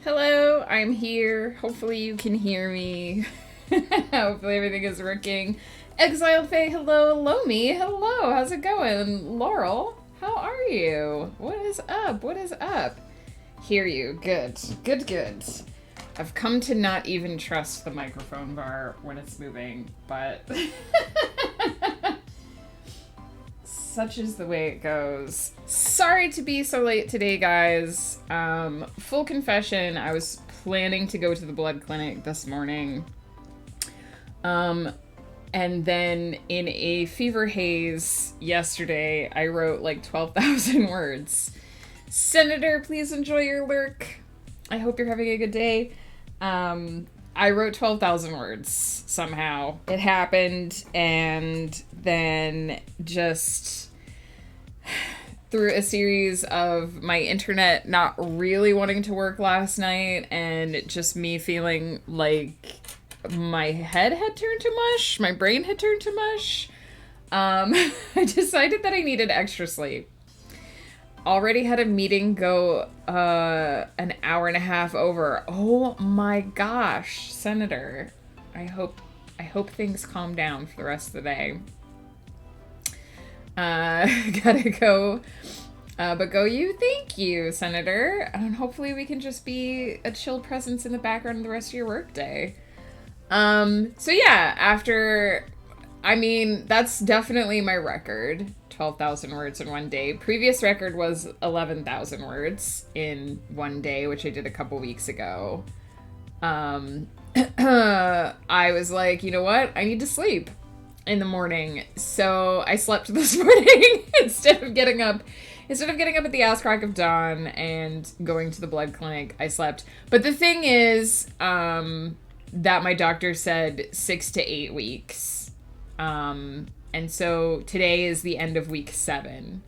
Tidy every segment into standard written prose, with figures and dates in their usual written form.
Hello, I'm here. Hopefully you can hear me. Hopefully everything is working. Exiled Faye, hello. Lomi, hello. How's it going? Laurel, how are you? What is up? What is up? Hear you. Good. Good, good. I've come to not even trust the microphone bar when it's moving, but such is the way it goes. Sorry to be so late today, guys. Full confession, I was planning to go to the blood clinic this morning. And then in a fever haze yesterday, I wrote like 12,000 words. Senator, please enjoy your lurk. I hope you're having a good day. I wrote 12,000 words somehow. It happened, and then just through a series of my internet not really wanting to work last night and just me feeling like my head had turned to mush, my brain had turned to mush, I decided that I needed extra sleep. Already had a meeting go an hour and a half over. Oh my gosh, Senator. I hope things calm down for the rest of the day. Gotta go. But go you. Thank you, Senator. And hopefully we can just be a chill presence in the background of the rest of your workday. So yeah, that's definitely my record. 12,000 words in one day. Previous record was 11,000 words in one day, which I did a couple weeks ago. I was like, you know what? I need to sleep in the morning. So I slept this morning instead of getting up at the ass crack of dawn and going to the blood clinic. I slept. But the thing is, that my doctor said 6 to 8 weeks. And so today is the end of week 7.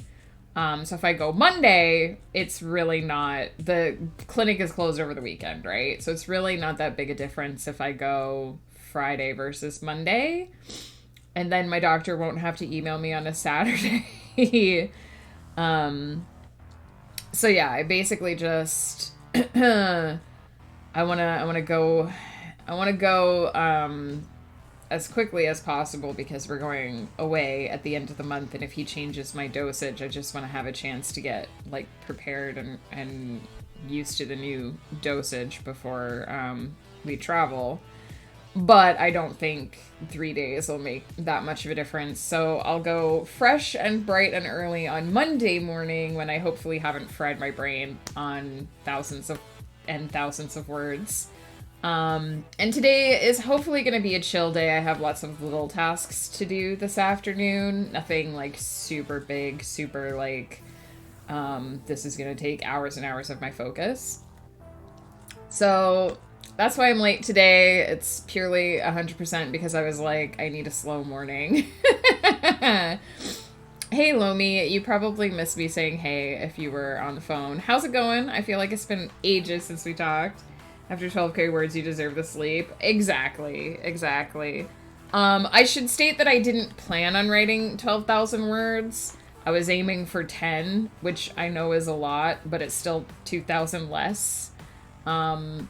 So if I go Monday, it's really not, the clinic is closed over the weekend, right? So it's really not that big a difference if I go Friday versus Monday. And then my doctor won't have to email me on a Saturday. So yeah, I basically just, I want to go as quickly as possible because we're going away at the end of the month, and if he changes my dosage, I just want to have a chance to get like prepared and used to the new dosage before we travel. But I don't think 3 days will make that much of a difference, so I'll go fresh and bright and early on Monday morning when I hopefully haven't fried my brain on thousands of words. And today is hopefully going to be a chill day. I have lots of little tasks to do this afternoon. Nothing like super big, super like, this is going to take hours and hours of my focus. So that's why I'm late today. It's purely 100% because I was like, I need a slow morning. Hey, Lomi, you probably missed me saying hey if you were on the phone. How's it going? I feel like it's been ages since we talked. After 12k words, you deserve the sleep. Exactly. I should state that I didn't plan on writing 12,000 words. I was aiming for 10, which I know is a lot, but it's still 2,000 less. And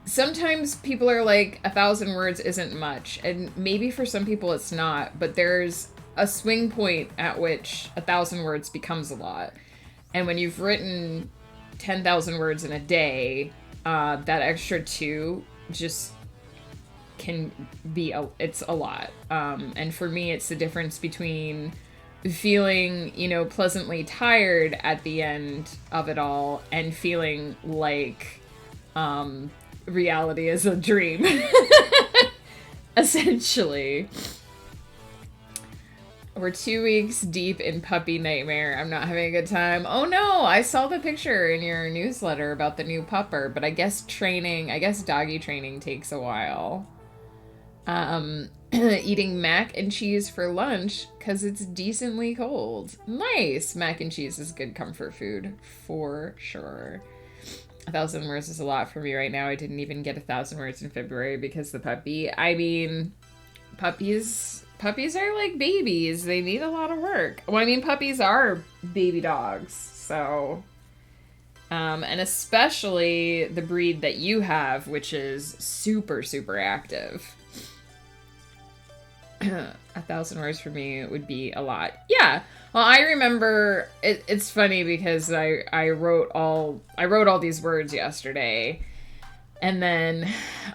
sometimes people are like, 1,000 words isn't much. And maybe for some people it's not, but there's a swing point at which 1,000 words becomes a lot. And when you've written 10,000 words in a day, that extra 2 just can be it's a lot. And for me, it's the difference between feeling, pleasantly tired at the end of it all and feeling like reality is a dream. Essentially. We're 2 weeks deep in puppy nightmare. I'm not having a good time. Oh no, I saw the picture in your newsletter about the new pupper, but I guess doggy training takes a while. Eating mac and cheese for lunch because it's decently cold. Nice! Mac and cheese is good comfort food, for sure. 1,000 words is a lot for me right now. I didn't even get 1,000 words in February because the puppy. I mean, puppies are like babies. They need a lot of work. Well, I mean, puppies are baby dogs, so And especially the breed that you have, which is super, super active. 1,000 words for me would be a lot. Yeah. Well, I remember it's funny because I wrote all these words yesterday, and then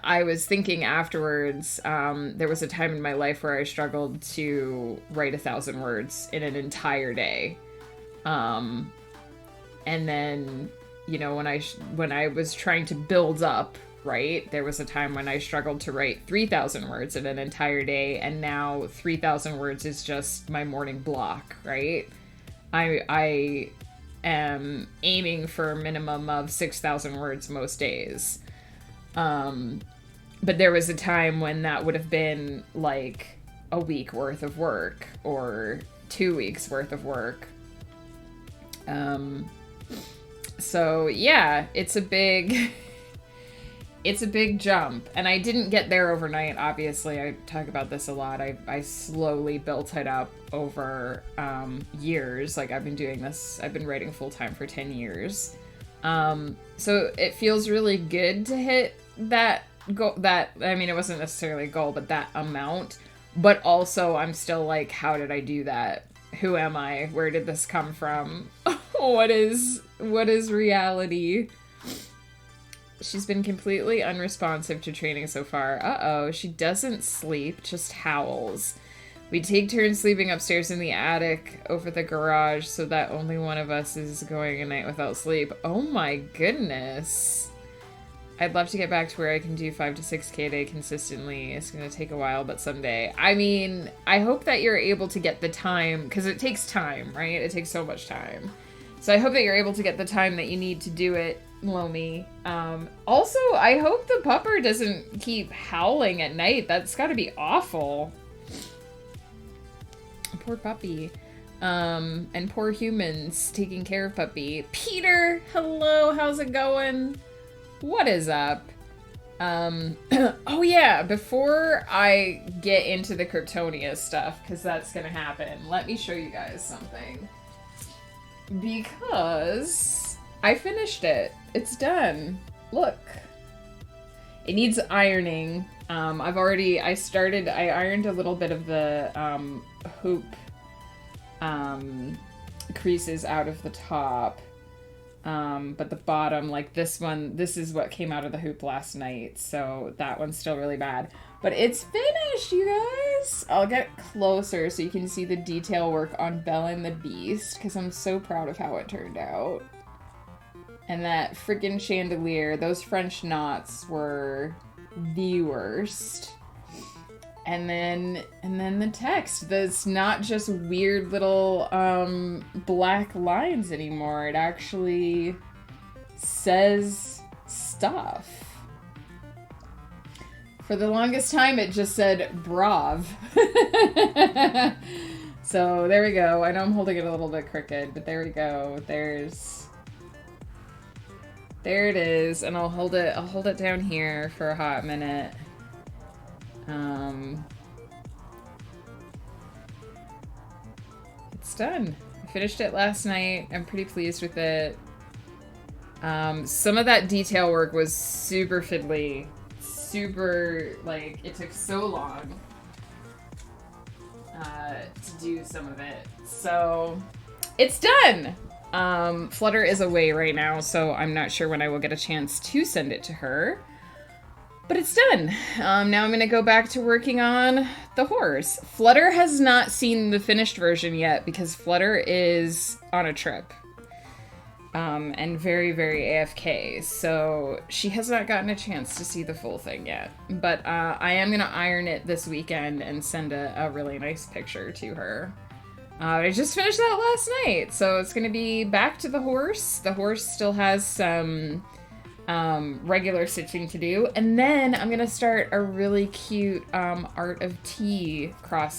I was thinking afterwards. There was a time in my life where I struggled to write 1,000 words in an entire day, and then when I was trying to build up. Right? There was a time when I struggled to write 3,000 words in an entire day, and now 3,000 words is just my morning block, right? I am aiming for a minimum of 6,000 words most days. But there was a time when that would have been like a week worth of work or 2 weeks worth of work. So yeah, it's a big... It's a big jump, and I didn't get there overnight, obviously. I talk about this a lot. I slowly built it up over years. Like, I've been doing this, I've been writing full-time for 10 years. So it feels really good to hit that goal, I mean, it wasn't necessarily a goal, but that amount. But also, I'm still like, how did I do that? Who am I? Where did this come from? What is reality? She's been completely unresponsive to training so far. Uh-oh, she doesn't sleep, just howls. We take turns sleeping upstairs in the attic over the garage so that only one of us is going a night without sleep. Oh my goodness. I'd love to get back to where I can do 5 to 6K a day consistently. It's going to take a while, but someday. I mean, I hope that you're able to get the time, because it takes time, right? It takes so much time. So I hope that you're able to get the time that you need to do it, Lomi. Also, I hope the pupper doesn't keep howling at night. That's got to be awful. Poor puppy. And poor humans taking care of puppy. Peter, hello, how's it going? What is up? Oh yeah, before I get into the Cryptonia stuff, because that's gonna happen, let me show you guys something. Because I finished it. It's done. Look. It needs ironing. I ironed a little bit of the hoop creases out of the top. But the bottom, like this one, this is what came out of the hoop last night, so that one's still really bad. But it's finished, you guys! I'll get closer so you can see the detail work on Belle and the Beast, because I'm so proud of how it turned out. And that freaking chandelier, those French knots were the worst. And then the text. That's not just weird little black lines anymore. It actually says stuff. For the longest time, it just said "brav." So there we go. I know I'm holding it a little bit crooked, but there we go. There it is, and I'll hold it down here for a hot minute. It's done. I finished it last night. I'm pretty pleased with it. Some of that detail work was super fiddly. Super, like, it took so long to do some of it. So, it's done! Flutter is away right now, so I'm not sure when I will get a chance to send it to her. But it's done. Now I'm going to go back to working on the horse. Flutter has not seen the finished version yet because Flutter is on a trip. And very, very AFK. So she has not gotten a chance to see the full thing yet. But I am going to iron it this weekend and send a really nice picture to her. I just finished that last night. So it's going to be back to the horse. The horse still has some regular stitching to do, and then I'm gonna start a really cute Art of Tea cross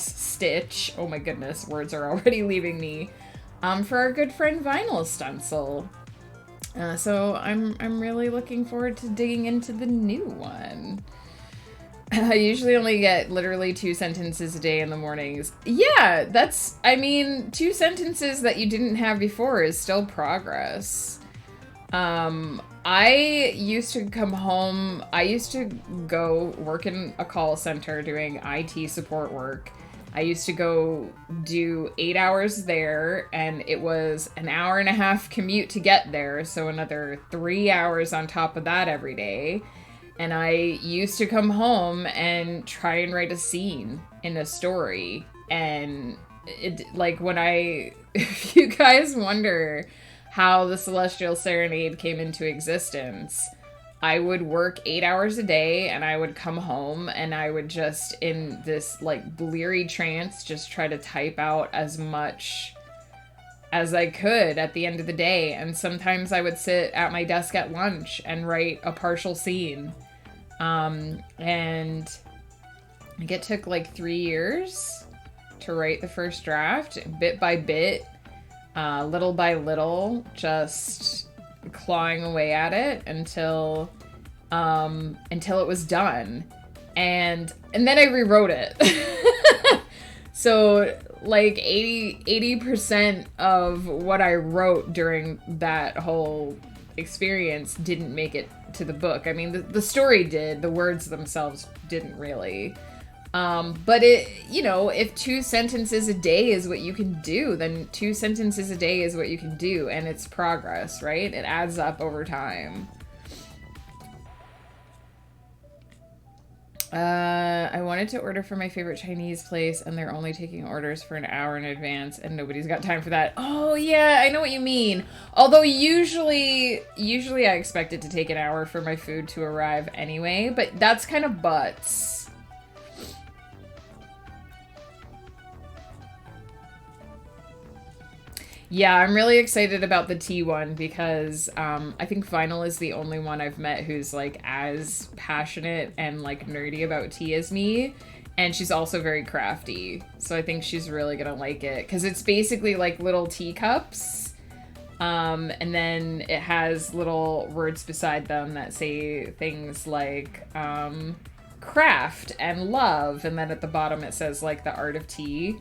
stitch. Oh my goodness, words are already leaving me. For our good friend Vinyl Stencil. So I'm really looking forward to digging into the new one. I usually only get literally 2 sentences a day in the mornings. Yeah, that's, I mean, 2 sentences that you didn't have before is still progress. I used to come home, I used to go work in a call center doing IT support work. I used to go do 8 hours there, and it was an hour and a half commute to get there, so another 3 hours on top of that every day. And I used to come home and try and write a scene in a story. And it, like, when I, if you guys wonder how the Celestial Serenade came into existence, I would work 8 hours a day and I would come home and I would just, in this like bleary trance, just try to type out as much as I could at the end of the day. And sometimes I would sit at my desk at lunch and write a partial scene. And I think it took like 3 years to write the first draft, bit by bit, little by little, just clawing away at it until it was done. And then I rewrote it. So like 80% of what I wrote during that whole experience didn't make it to the book. I mean, the story did, the words themselves didn't really. But it, you know, if 2 sentences a day is what you can do, then 2 sentences a day is what you can do, and it's progress, right? It adds up over time. I wanted to order from my favorite Chinese place, and they're only taking orders for an hour in advance, and nobody's got time for that. Oh, yeah, I know what you mean. Although usually I expect it to take an hour for my food to arrive anyway, but that's kind of butts. Yeah, I'm really excited about the tea one because I think Vinyl is the only one I've met who's like as passionate and like nerdy about tea as me. And she's also very crafty. So I think she's really gonna like it because it's basically like little teacups. And then it has little words beside them that say things like craft and love. And then at the bottom it says like the art of tea.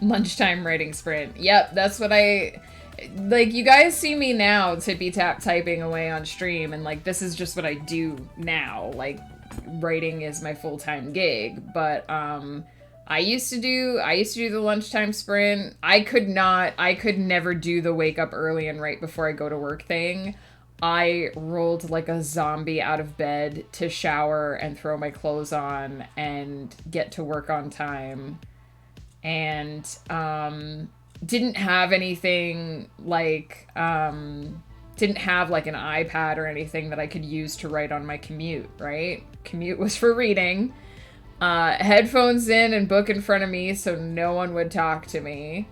Lunchtime writing sprint. Yep, that's what I like. You guys see me now tippy tap typing away on stream, and like this is just what I do now. Like writing is my full-time gig, but I used to do the lunchtime sprint. I could never do the wake up early and right before I go to work thing. I rolled like a zombie out of bed to shower and throw my clothes on and get to work on time. And didn't have anything like didn't have like an iPad or anything that I could use to write on my commute, right? Commute was for reading. Headphones in and book in front of me so no one would talk to me.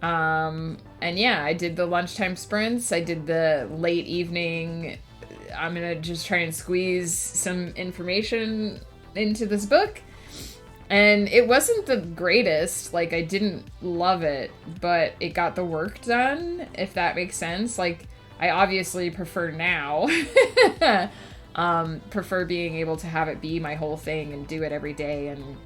And yeah, I did the lunchtime sprints. I did the late evening. I'm gonna just try and squeeze some information into this book. And it wasn't the greatest, like, I didn't love it, but it got the work done, if that makes sense. Like, I obviously prefer now, prefer being able to have it be my whole thing and do it every day. And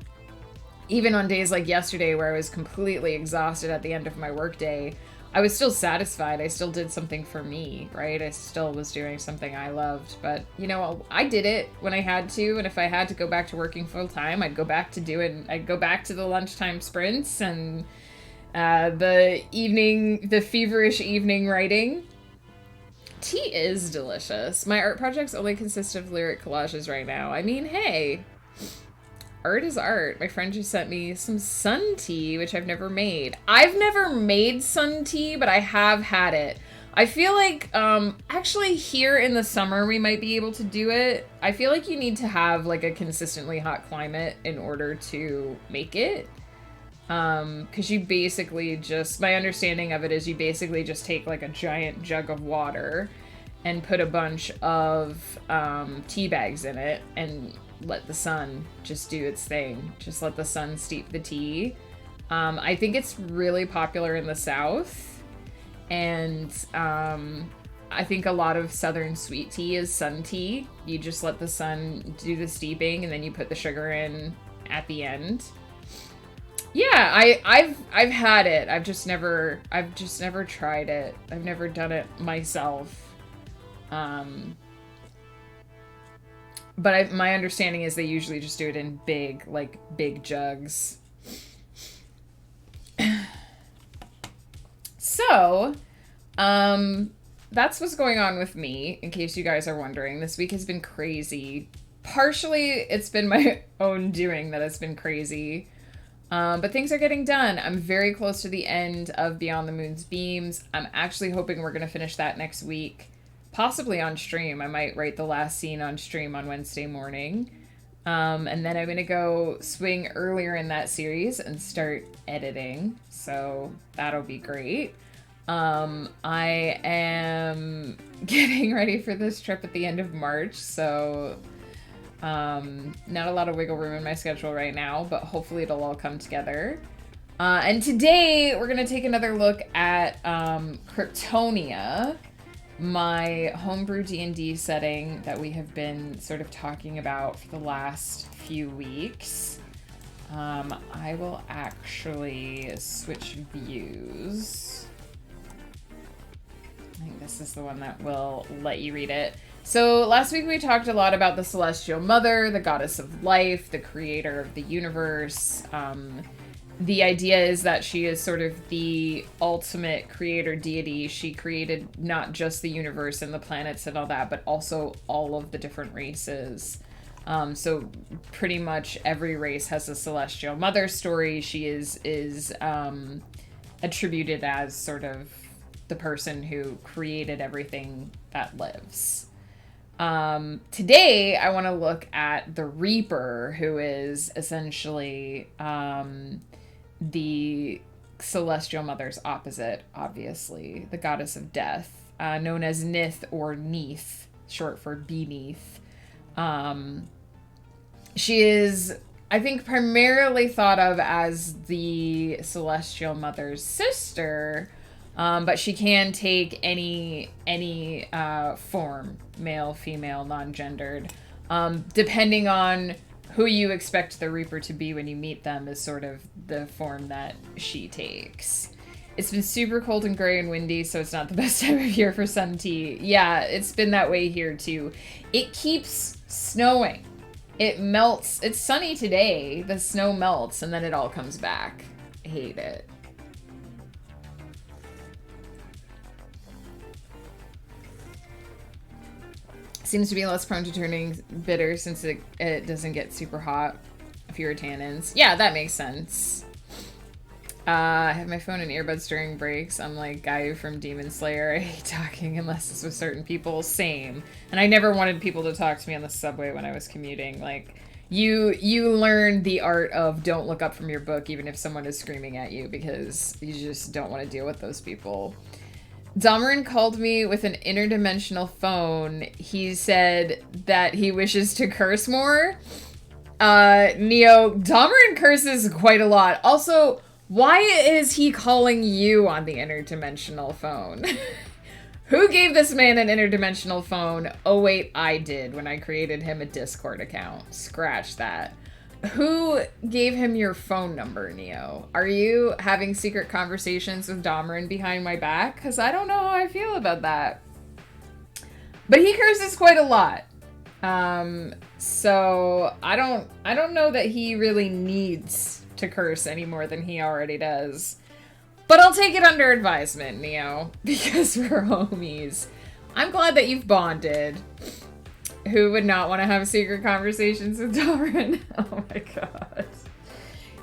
even on days like yesterday where I was completely exhausted at the end of my workday, I was still satisfied. I still did something for me, right? I still was doing something I loved. But, you know, I did it when I had to. And if I had to go back to working full time, I'd go back to the lunchtime sprints and the feverish evening writing. Tea is delicious. My art projects only consist of lyric collages right now. I mean, hey, art is art. My friend just sent me some sun tea, which I've never made. I've never made sun tea, but I have had it. I feel like, actually here in the summer we might be able to do it. I feel like you need to have like a consistently hot climate in order to make it. Because you basically just, my understanding of it is you basically just take like a giant jug of water and put a bunch of tea bags in it and let the sun just do its thing. Just let the sun steep the tea. I think it's really popular in the South. And I think a lot of southern sweet tea is sun tea. You just let the sun do the steeping and then you put the sugar in at the end. Yeah, I've had it. I've just never tried it. I've never done it myself. But my understanding is they usually just do it in big jugs. So, that's what's going on with me, in case you guys are wondering. This week has been crazy. Partially, it's been my own doing that has been crazy. But things are getting done. I'm very close to the end of Beyond the Moon's Beams. I'm actually hoping we're going to finish that next week. Possibly on stream. I might write the last scene on stream on Wednesday morning. And then I'm going to go swing earlier in that series and start editing. So that'll be great. I am getting ready for this trip at the end of March. So not a lot of wiggle room in my schedule right now, but hopefully it'll all come together. And today we're going to take another look at Cryptonia, my homebrew D&D setting that we have been sort of talking about for the last few weeks. I will actually switch views. I think this is the one that will let you read it. So last week we talked a lot about the Celestial Mother, the goddess of life, the creator of the universe. The idea is that she is sort of the ultimate creator deity. She created not just the universe and the planets and all that, but also all of the different races. So pretty much every race has a Celestial Mother story. She is attributed as sort of the person who created everything that lives. Today I want to look at the Reaper, who is essentially the Celestial Mother's opposite, obviously, the goddess of death, known as Nith or Neath, short for beneath. She is, I think, primarily thought of as the Celestial Mother's sister, but she can take any form, male, female, non-gendered, depending on who you expect the Reaper to be when you meet them is sort of the form that she takes. It's been super cold and gray and windy, so it's not the best time of year for sun tea. Yeah, it's been that way here too. It keeps snowing. It melts. It's sunny today. The snow melts and then it all comes back. I hate it. Seems to be less prone to turning bitter since it doesn't get super hot. Fewer tannins. Yeah, that makes sense. I have my phone and earbuds during breaks. I'm like Gaia from Demon Slayer. I hate talking unless it's with certain people. Same. And I never wanted people to talk to me on the subway when I was commuting. Like, you learn the art of don't look up from your book even if someone is screaming at you because you just don't want to deal with those people. Domarin called me with an interdimensional phone. He said that he wishes to curse more. Neo, Domarin curses quite a lot. Also, why is he calling you on the interdimensional phone? Who gave this man an interdimensional phone? Oh wait, I did when I created him a Discord account. Scratch that. Who gave him your phone number, Neo? Are you having secret conversations with Domarin behind my back? Because I don't know how I feel about that. But he curses quite a lot. So I don't know that he really needs to curse any more than he already does. But I'll take it under advisement, Neo, because we're homies. I'm glad that you've bonded. Who would not want to have secret conversations with Domarin? Oh my god.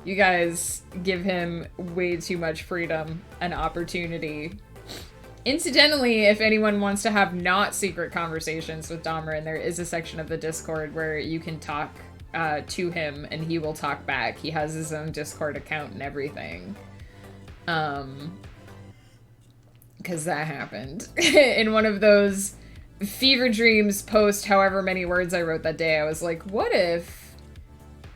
You guys give him way too much freedom and opportunity. Incidentally, if anyone wants to have not secret conversations with Domarin, there is a section of the Discord where you can talk to him and he will talk back. He has his own Discord account and everything. Because that happened. In one of those fever dreams post however many words I wrote that day, I was like, what if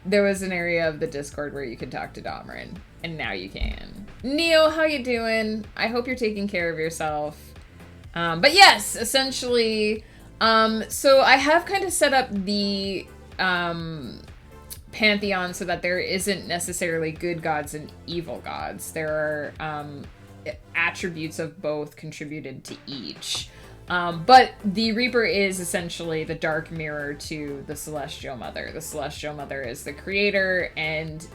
there was an area of the Discord where you could talk to Domarin? And now you can. Neo, how you doing? I hope you're taking care of yourself. But yes, essentially, so I have kind of set up the pantheon so that there isn't necessarily good gods and evil gods. There are attributes of both contributed to each. But the Reaper is essentially the dark mirror to the Celestial Mother. The Celestial Mother is the creator, and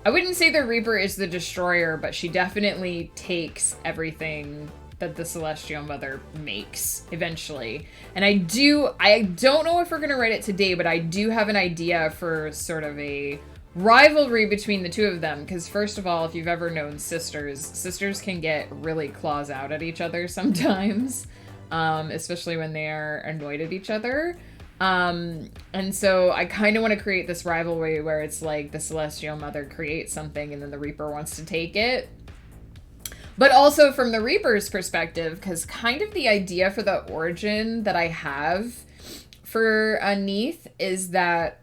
I wouldn't say the Reaper is the destroyer, but she definitely takes everything that the Celestial Mother makes eventually. And I don't know if we're going to write it today, but I do have an idea for sort of a rivalry between the two of them. Because first of all, if you've ever known sisters can get really claws out at each other sometimes, especially when they are annoyed at each other. And so I kind of want to create this rivalry where it's like the Celestial Mother creates something and then the Reaper wants to take it. But also from the Reaper's perspective, because kind of the idea for the origin that I have for Neath is that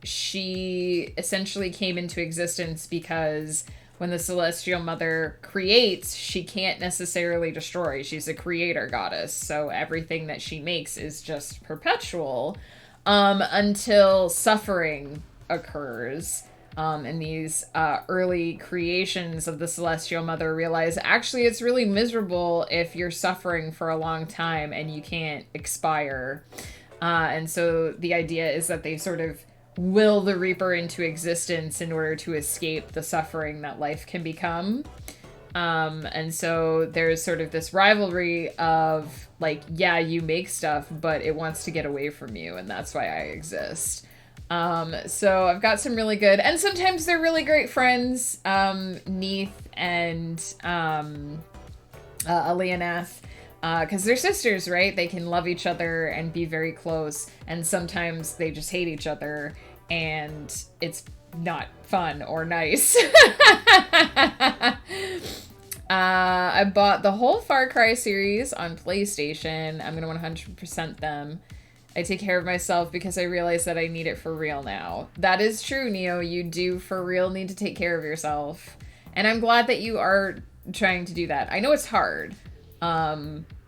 she essentially came into existence because when the Celestial Mother creates, she can't necessarily destroy. She's a creator goddess, so everything that she makes is just perpetual until suffering occurs. And these early creations of the Celestial Mother realize actually it's really miserable if you're suffering for a long time and you can't expire. And so the idea is that they sort of will the Reaper into existence in order to escape the suffering that life can become. And so there's sort of this rivalry of like, yeah, you make stuff, but it wants to get away from you, and that's why I exist. So I've got some really good, and sometimes they're really great friends, Neath and Neath, because they're sisters, right? They can love each other and be very close, and sometimes they just hate each other, and it's not fun or nice. I bought the whole Far Cry series on PlayStation. I'm gonna 100% them. I take care of myself because I realize that I need it for real now. That is true, Neo. You do for real need to take care of yourself. And I'm glad that you are trying to do that. I know it's hard.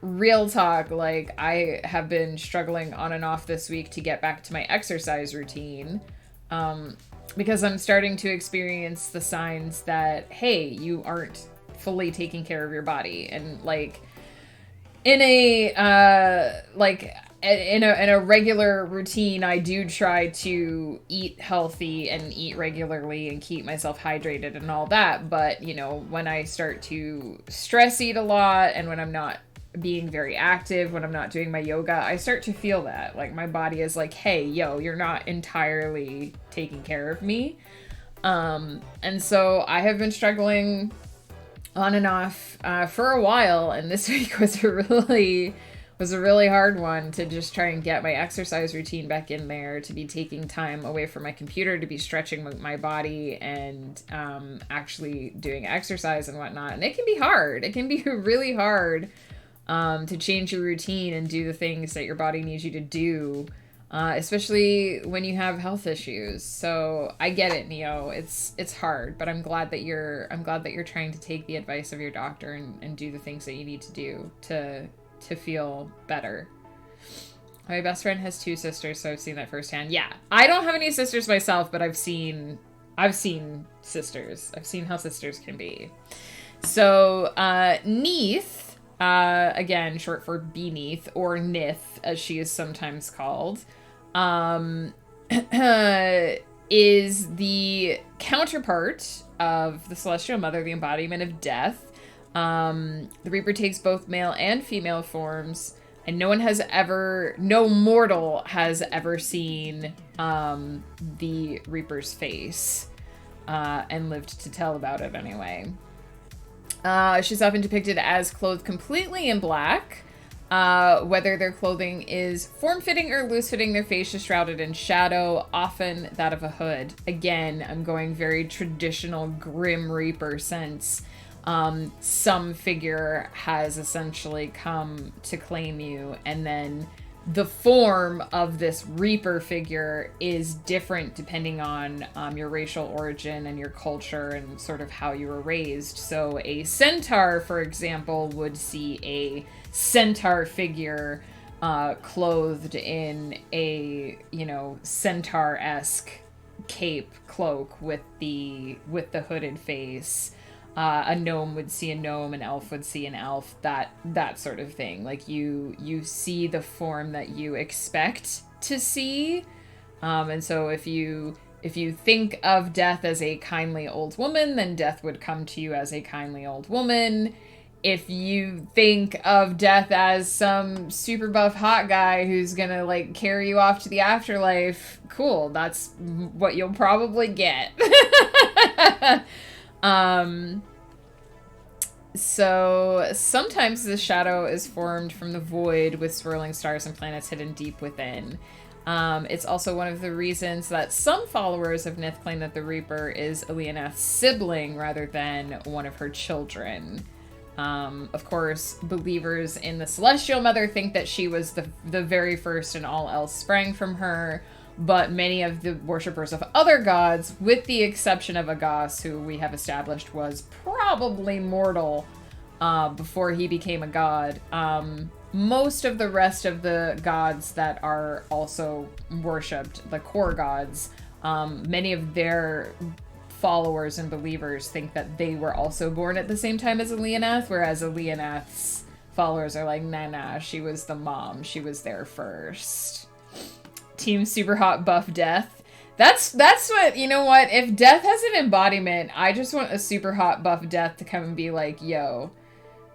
Real talk, like, I have been struggling on and off this week to get back to my exercise routine. Because I'm starting to experience the signs that, hey, you aren't fully taking care of your body. And, like, in a regular routine, I do try to eat healthy and eat regularly and keep myself hydrated and all that. But, you know, when I start to stress eat a lot and when I'm not being very active, when I'm not doing my yoga, I start to feel that. Like, my body is like, hey, yo, you're not entirely taking care of me. And so I have been struggling on and off for a while. And this week was a really hard one to just try and get my exercise routine back in there, to be taking time away from my computer, to be stretching my body and actually doing exercise and whatnot. And it can be hard. It can be really hard to change your routine and do the things that your body needs you to do, especially when you have health issues. So I get it, Neo. It's hard, but I'm glad that you're trying to take the advice of your doctor and do the things that you need to do to feel better. My best friend has 2 sisters, so I've seen that firsthand. Yeah, I don't have any sisters myself, but I've seen sisters. I've seen how sisters can be. So, Neath, again, short for Beneath, or Nith, as she is sometimes called, is the counterpart of the Celestial Mother, the embodiment of death. The Reaper takes both male and female forms, and no mortal has ever seen the Reaper's face, and lived to tell about it anyway. She's often depicted as clothed completely in black, whether their clothing is form-fitting or loose-fitting, their face is shrouded in shadow, often that of a hood. Again, I'm going very traditional Grim Reaper sense. Some figure has essentially come to claim you, and then the form of this Reaper figure is different depending on your racial origin and your culture and sort of how you were raised. So a centaur, for example, would see a centaur figure clothed in a, you know, centaur-esque cape cloak with the hooded face. A gnome would see a gnome, an elf would see an elf, that sort of thing. Like you see the form that you expect to see. And so if you think of Death as a kindly old woman, then Death would come to you as a kindly old woman. If you think of Death as some super buff hot guy who's gonna like carry you off to the afterlife, cool, that's what you'll probably get. So sometimes the shadow is formed from the void with swirling stars and planets hidden deep within. It's also one of the reasons that some followers of Nith claim that the Reaper is Alianath's sibling rather than one of her children. Of course, believers in the Celestial Mother think that she was the very first and all else sprang from her. But many of the worshippers of other gods, with the exception of Agas, who we have established was probably mortal before he became a god, most of the rest of the gods that are also worshipped, the core gods, many of their followers and believers think that they were also born at the same time as Alianath, whereas Alianath's followers are like, nah, she was the mom. She was there first. Team super hot buff Death. That's what, you know what, if Death has an embodiment, I just want a super hot buff Death to come and be like, yo,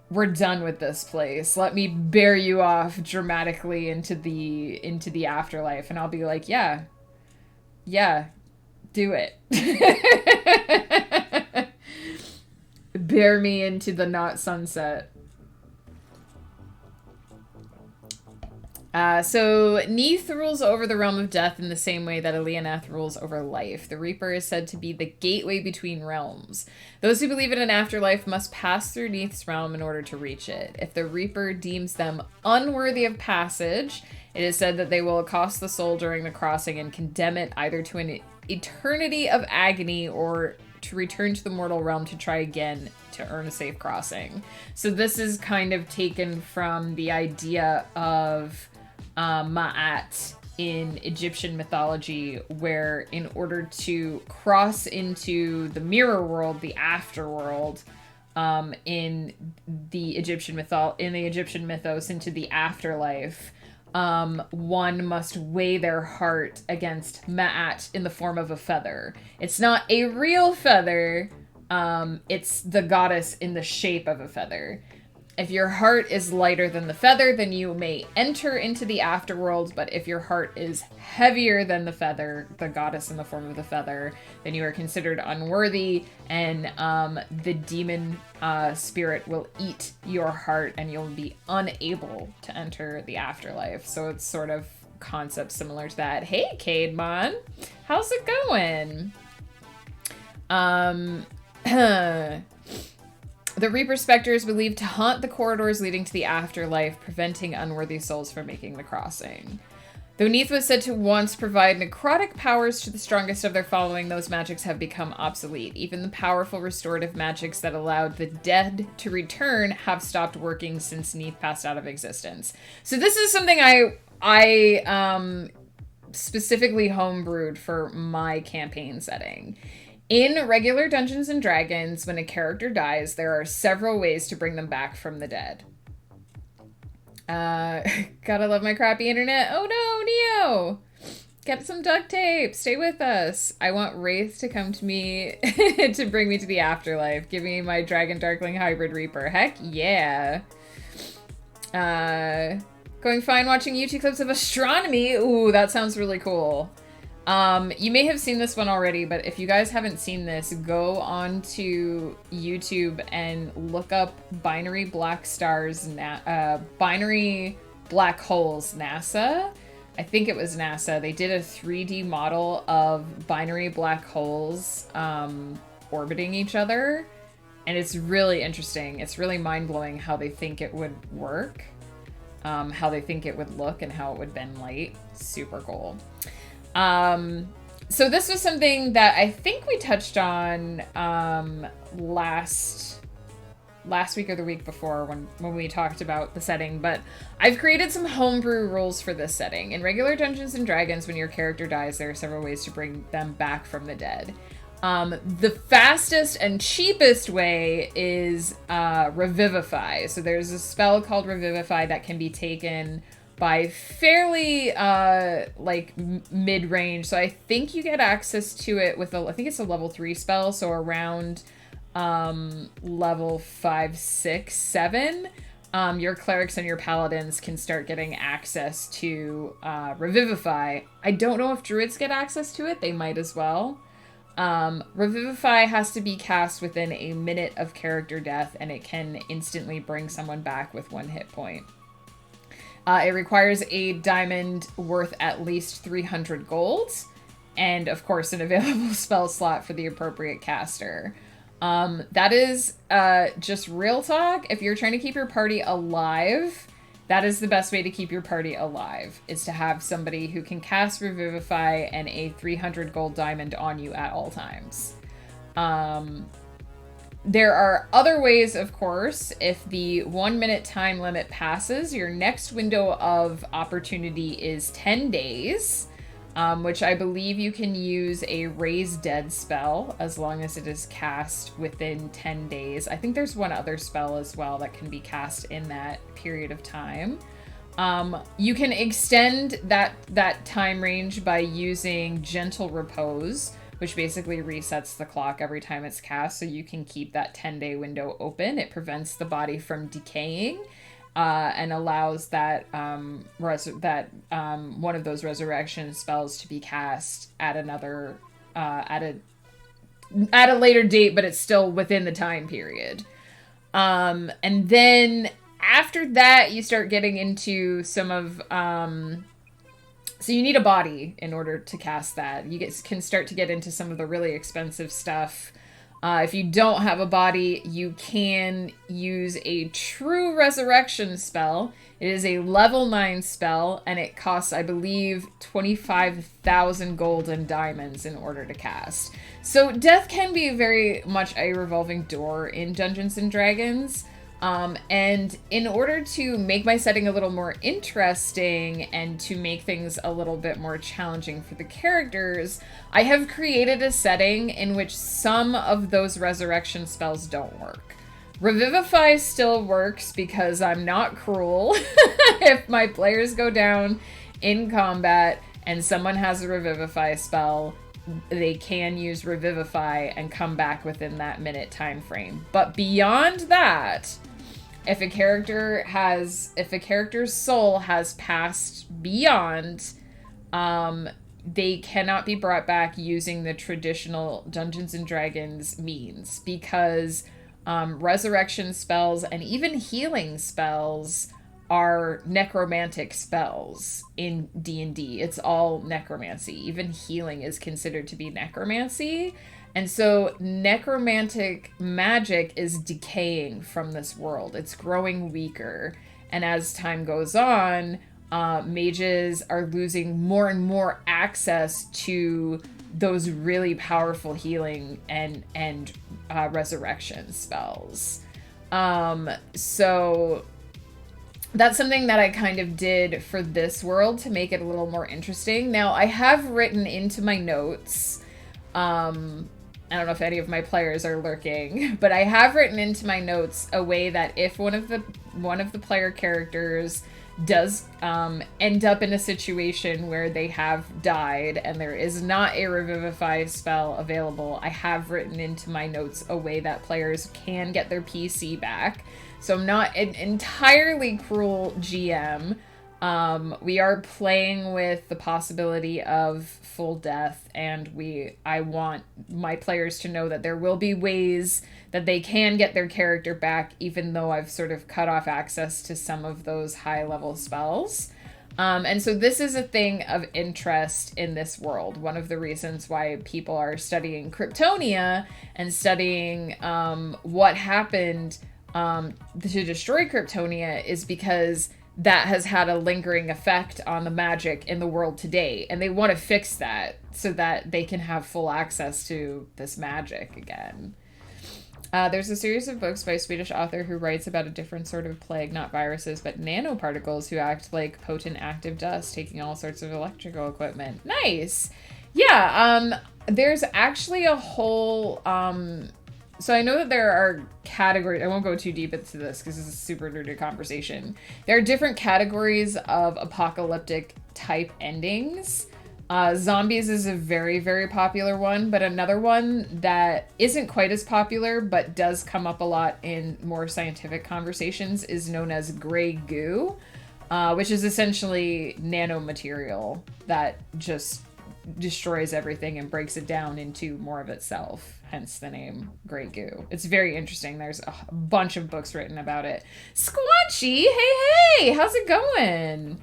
we're done with this place. Let me bear you off dramatically into the afterlife. And I'll be like, yeah, do it. Bear me into the not sunset. So Neath rules over the realm of death in the same way that Alianath rules over life. The Reaper is said to be the gateway between realms. Those who believe in an afterlife must pass through Neath's realm in order to reach it. If the Reaper deems them unworthy of passage, it is said that they will accost the soul during the crossing and condemn it either to an eternity of agony or to return to the mortal realm to try again to earn a safe crossing. So this is kind of taken from the idea of Ma'at in Egyptian mythology, where in order to cross into the mirror world, the afterworld, in the Egyptian mythos into the afterlife, one must weigh their heart against Ma'at in the form of a feather. It's not a real feather, it's the goddess in the shape of a feather. If your heart is lighter than the feather, then you may enter into the afterworld, but if your heart is heavier than the feather, the goddess in the form of the feather, then you are considered unworthy, and the demon spirit will eat your heart, and you'll be unable to enter the afterlife. So it's sort of concept similar to that. Hey, Caedmon! How's it going? The Reaper Spectre is believed to haunt the corridors leading to the afterlife, preventing unworthy souls from making the crossing. Though Neath was said to once provide necrotic powers to the strongest of their following, those magics have become obsolete. Even the powerful restorative magics that allowed the dead to return have stopped working since Neath passed out of existence. So this is something I specifically homebrewed for my campaign setting. In regular Dungeons & Dragons, when a character dies, there are several ways to bring them back from the dead. Gotta love my crappy internet. Oh no, Neo! Get some duct tape. Stay with us. I want Wraith to come to me to bring me to the afterlife. Give me my Dragon Darkling Hybrid Reaper. Heck yeah. Going fine watching YouTube clips of astronomy. Ooh, that sounds really cool. You may have seen this one already, but if you guys haven't seen this, go on to YouTube and look up binary black stars, binary black holes NASA. I think it was NASA. They did a 3D model of binary black holes orbiting each other, and it's really interesting. It's really mind-blowing how they think it would work. how they think it would look and how it would bend light. Super cool. So this was something that I think we touched on last week or the week before when we talked about the setting, but I've created some homebrew rules for this setting. In regular Dungeons and Dragons, when your character dies, there are several ways to bring them back from the dead. The fastest and cheapest way is Revivify. So there's a spell called Revivify that can be taken by fairly mid-range. So I think you get access to it with I think it's a level 3 spell, so around level 5, 6, 7, your clerics and your paladins can start getting access to Revivify. I don't know if druids get access to it. They might as well. Revivify has to be cast within a minute of character death, and it can instantly bring someone back with 1 hit point. It requires a diamond worth at least 300 gold, and of course an available spell slot for the appropriate caster. That is just real talk. If you're trying to keep your party alive, that is the best way to keep your party alive, is to have somebody who can cast Revivify and a 300 gold diamond on you at all times. There are other ways, of course. If the 1 minute time limit passes, your next window of opportunity is 10 days, which I believe you can use a Raise Dead spell as long as it is cast within 10 days. I think there's one other spell as well that can be cast in that period of time. You can extend that time range by using Gentle Repose, which basically resets the clock every time it's cast, so you can keep that 10-day window open. It prevents the body from decaying, and allows that one of those resurrection spells to be cast at another at a later date, but it's still within the time period. And then after that, you start getting into some of so you need a body in order to cast that. You can start to get into some of the really expensive stuff. If you don't have a body, you can use a True Resurrection spell. It is a level 9 spell, and it costs, I believe, 25,000 gold and diamonds in order to cast. So death can be very much a revolving door in Dungeons and Dragons. And in order to make my setting a little more interesting and to make things a little bit more challenging for the characters, I have created a setting in which some of those resurrection spells don't work. Revivify still works because I'm not cruel. If my players go down in combat and someone has a Revivify spell, they can use Revivify and come back within that minute time frame. But beyond that, if a character's soul has passed beyond, they cannot be brought back using the traditional Dungeons and Dragons means, because resurrection spells and even healing spells are necromantic spells in D&D. It's all necromancy. Even healing is considered to be necromancy. And so necromantic magic is decaying from this world. It's growing weaker. And as time goes on, mages are losing more and more access to those really powerful healing and resurrection spells. So that's something that I kind of did for this world to make it a little more interesting. Now, I have written into my notes, I don't know if any of my players are lurking, but I have written into my notes a way that if one of the player characters does end up in a situation where they have died and there is not a Revivify spell available, I have written into my notes a way that players can get their PC back. So I'm not an entirely cruel GM. We are playing with the possibility of full death, and I want my players to know that there will be ways that they can get their character back, even though I've sort of cut off access to some of those high-level spells. And so this is a thing of interest in this world. One of the reasons why people are studying Cryptonia and studying what happened to destroy Cryptonia is because that has had a lingering effect on the magic in the world today. And they want to fix that so that they can have full access to this magic again. There's a series of books by a Swedish author who writes about a different sort of plague, not viruses, but nanoparticles who act like potent active dust, taking all sorts of electrical equipment. Nice! Yeah, there's actually a whole... So I know that there are categories. I won't go too deep into this because this is a super nerdy conversation. There are different categories of apocalyptic type endings. Zombies is a very, very popular one, but another one that isn't quite as popular but does come up a lot in more scientific conversations is known as gray goo, which is essentially nanomaterial that just destroys everything and breaks it down into more of itself, hence the name gray goo. It's very interesting. There's a bunch of books written about it. Squatchy, hey, how's it going?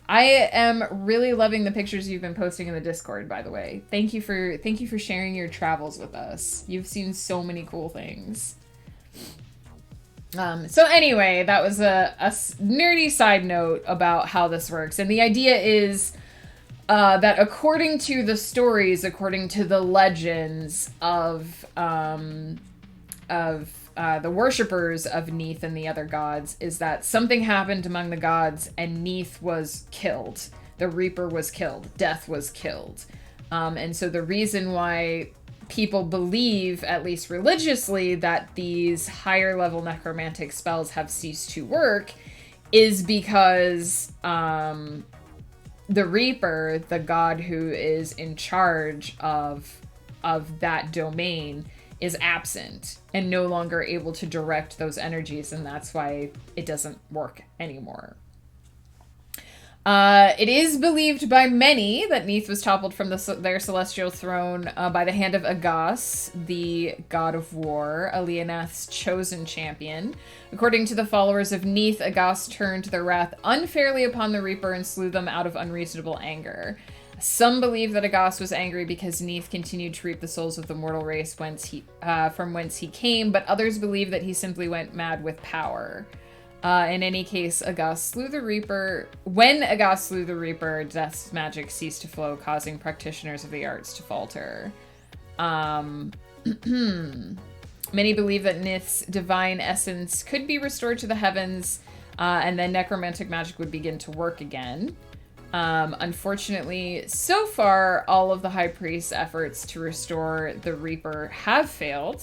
I am really loving the pictures you've been posting in the Discord, by the way. Thank you for sharing your travels with us. You've seen so many cool things. So anyway, that was a nerdy side note about how this works. And the idea is that according to the stories, according to the legends of the worshippers of Neath and the other gods, is that something happened among the gods and Neath was killed. The Reaper was killed. Death was killed. And so the reason why people believe, at least religiously, that these higher level necromantic spells have ceased to work is because the Reaper, the god who is in charge of that domain, is absent and no longer able to direct those energies, and that's why it doesn't work anymore. It is believed by many that Neath was toppled from their celestial throne by the hand of Agas, the god of war, Alianath's chosen champion. According to the followers of Neath, Agas turned their wrath unfairly upon the Reaper and slew them out of unreasonable anger. Some believe that Agas was angry because Neath continued to reap the souls of the mortal race from whence he came, but others believe that he simply went mad with power. In any case, Agas slew the Reaper. When Agas slew the Reaper, death's magic ceased to flow, causing practitioners of the arts to falter. Many believe that Nith's divine essence could be restored to the heavens, and then necromantic magic would begin to work again. Unfortunately, so far, all of the High Priest's efforts to restore the Reaper have failed.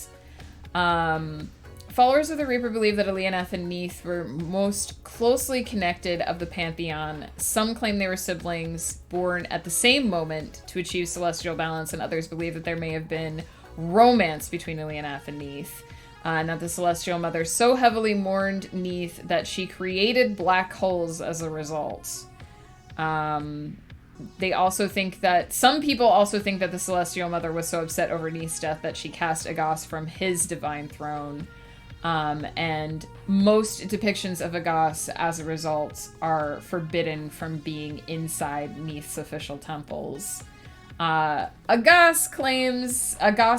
Followers of the Reaper believe that Alianath and Neath were most closely connected of the pantheon. Some claim they were siblings born at the same moment to achieve celestial balance, and others believe that there may have been romance between Alianath and Neath. And that the Celestial Mother so heavily mourned Neath that she created black holes as a result. They also think that, some people also think that the Celestial Mother was so upset over Neath's death that she cast Agas from his divine throne. And most depictions of Agas, as a result, are forbidden from being inside Neath's official temples. Agas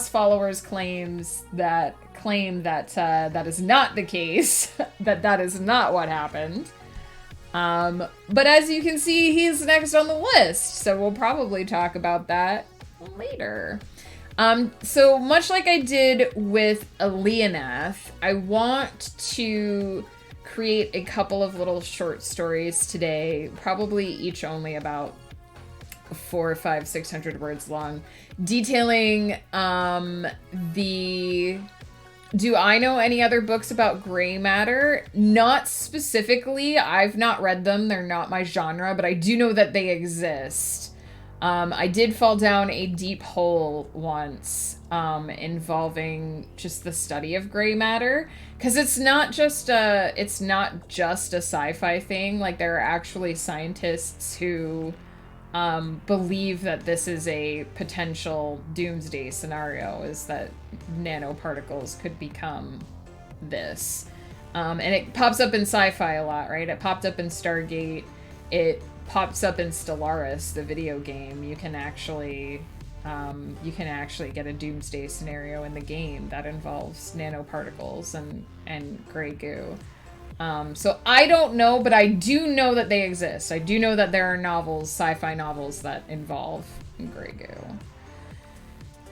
followers claim that that is not the case, that is not what happened. But as you can see, he's next on the list, so we'll probably talk about that later. So much like I did with Alianath, I want to create a couple of little short stories today, probably each only about 400, 500, 600 words long, detailing do I know any other books about gray matter? Not specifically. I've not read them. They're not my genre, but I do know that they exist. I did fall down a deep hole once involving just the study of gray matter, because it's not just a sci-fi thing. Like, there are actually scientists who believe that this is a potential doomsday scenario, is that nanoparticles could become this. And it pops up in sci-fi a lot, right? It popped up in Stargate. It pops up in Stellaris, the video game. You can actually get a doomsday scenario in the game that involves nanoparticles and gray goo. So I don't know, but I do know that they exist. I do know that there are novels, sci-fi novels that involve Grey Goo.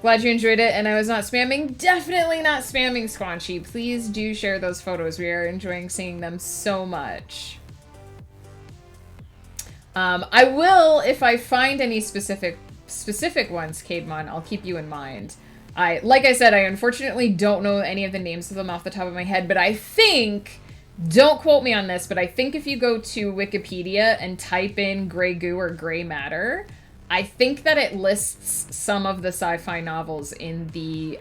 Glad you enjoyed it and I was not spamming. Definitely not spamming, Squanchy. Please do share those photos. We are enjoying seeing them so much. I will, if I find any specific ones, Cademon, I'll keep you in mind. Like I said, I unfortunately don't know any of the names of them off the top of my head, but I think, don't quote me on this, but I think if you go to Wikipedia and type in Grey Goo or Grey Matter, I think that it lists some of the sci-fi novels in the,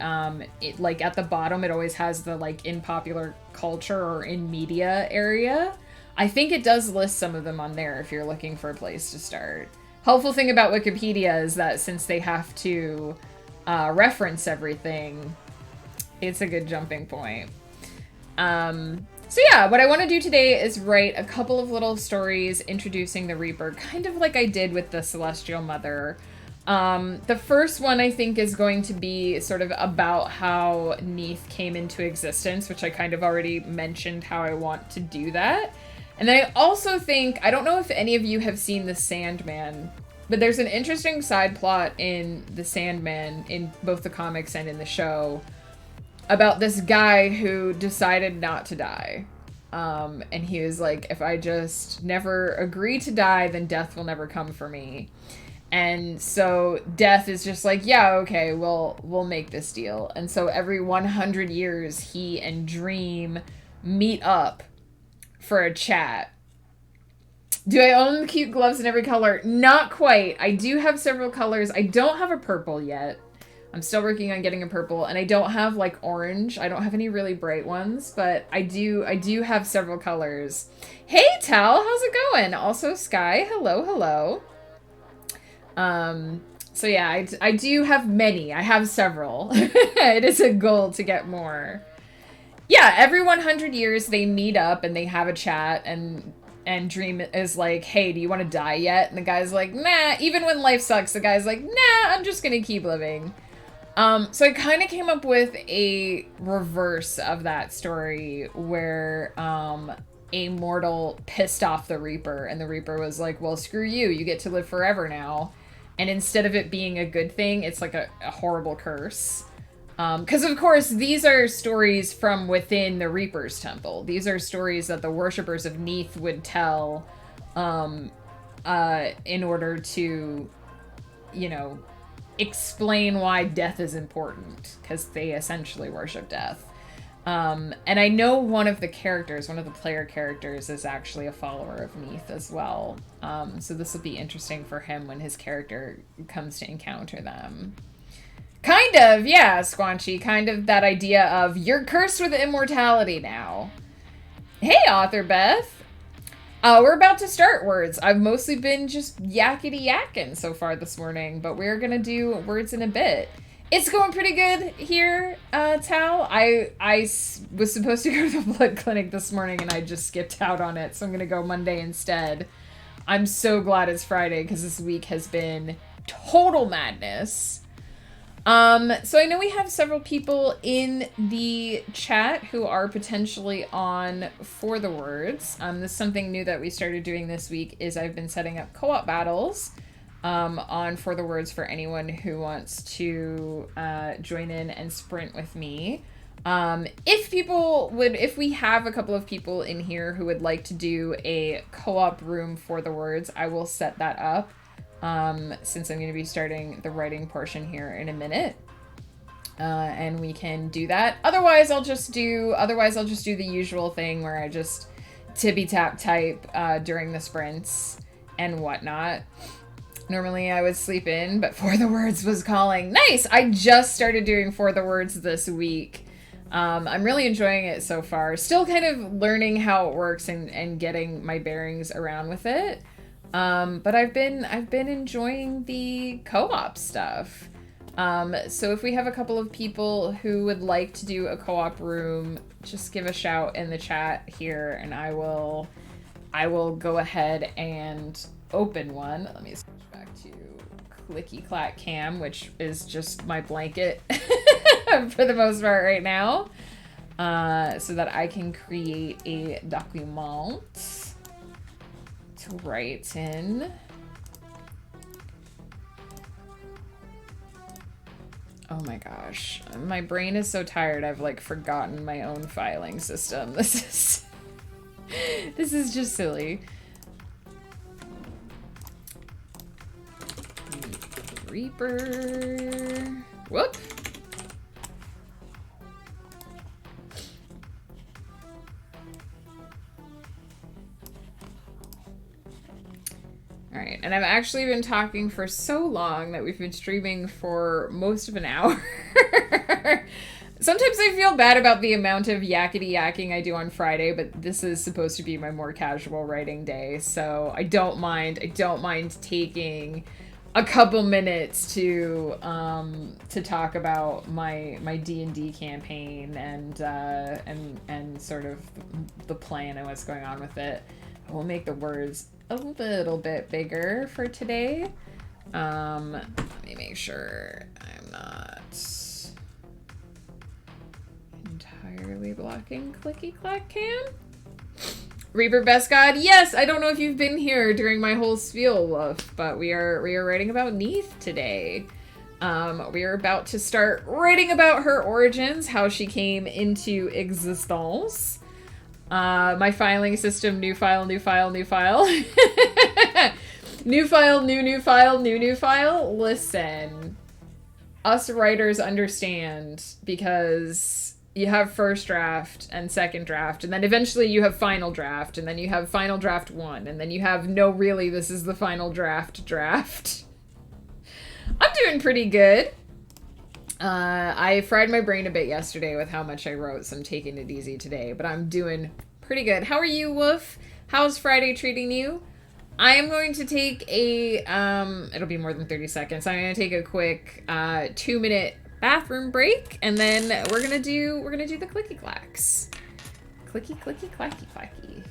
like at the bottom, it always has the like in popular culture or in media area. I think it does list some of them on there if you're looking for a place to start. Helpful thing about Wikipedia is that since they have to reference everything, it's a good jumping point. So yeah, what I want to do today is write a couple of little stories introducing the Reaper, kind of like I did with the Celestial Mother. The first one I think is going to be sort of about how Neath came into existence, which I kind of already mentioned how I want to do that. And then I also think, I don't know if any of you have seen The Sandman, but there's an interesting side plot in The Sandman, in both the comics and in the show, about this guy who decided not to die. And he was like, if I just never agree to die, then death will never come for me. And so Death is just like, yeah, okay, we'll make this deal. And so every 100 years, he and Dream meet up for a chat. Do I own the cute gloves in every color? Not quite. I do have several colors. I don't have a purple yet. I'm still working on getting a purple, and I don't have like orange. I don't have any really bright ones, but I do have several colors. Hey Tal, how's it going? Also Sky, hello. So yeah, I do have many. I have several. It is a goal to get more. Yeah, every 100 years they meet up and they have a chat, and Dream is like, hey, do you want to die yet? And the guy's like, nah. Even when life sucks, the guy's like, nah, I'm just gonna keep living. So I kind of came up with a reverse of that story where a mortal pissed off the Reaper, and the Reaper was like, well, screw you, you get to live forever now. And instead of it being a good thing, it's like a horrible curse. Because of course, these are stories from within the Reaper's temple. These are stories that the worshippers of Neath would tell in order to, you know, explain why death is important, because they essentially worship death. And I know one of the player characters is actually a follower of Neath as well. So this will be interesting for him when his character comes to encounter them. Kind of, yeah, Squanchy. Kind of that idea of, you're cursed with immortality now. Hey, Author Beth. We're about to start words. I've mostly been just yakety yakking so far this morning, but we're gonna do words in a bit. It's going pretty good here, Tal. I was supposed to go to the blood clinic this morning and I just skipped out on it, so I'm gonna go Monday instead. I'm so glad it's Friday because this week has been total madness. So I know we have several people in the chat who are potentially on For the Words. This is something new that we started doing this week, is I've been setting up co-op battles on For the Words for anyone who wants to join in and sprint with me. If we have a couple of people in here who would like to do a co-op room For the Words, I will set that up. Since I'm going to be starting the writing portion here in a minute, and we can do that. Otherwise, I'll just do the usual thing where I just tippy tap type during the sprints and whatnot. Normally I would sleep in, but For the Words was calling. Nice! I just started doing For the Words this week. I'm really enjoying it so far. Still kind of learning how it works and getting my bearings around with it. But I've been enjoying the co-op stuff. So if we have a couple of people who would like to do a co-op room, just give a shout in the chat here and I will go ahead and open one. Let me switch back to clicky clack cam, which is just my blanket for the most part right now. so that I can create a document to write in. Oh my gosh, my brain is so tired. I've like forgotten my own filing system. This is just silly. Reaper. Whoop. All right, and I've actually been talking for so long that we've been streaming for most of an hour. Sometimes I feel bad about the amount of yakety yakking I do on Friday, but this is supposed to be my more casual writing day, so I don't mind. I don't mind taking a couple minutes to talk about my D&D campaign and sort of the plan and what's going on with it. We'll make the words a little bit bigger for today. Let me make sure I'm not entirely blocking clicky clack cam. Reaper Best God, yes, I don't know if you've been here during my whole spiel, Wolf, but we are writing about Neath today. We are about to start writing about her origins, how she came into existence. My filing system, new file, new file, new file. New file, new file, new file. Listen, us writers understand because you have first draft and second draft, and then eventually you have final draft, and then you have final draft 1, and then you have no, really, this is the final draft. I'm doing pretty good. I fried my brain a bit yesterday with how much I wrote, so I'm taking it easy today, but I'm doing pretty good. How are you, Wolf? How's Friday treating you? I am going to take a, it'll be more than 30 seconds. I'm going to take a quick 2-minute bathroom break, and then we're gonna do the clicky clacks. Clicky clacky clacky.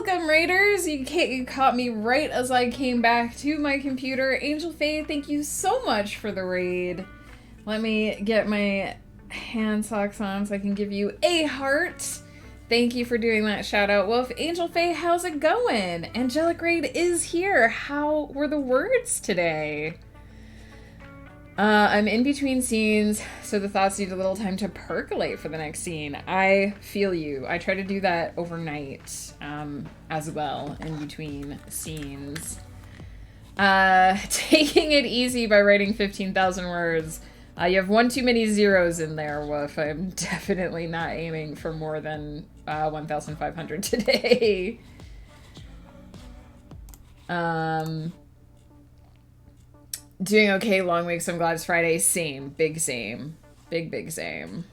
Welcome, Raiders! You caught me right as I came back to my computer. Angel Faye, thank you so much for the raid. Let me get my hand socks on so I can give you a heart. Thank you for doing that shout out. Wolf, Angel Faye, how's it going? Angelic Raid is here. How were the words today? I'm in between scenes, so the thoughts need a little time to percolate for the next scene. I feel you. I try to do that overnight, as well, in between scenes. Taking it easy by writing 15,000 words. You have one too many zeros in there, Woof. I'm definitely not aiming for more than 1,500 today. Doing okay, long week, so I'm glad it's Friday. Same. Big same. Big same.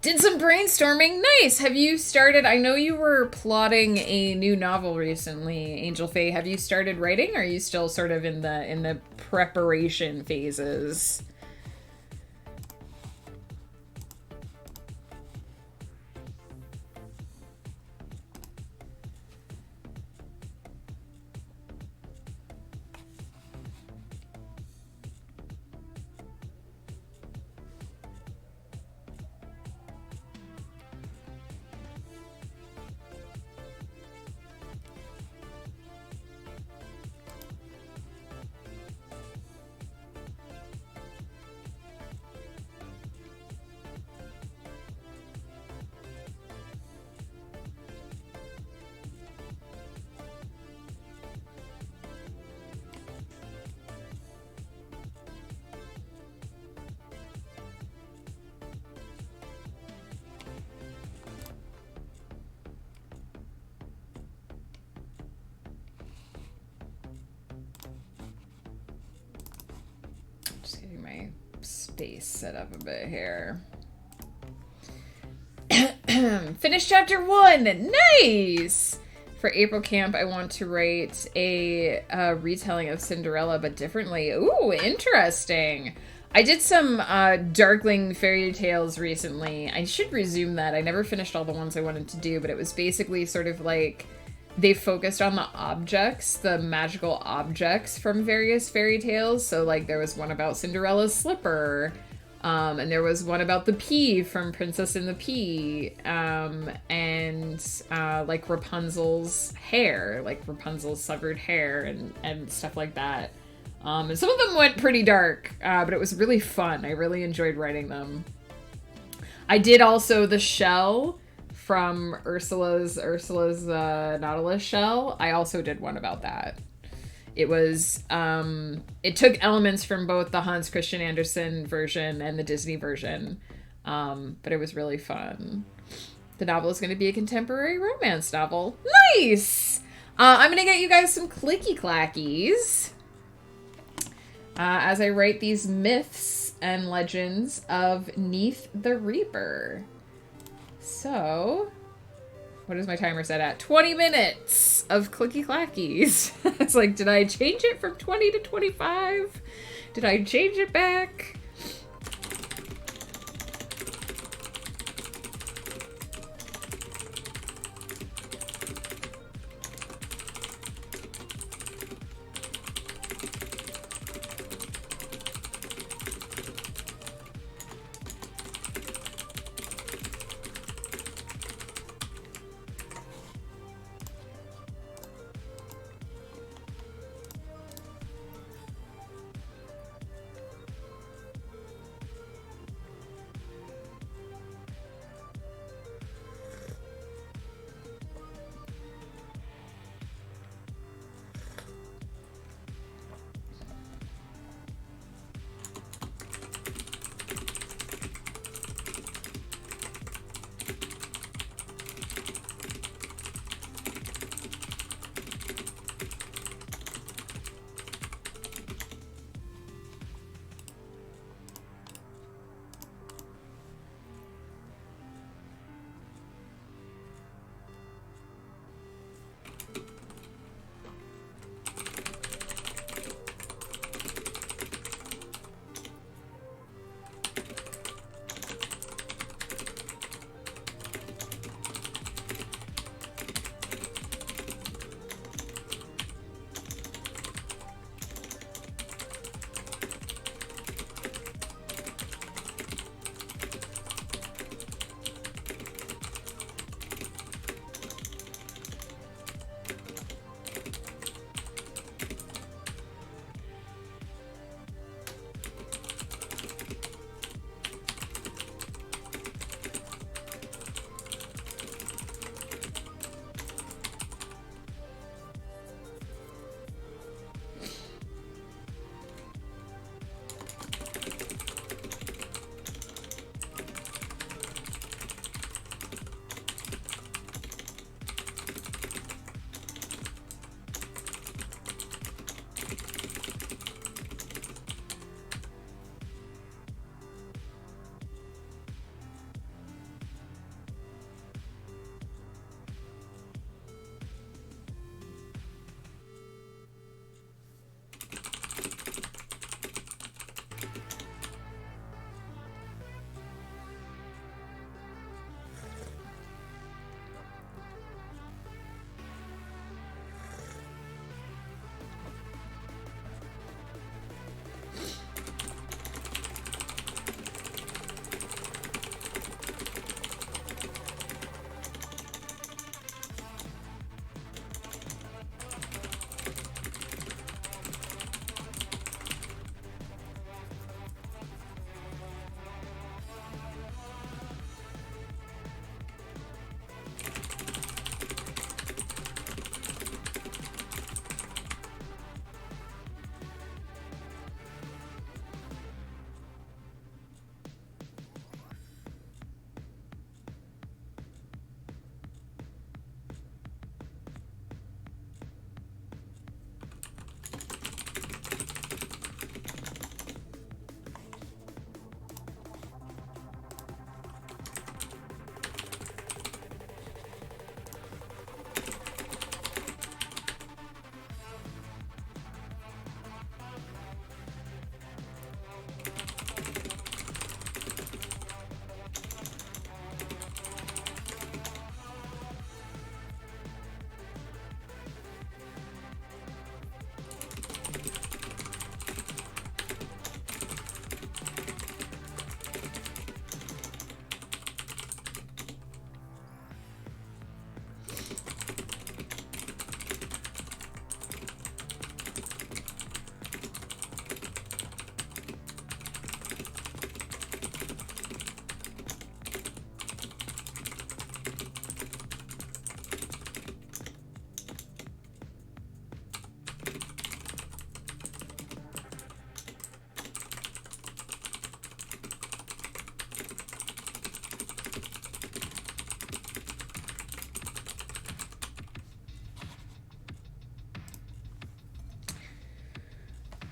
Did some brainstorming. Nice! Have you started... I know you were plotting a new novel recently, Angel Faye. Have you started writing, or are you still sort of in the preparation phases? Space set up a bit here. Finish chapter 1. Nice. For April camp, I want to write a retelling of Cinderella, but differently. Ooh, interesting. I did some Darkling fairy tales recently. I should resume that. I never finished all the ones I wanted to do, but it was basically sort of like they focused on the objects, the magical objects from various fairy tales. So like there was one about Cinderella's slipper, and there was one about the pea from Princess and the Pea, and like Rapunzel's hair, like Rapunzel's severed hair and stuff like that. And some of them went pretty dark, but it was really fun. I really enjoyed writing them. I did also the shell from Ursula's Nautilus shell. I also did one about that. It was, it took elements from both the Hans Christian Andersen version and the Disney version, but it was really fun. The novel is going to be a contemporary romance novel. Nice! I'm going to get you guys some clicky clackies as I write these myths and legends of Neath the Reaper. So, what is my timer set at? 20 minutes of clicky clackies. It's like, did I change it from 20 to 25? Did I change it back?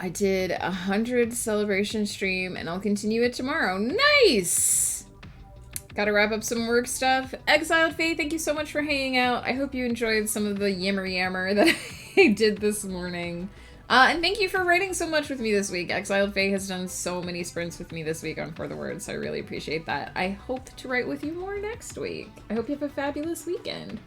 I did 100 celebration stream and I'll continue it tomorrow. Nice! Gotta wrap up some work stuff. Exiled Faye, thank you so much for hanging out. I hope you enjoyed some of the yammer that I did this morning. And thank you for writing so much with me this week. Exiled Faye has done so many sprints with me this week on For the Word, so I really appreciate that. I hope to write with you more next week. I hope you have a fabulous weekend.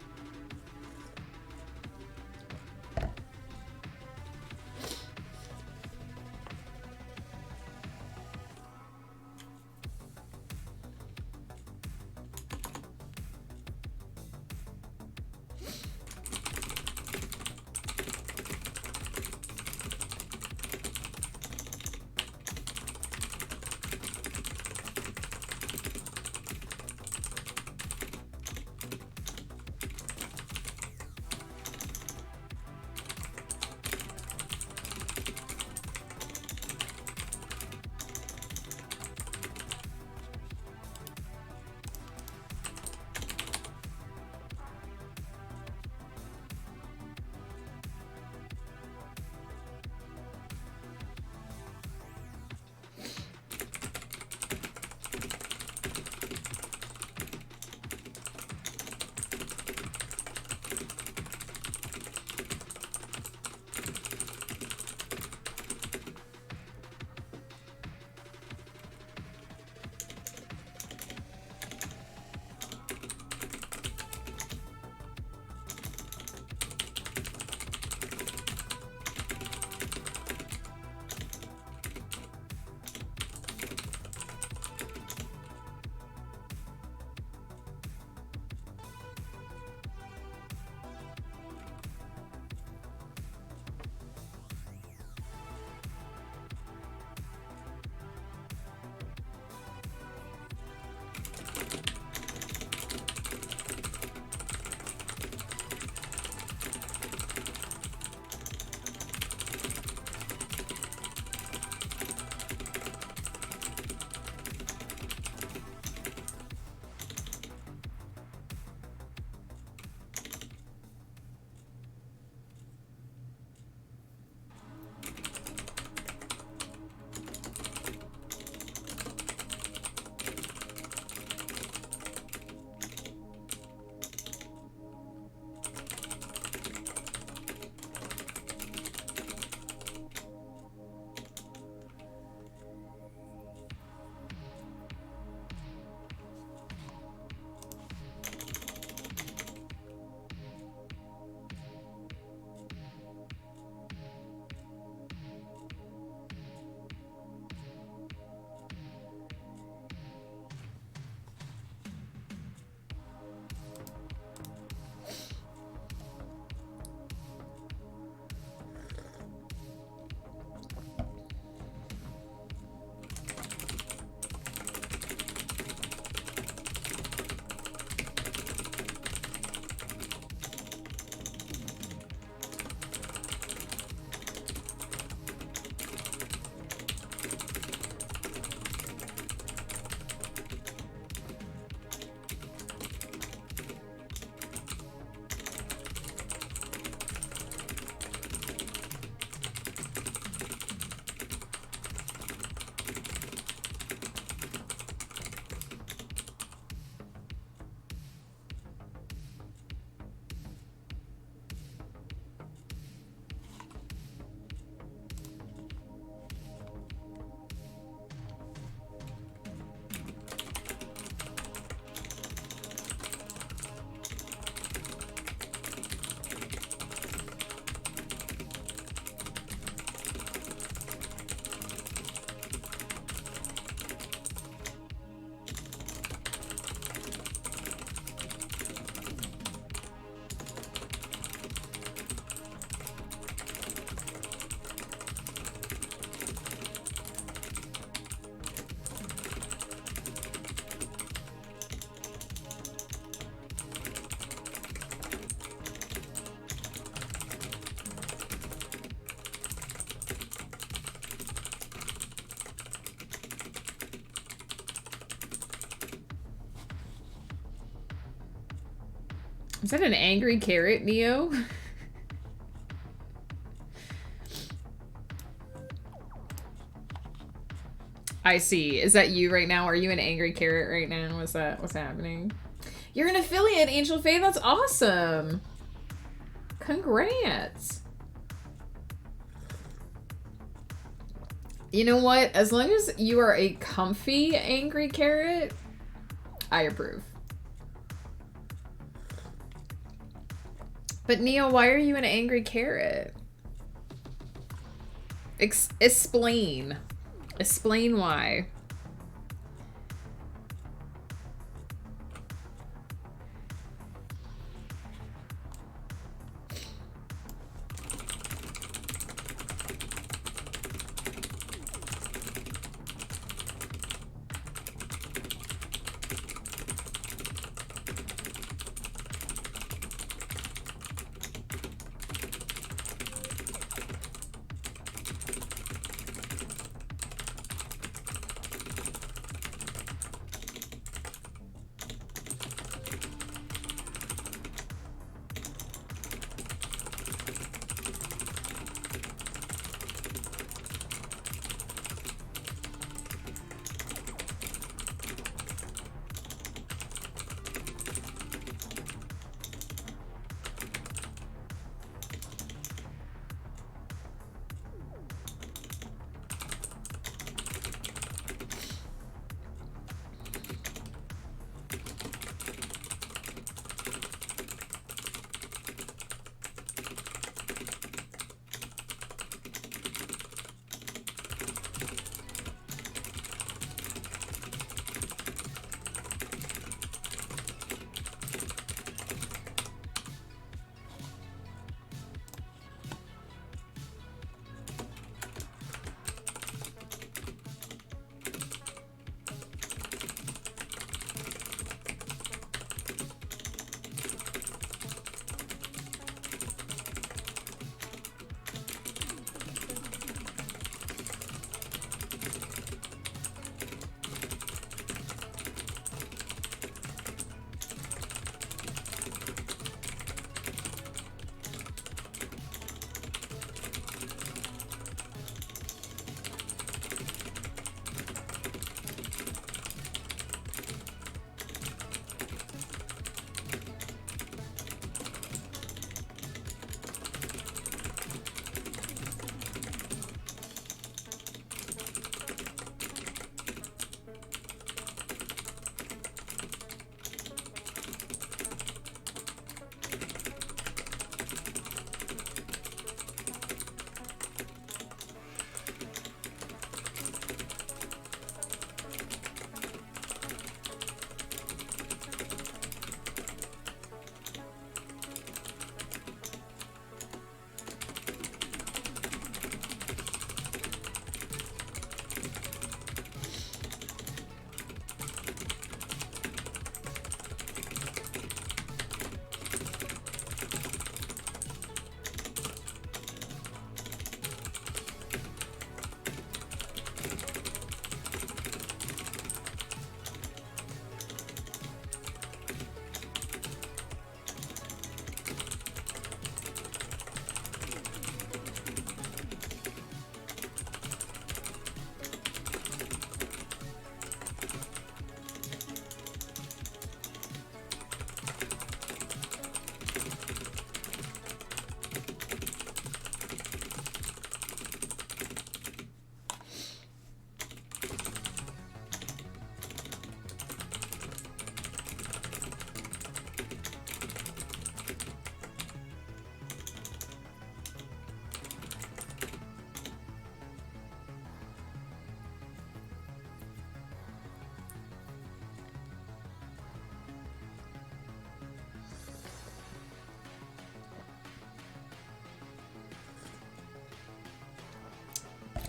Is that an angry carrot, Neo? I see. Is that you right now? Are you an angry carrot right now? What's happening? You're an affiliate, Angel Faye. That's awesome. Congrats. You know what? As long as you are a comfy angry carrot, I approve. But Neo, why are you an angry carrot? Explain. Explain why.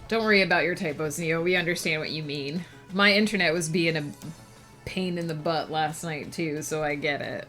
Don't worry about your typos, Neo. We understand what you mean. My internet was being a pain in the butt last night, too, so I get it.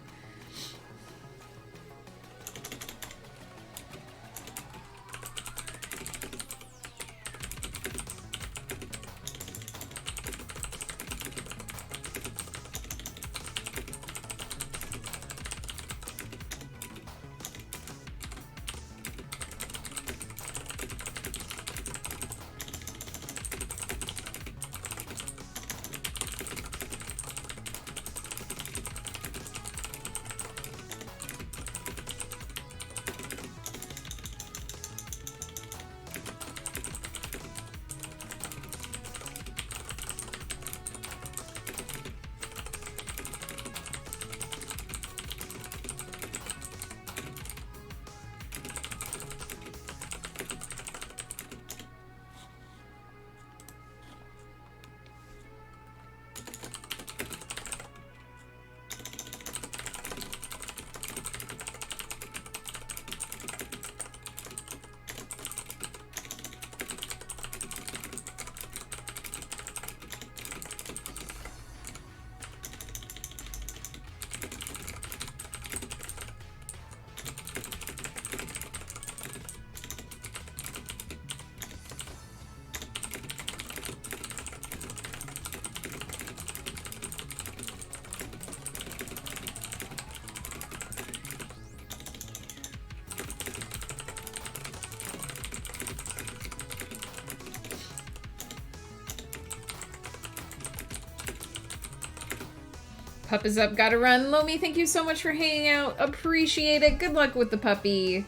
Pup is up, gotta run. Lomi, thank you so much for hanging out. Appreciate it. Good luck with the puppy.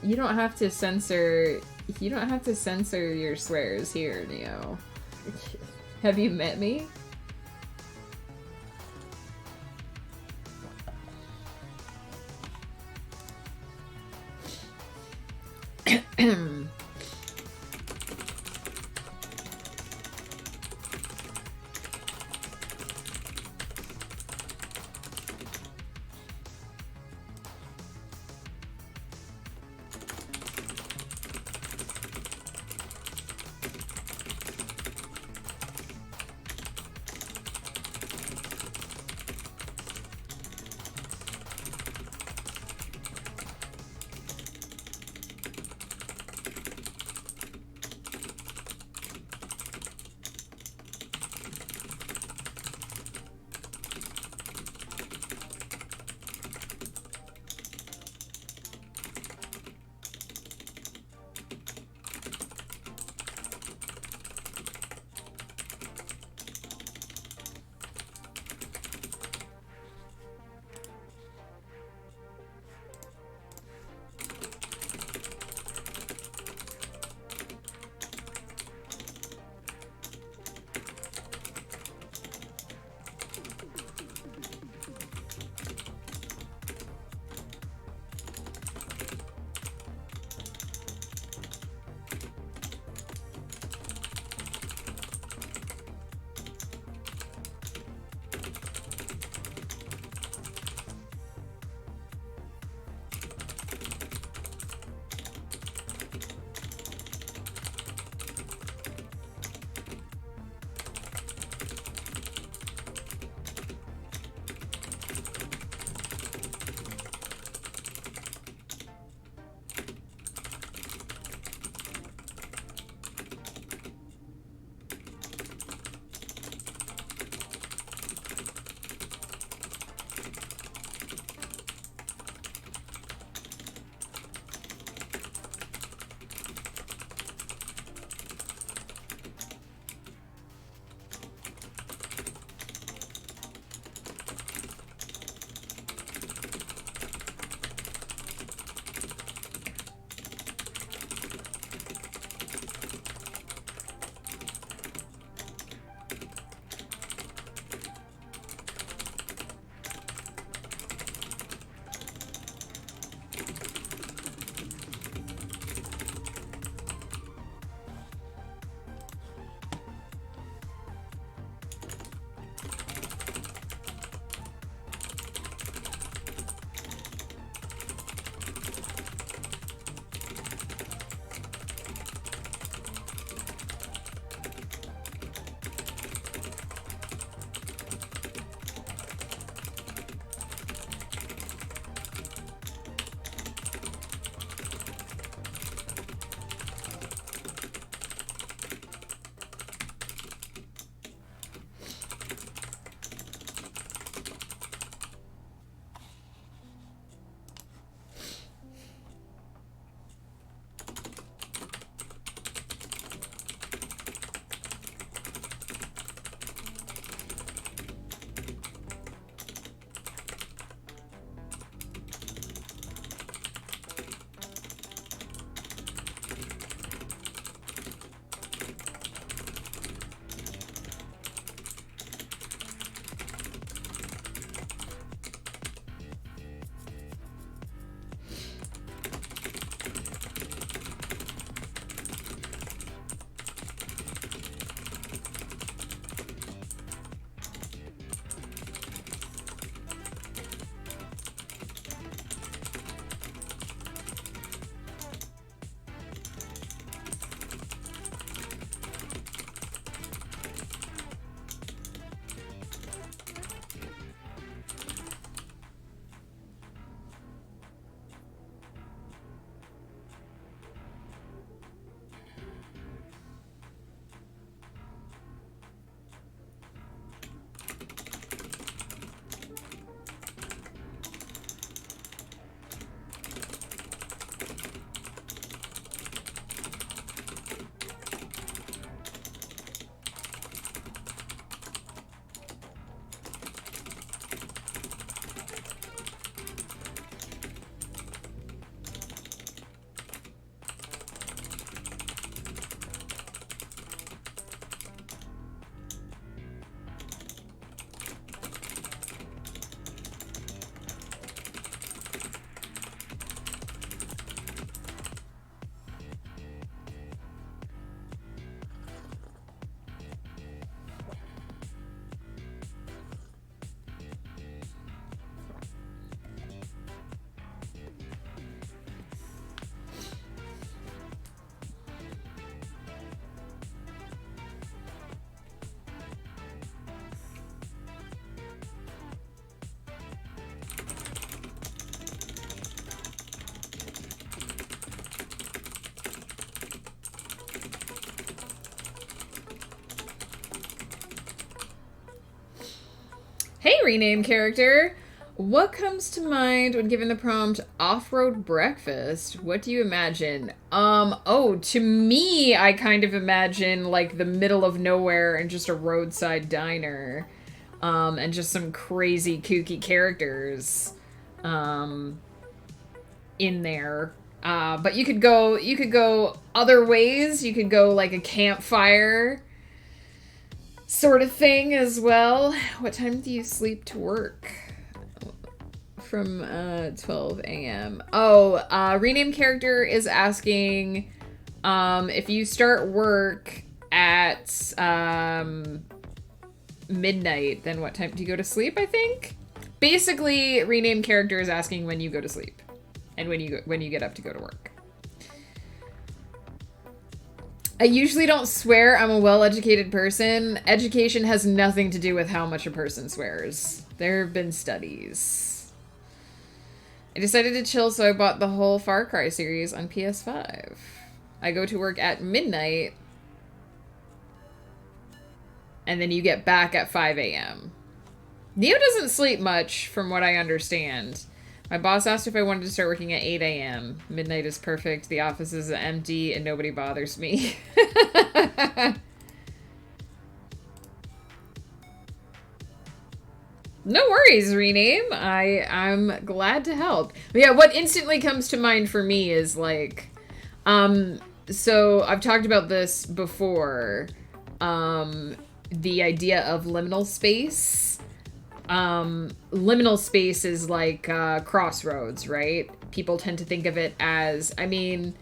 You don't have to censor your swears here, Neo. Have you met me? Hey, rename character. What comes to mind when given the prompt off-road breakfast? What do you imagine? To me, I kind of imagine like the middle of nowhere and just a roadside diner. And just some crazy kooky characters, in there. But you could go other ways. You could go like a campfire sort of thing as well. What time do you sleep to work? From 12 a.m. Rename character is asking if you start work at midnight, then what time do you go to sleep, I think? Basically, rename character is asking when you go to sleep and when you get up to go to work. I usually don't swear. I'm a well-educated person. Education has nothing to do with how much a person swears. There have been studies. I decided to chill, so I bought the whole Far Cry series on PS5. I go to work at midnight, and then you get back at 5 a.m. Neo doesn't sleep much, from what I understand. My boss asked if I wanted to start working at 8 a.m. Midnight is perfect, the office is empty, and nobody bothers me. No worries, Rename. I'm glad to help. But yeah, what instantly comes to mind for me is like, so I've talked about this before, the idea of liminal space. Liminal space is like crossroads, right? People tend to think of it as, I mean,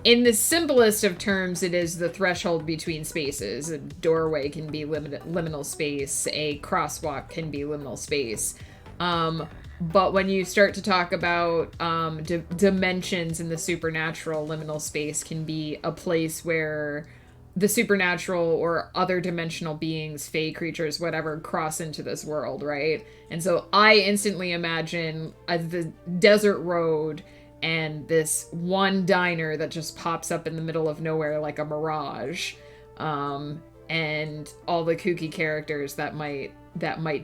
in the simplest of terms, it is the threshold between spaces. A doorway can be liminal space. A crosswalk can be liminal space. But when you start to talk about dimensions in the supernatural, liminal space can be a place where the supernatural or other dimensional beings, fae creatures, whatever, cross into this world, right? And so I instantly imagine the desert road and this one diner that just pops up in the middle of nowhere like a mirage, and all the kooky characters that might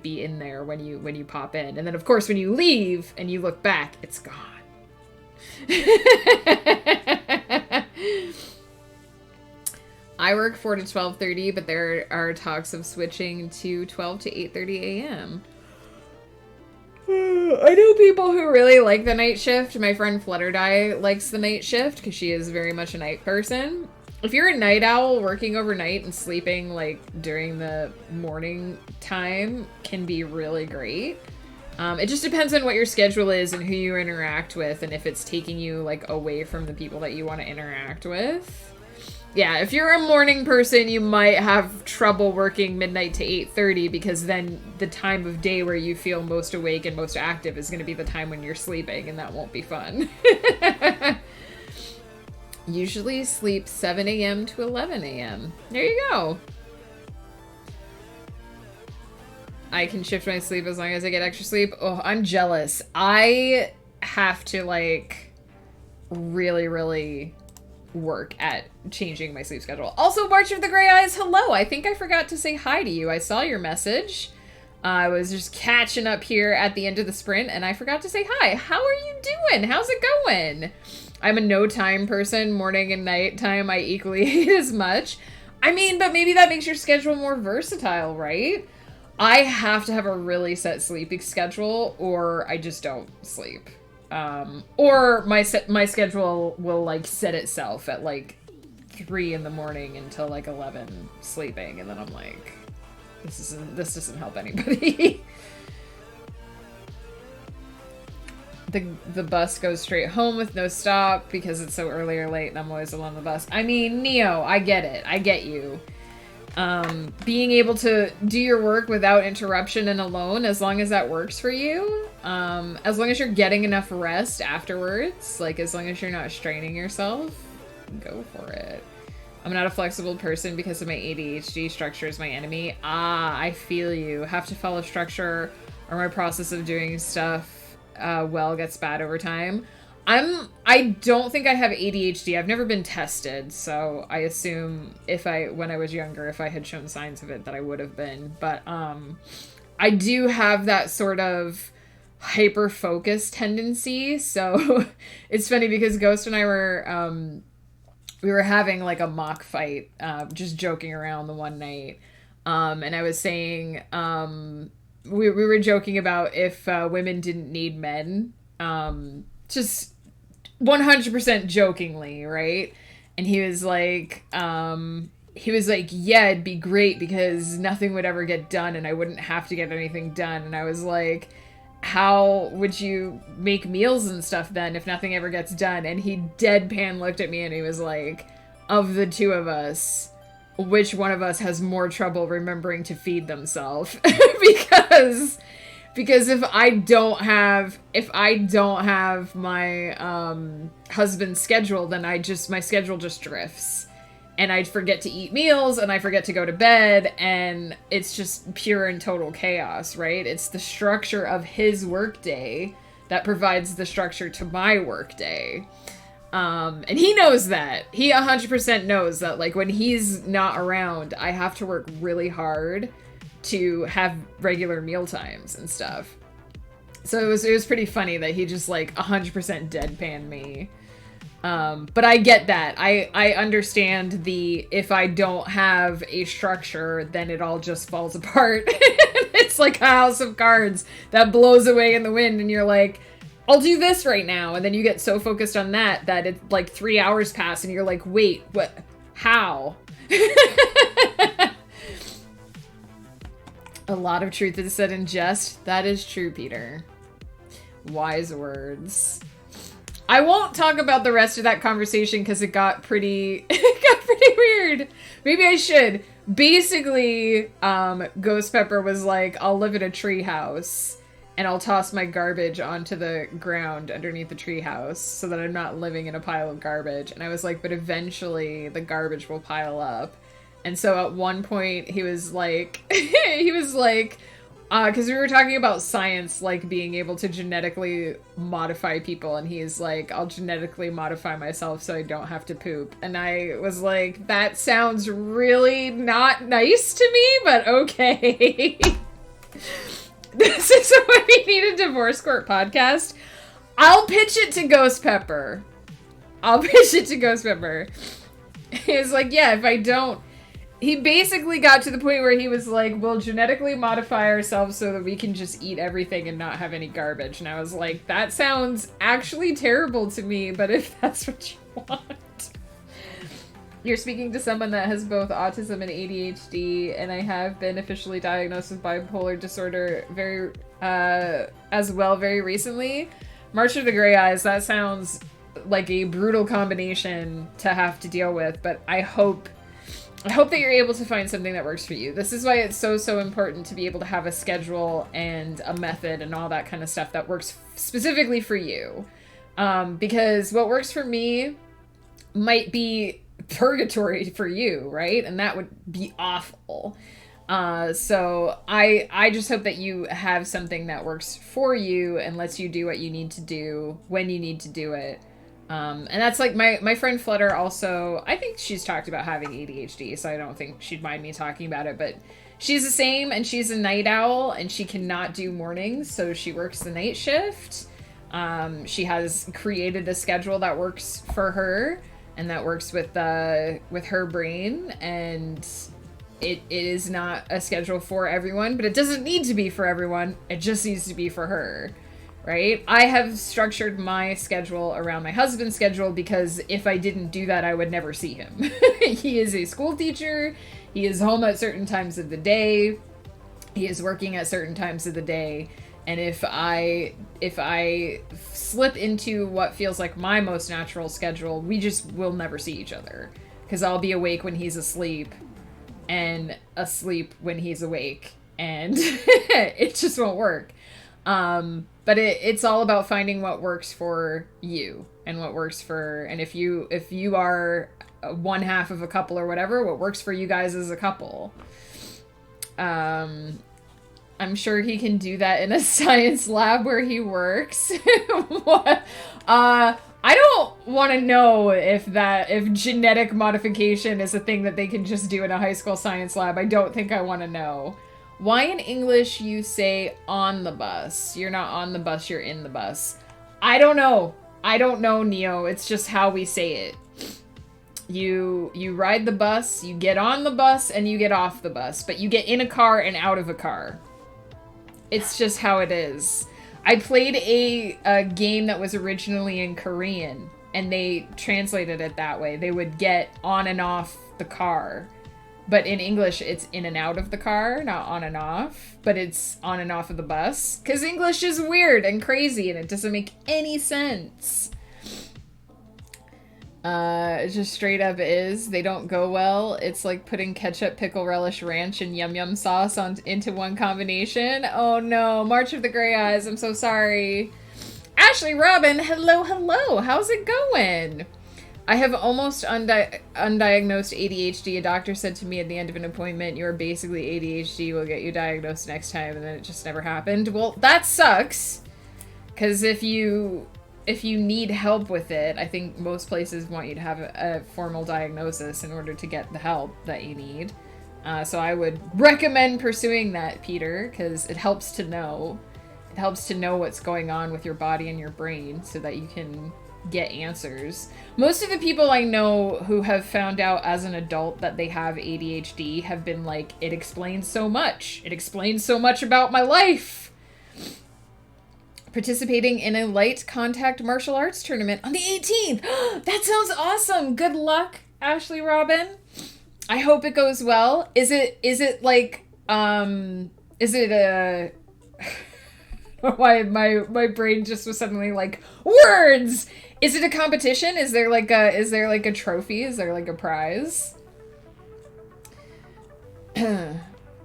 be in there when you pop in. And then of course when you leave and you look back, it's gone. I work 4 to 12:30, but there are talks of switching to 12 to 8:30 a.m. I know people who really like the night shift. My friend Flutterdye likes the night shift because she is very much a night person. If you're a night owl, working overnight and sleeping like during the morning time can be really great. It just depends on what your schedule is and who you interact with, and if it's taking you like away from the people that you want to interact with. Yeah, if you're a morning person, you might have trouble working midnight to 8:30 because then the time of day where you feel most awake and most active is going to be the time when you're sleeping, and that won't be fun. Usually sleep 7 a.m. to 11 a.m. There you go. I can shift my sleep as long as I get extra sleep. Oh, I'm jealous. I have to like really, really work at changing my sleep schedule. Also, March of the Gray Eyes, hello. I think I forgot to say hi to you. I saw your message. I was just catching up here at the end of the sprint and I forgot to say hi. How are you doing? How's it going? I'm a no time person. Morning and night time I equally hate as much. I mean, but maybe that makes your schedule more versatile, right? I have to have a really set sleeping schedule or I just don't sleep. Or my schedule will like set itself at like 3 in the morning until like 11 sleeping, and then I'm like, this doesn't help anybody. The bus goes straight home with no stop because it's so early or late and I'm always alone on the bus. I mean, Neo, I get it. I get you. Being able to do your work without interruption and alone, as long as that works for you, as long as you're getting enough rest afterwards, like as long as you're not straining yourself, go for it. I'm not a flexible person because of my ADHD. Structure is my enemy. I feel you. Have to follow structure or my process of doing stuff well gets bad over time. I don't think I have ADHD. I've never been tested, so I assume when I was younger, if I had shown signs of it, that I would have been. But I do have that sort of hyper focused tendency. So it's funny because Ghost and I were we were having like a mock fight, just joking around the one night. And I was saying, we were joking about if women didn't need men, just 100% jokingly, right? And he was like, yeah, it'd be great because nothing would ever get done and I wouldn't have to get anything done. And I was like, how would you make meals and stuff then if nothing ever gets done? And he deadpan looked at me and he was like, of the two of us, which one of us has more trouble remembering to feed themselves? because if I don't have my husband's schedule, then my schedule just drifts. And I forget to eat meals, and I forget to go to bed, and it's just pure and total chaos, right? It's the structure of his workday that provides the structure to my workday. And he knows that. He 100% knows that, like, when he's not around, I have to work really hard to have regular meal times and stuff. So it was pretty funny that he just, like, 100% deadpanned me. But I get that. I understand if I don't have a structure, then it all just falls apart. It's like a house of cards that blows away in the wind and you're like, I'll do this right now. And then you get so focused on that it like 3 hours pass and you're like, wait, what? How? A lot of truth is said in jest. That is true, Peter. Wise words. I won't talk about the rest of that conversation because it got pretty weird. Maybe I should. Basically, Ghost Pepper was like, I'll live in a tree house and I'll toss my garbage onto the ground underneath the tree house so that I'm not living in a pile of garbage. And I was like, but eventually the garbage will pile up. And so at one point he was like, because we were talking about science, like, being able to genetically modify people, and he's like, I'll genetically modify myself so I don't have to poop. And I was like, that sounds really not nice to me, but okay. This is why we need a divorce court podcast. I'll pitch it to Ghost Pepper. He's like, yeah, if I don't... He basically got to the point where he was like, we'll genetically modify ourselves so that we can just eat everything and not have any garbage. And I was like, that sounds actually terrible to me, but if that's what you want. You're speaking to someone that has both autism and ADHD, and I have been officially diagnosed with bipolar disorder very recently. March of the Gray Eyes, that sounds like a brutal combination to have to deal with, but I hope that you're able to find something that works for you. This is why it's so important to be able to have a schedule and a method and all that kind of stuff that works specifically for you. Because what works for me might be purgatory for you, right? And that would be awful. So I just hope that you have something that works for you and lets you do what you need to do when you need to do it. And that's like my friend Flutter also, I think she's talked about having ADHD, so I don't think she'd mind me talking about it, but she's the same, and she's a night owl, and she cannot do mornings, so she works the night shift. She has created a schedule that works for her, and that works with her brain, and it is not a schedule for everyone, but it doesn't need to be for everyone, it just needs to be for her. Right? I have structured my schedule around my husband's schedule because if I didn't do that, I would never see him. He is a school teacher. He is home at certain times of the day. He is working at certain times of the day. And if I slip into what feels like my most natural schedule, we just will never see each other. Because I'll be awake when he's asleep and asleep when he's awake. And it just won't work. But it's all about finding what works for you and what works for, and if you are one half of a couple or whatever, what works for you guys as a couple. I'm sure he can do that in a science lab where he works. What? I don't want to know if genetic modification is a thing that they can just do in a high school science lab. I don't think I want to know. Why in English you say on the bus? You're not on the bus, you're in the bus. I don't know. I don't know, Neo. It's just how we say it. You ride the bus, you get on the bus, and you get off the bus. But you get in a car and out of a car. It's just how it is. I played a game that was originally in Korean, and they translated it that way. They would get on and off the car. But in English, it's in and out of the car, not on and off. But it's on and off of the bus. Because English is weird and crazy, and it doesn't make any sense. It just straight up is. They don't go well. It's like putting ketchup, pickle relish, ranch, and yum yum sauce into one combination. Oh no, March of the Grey Eyes, I'm so sorry. Ashley Robin, hello, hello. How's it going? I have almost undiagnosed ADHD. A doctor said to me at the end of an appointment, you're basically ADHD. We'll get you diagnosed next time. And then it just never happened. Well, that sucks. Because if you need help with it, I think most places want you to have a formal diagnosis in order to get the help that you need. So I would recommend pursuing that, Peter, because it helps to know. It helps to know what's going on with your body and your brain so that you can get answers. Most of the people I know who have found out as an adult that they have ADHD have been like, it explains so much. It explains so much about my life. Participating in a light contact martial arts tournament on the 18th. That sounds awesome. Good luck, Ashley Robin. I hope it goes well. Is it like, is it a... Why my brain just was suddenly like, words! Is it a competition? Is there like a trophy? Is there like a prize?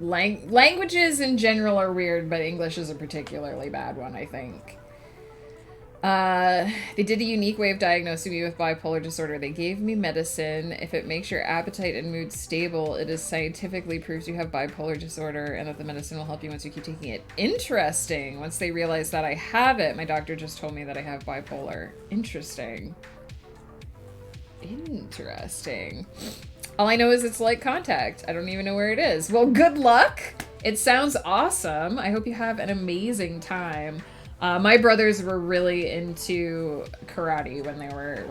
Languages in general are weird, but English is a particularly bad one, I think. They did a unique way of diagnosing me with bipolar disorder. They gave me medicine. If it makes your appetite and mood stable, it is scientifically proves you have bipolar disorder and that the medicine will help you once you keep taking it. Interesting. Once they realized that I have it, my doctor just told me that I have bipolar. Interesting. Interesting. All I know is it's light contact. I don't even know where it is. Well, good luck. It sounds awesome. I hope you have an amazing time. My brothers were really into karate when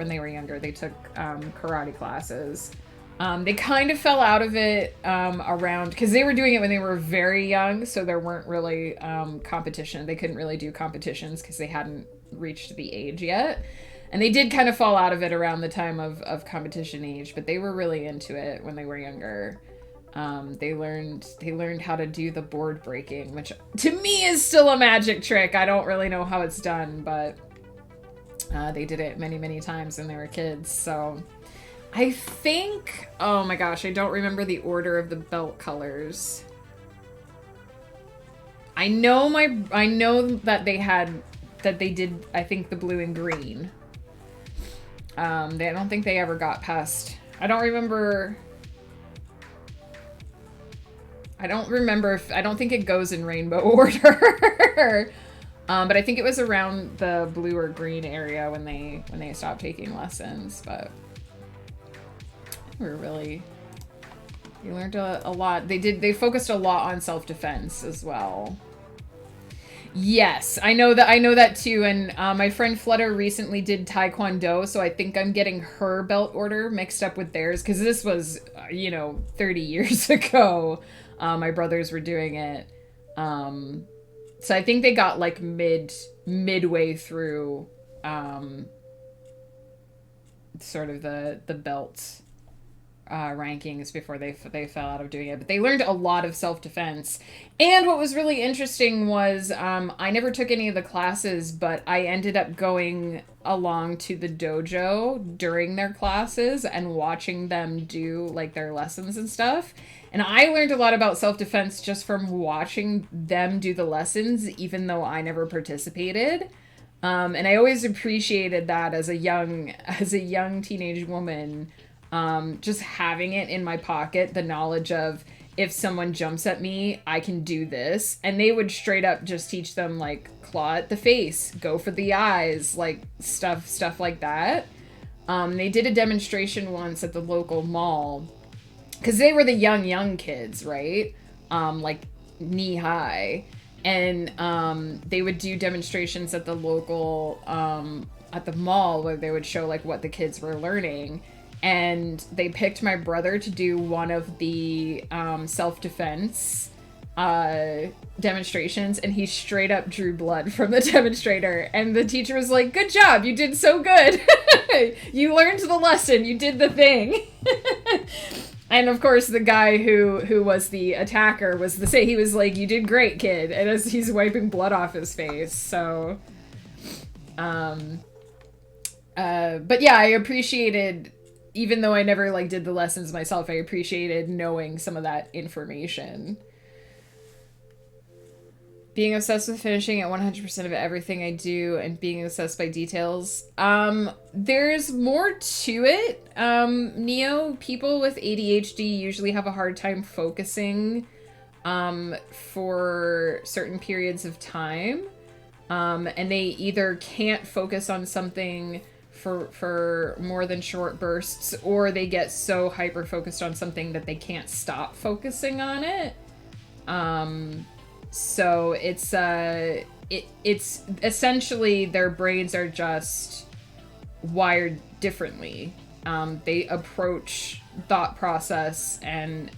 they were younger. They took karate classes. They kind of fell out of it around because they were doing it when they were very young, so there weren't really competition. They couldn't really do competitions because they hadn't reached the age yet. And they did kind of fall out of it around the time of competition age, but they were really into it when they were younger. They learned how to do the board breaking, which to me is still a magic trick. I don't really know how it's done, but they did it many, many times when they were kids. So I think, oh my gosh, I don't remember the order of the belt colors. I know that they did, I think, the blue and green. I don't think they ever got past, I don't think it goes in rainbow order. But I think it was around the blue or green area when they stopped taking lessons, but they learned a lot. They focused a lot on self-defense as well. Yes, I know that too. And my friend Flutter recently did Taekwondo, so I think I'm getting her belt order mixed up with theirs because this was, 30 years ago. My brothers were doing it. So I think they got like midway through sort of the belt rankings before they fell out of doing it. But they learned a lot of self-defense. And what was really interesting was I never took any of the classes, but I ended up going along to the dojo during their classes and watching them do like their lessons and stuff. And I learned a lot about self-defense just from watching them do the lessons, even though I never participated. And I always appreciated that as a young teenage woman, just having it in my pocket, the knowledge of if someone jumps at me, I can do this. And they would straight up just teach them like claw at the face, go for the eyes, like stuff like that. They did a demonstration once at the local mall because they were the young kids, right? Like knee high, and they would do demonstrations at the local at the mall where they would show like what the kids were learning, and they picked my brother to do one of the self-defense demonstrations, and he straight up drew blood from the demonstrator, and the teacher was like, "Good job, you did so good. You learned the lesson, you did the thing." And of course the guy who was the attacker was the same. He was like, "You did great, kid," and as he's wiping blood off his face. So but yeah, I appreciated, even though I never like did the lessons myself, I appreciated knowing some of that information. Being obsessed with finishing at 100% of everything I do and being obsessed by details. There's more to it. Neo, people with ADHD usually have a hard time focusing for certain periods of time. And they either can't focus on something for more than short bursts, or they get so hyper focused on something that they can't stop focusing on it. So it's essentially their brains are just wired differently. They approach thought process and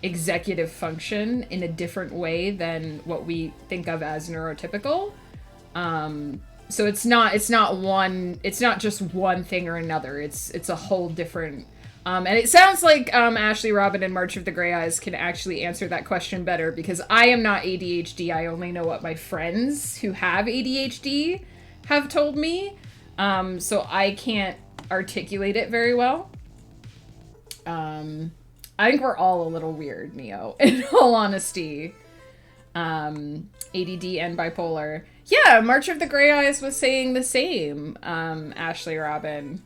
executive function in a different way than what we think of as neurotypical. So it's not just one thing or another. It's a whole different. And it sounds like Ashley Robin and March of the Grey Eyes can actually answer that question better, because I am not ADHD. I only know what my friends who have ADHD have told me. So I can't articulate it very well. I think we're all a little weird, Neo, in all honesty. ADD and bipolar. Yeah, March of the Grey Eyes was saying the same, Ashley Robin.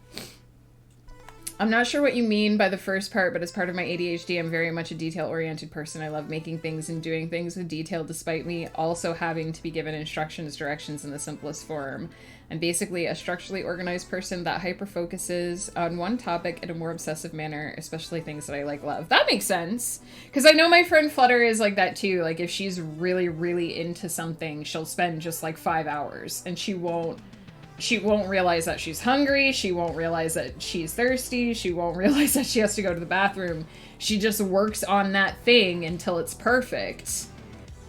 I'm not sure what you mean by the first part, but as part of my ADHD, I'm very much a detail-oriented person. I love making things and doing things with detail, despite me also having to be given directions in the simplest form. I'm basically a structurally organized person that hyper-focuses on one topic in a more obsessive manner, especially things that I love. That makes sense. Because I know my friend Flutter is like that too. Like, if she's really, really into something, she'll spend just like 5 hours, and she won't realize that she's hungry. She won't realize that she's thirsty. She won't realize that she has to go to the bathroom. She just works on that thing until it's perfect.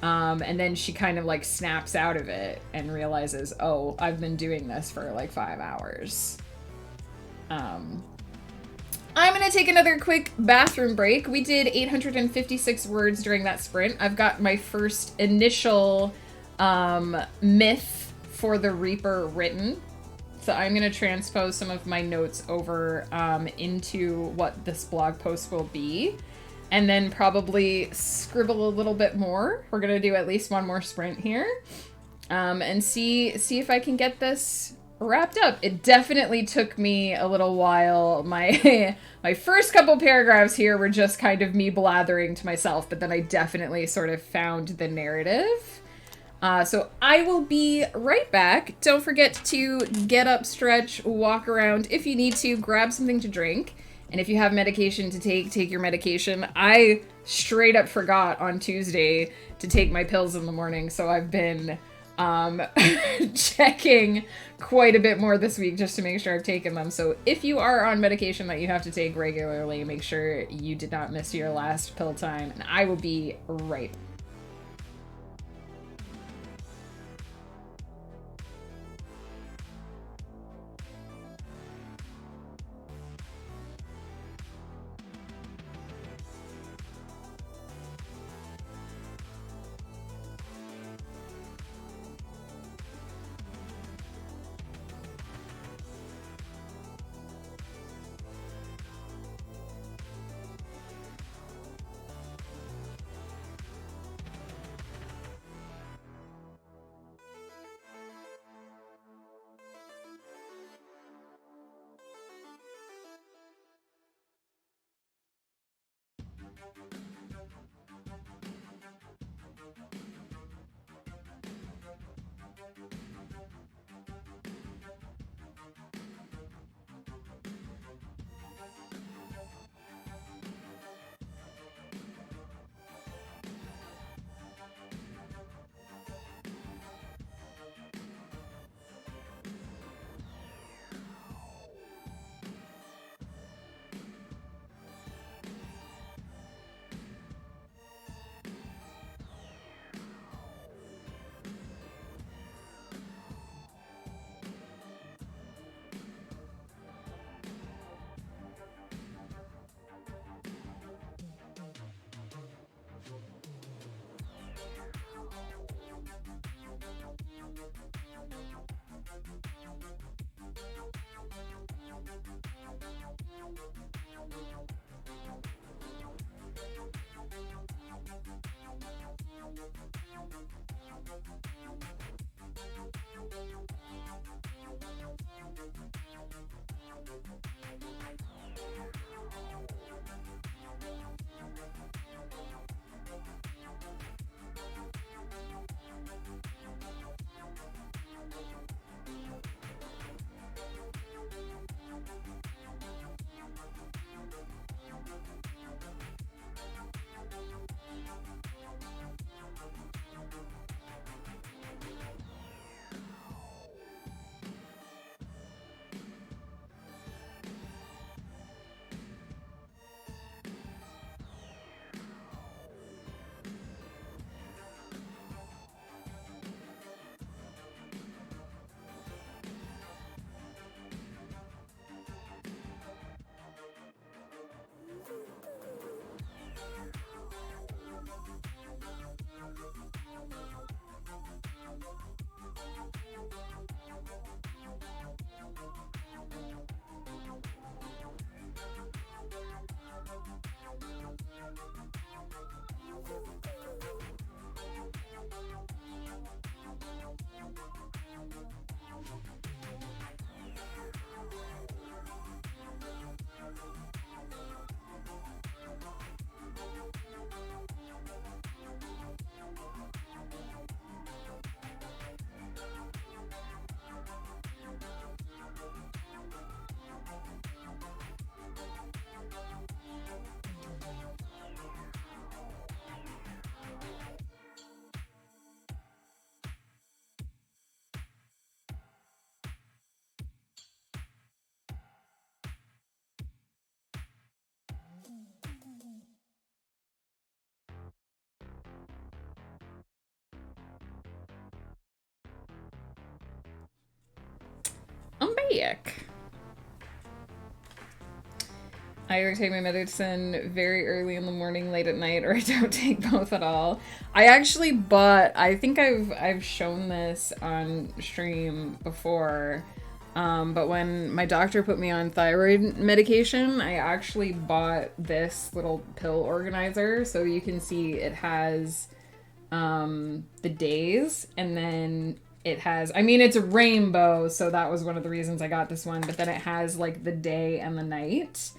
And then she kind of like snaps out of it and realizes, oh, I've been doing this for like 5 hours. I'm gonna take another quick bathroom break. We did 856 words during that sprint. I've got my first initial myth for the Reaper written. So I'm going to transpose some of my notes over into what this blog post will be, and then probably scribble a little bit more. We're going to do at least one more sprint here, and see if I can get this wrapped up. It definitely took me a little while. My first couple paragraphs here were just kind of me blathering to myself, but then I definitely sort of found the narrative. So I will be right back. Don't forget to get up, stretch, walk around. If you need to, grab something to drink. And if you have medication to take your medication. I straight up forgot on Tuesday to take my pills in the morning, so I've been checking quite a bit more this week just to make sure I've taken them. So if you are on medication that you have to take regularly, make sure you did not miss your last pill time. And I will be right back. I'm back. I either take my medicine very early in the morning, late at night, or I don't take both at all. I actually bought, I think I've shown this on stream before, but when my doctor put me on thyroid medication, I actually bought this little pill organizer. So you can see it has the days, and then it has, I mean, it's a rainbow, so that was one of the reasons I got this one, but then it has like the day and the night.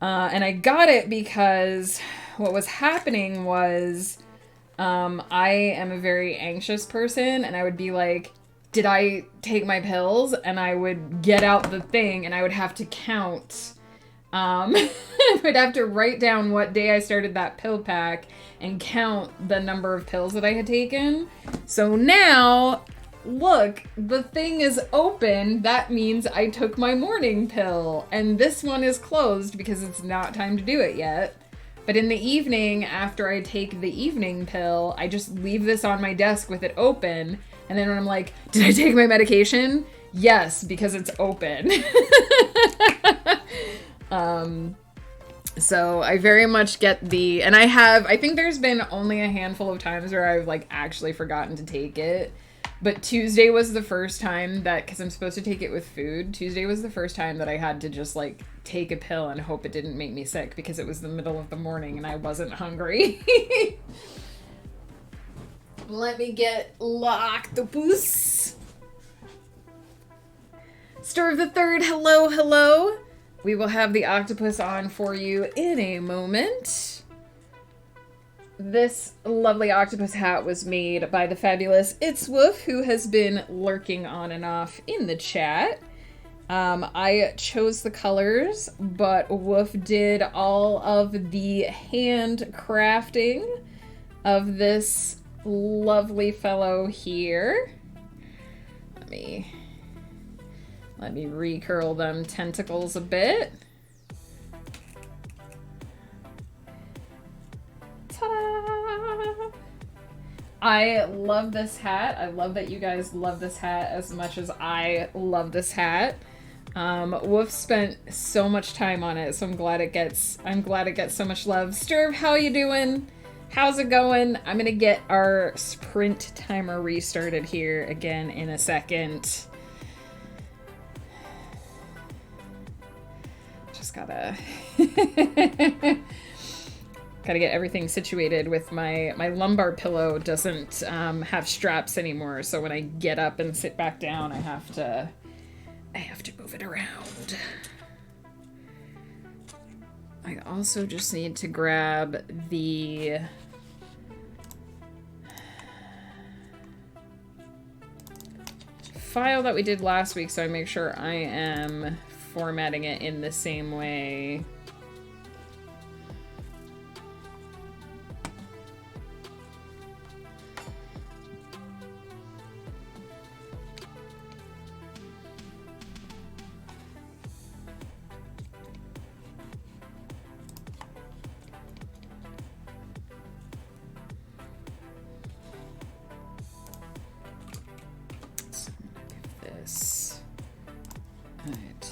And I got it because what was happening was I am a very anxious person, and I would be like, did I take my pills? And I would get out the thing and I would have to count. I would have to write down what day I started that pill pack and count the number of pills that I had taken. So now, look, the thing is open. That means I took my morning pill. And this one is closed because it's not time to do it yet. But in the evening, after I take the evening pill, I just leave this on my desk with it open. And then when I'm like, did I take my medication? Yes, because it's open. So I very much get the, and I think there's been only a handful of times where I've like actually forgotten to take it. But Tuesday was the first time that, because I'm supposed to take it with food, Tuesday was the first time that I had to just like take a pill and hope it didn't make me sick because it was the middle of the morning and I wasn't hungry. Let me get octopus. Store of the Third, hello, hello. We will have the octopus on for you in a moment. This lovely octopus hat was made by the fabulous It's Woof, who has been lurking on and off in the chat. I chose the colors, but Woof did all of the hand crafting of this lovely fellow here. Let me recurl them tentacles a bit. Ta-da! I love this hat. I love that you guys love this hat as much as I love this hat. Wolf spent so much time on it, so I'm glad it gets so much love. Sturv, how you doing? How's it going? I'm gonna get our sprint timer restarted here again in a second. just gotta gotta get everything situated with my lumbar pillow doesn't have straps anymore, so when I get up and sit back down I have to move it around. I also just need to grab the file that we did last week so I make sure I am formatting it in the same way.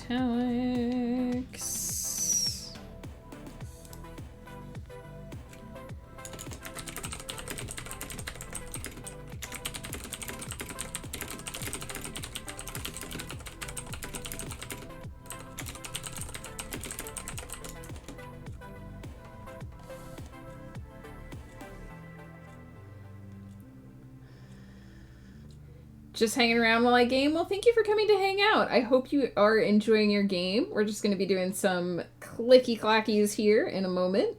Italics. Just hanging around while I game? Well, thank you for coming to hang out. I hope you are enjoying your game. We're just going to be doing some clicky-clackies here in a moment.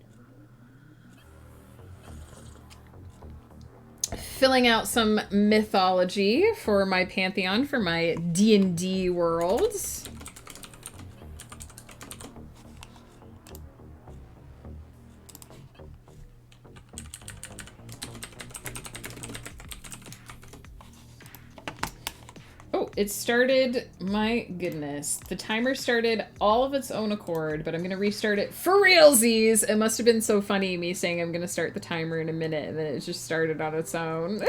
Filling out some mythology for my pantheon, for my D&D worlds. Oh, it started, my goodness. The timer started all of its own accord, but I'm going to restart it for realsies. It must have been so funny, me saying I'm going to start the timer in a minute, and then it just started on its own.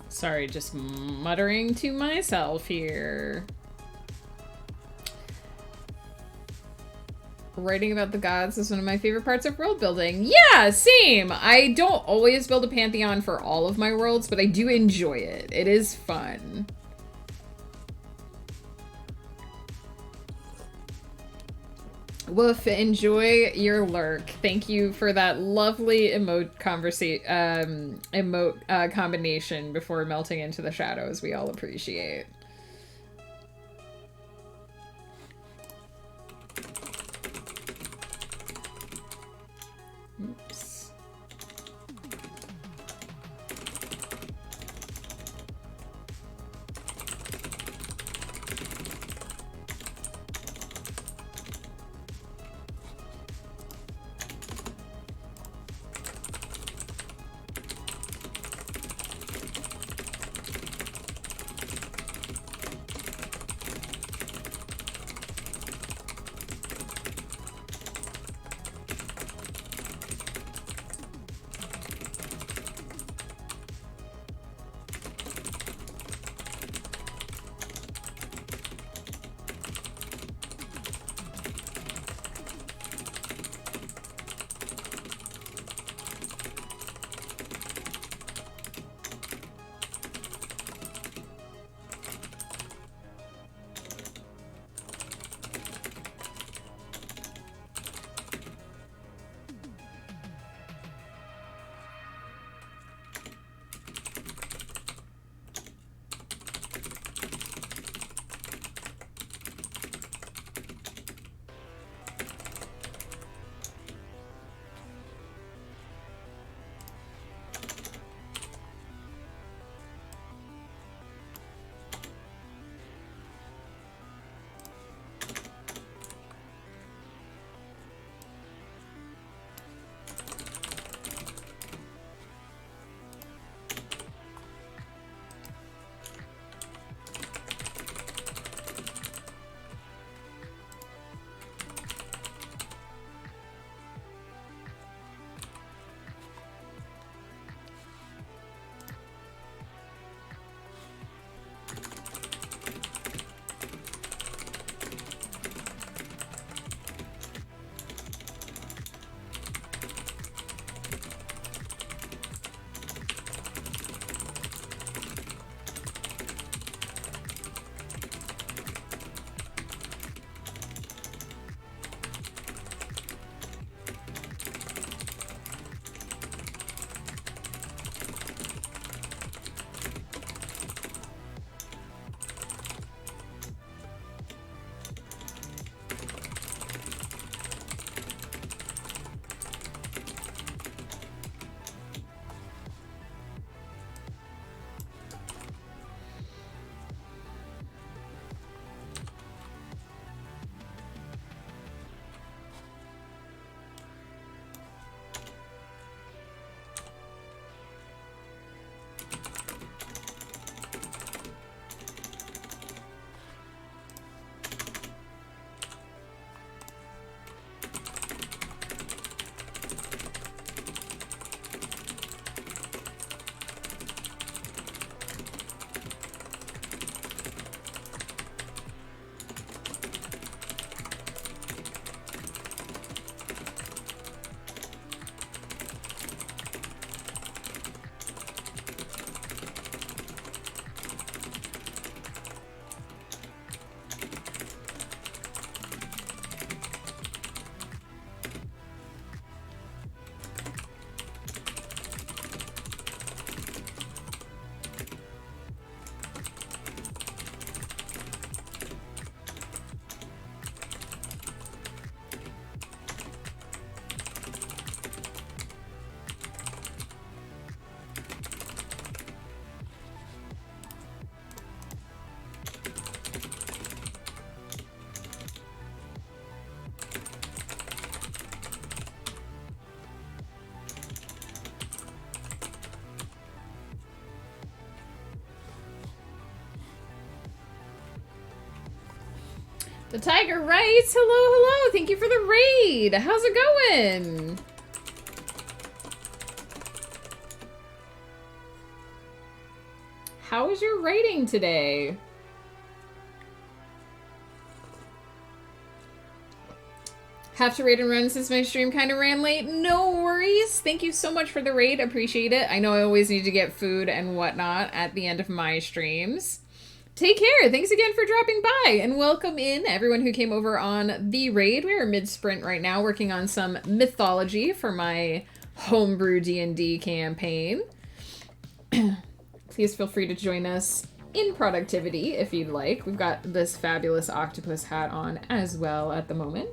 Sorry, just muttering to myself here. Writing about the gods is one of my favorite parts of world building. Yeah, same! I don't always build a pantheon for all of my worlds, but I do enjoy it. It is fun. Woof, enjoy your lurk. Thank you for that lovely emote combination before melting into the shadows. We all appreciate. Oops. The Tiger writes, hello, hello. Thank you for the raid. How's it going? How is your writing today? Have to raid and run since my stream kind of ran late. No worries. Thank you so much for the raid. Appreciate it. I know I always need to get food and whatnot at the end of my streams. Take care. Thanks again for dropping by, and welcome in everyone who came over on the raid. We are mid-sprint right now, working on some mythology for my homebrew D&D campaign. Please feel free to join us in productivity if you'd like. We've got this fabulous octopus hat on as well at the moment.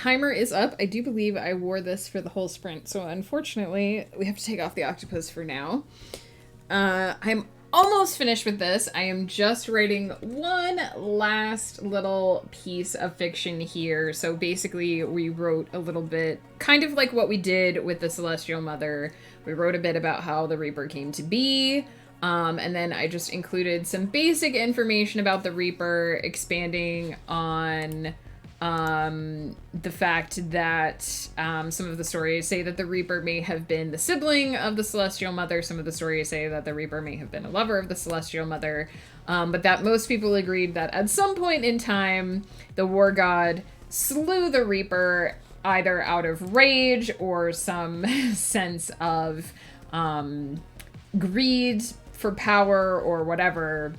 timer is up. I do believe I wore this for the whole sprint, so unfortunately, we have to take off the octopus for now. I'm almost finished with this. I am just writing one last little piece of fiction here. So basically, we wrote a little bit, kind of like what we did with the Celestial Mother. We wrote a bit about how the Reaper came to be. And then I just included some basic information about the Reaper, expanding on the fact that some of the stories say that the Reaper may have been the sibling of the Celestial Mother. Some of the stories say that the Reaper may have been a lover of the Celestial Mother. But that most people agreed that at some point in time, the War God slew the Reaper either out of rage or some sense of greed for power or whatever.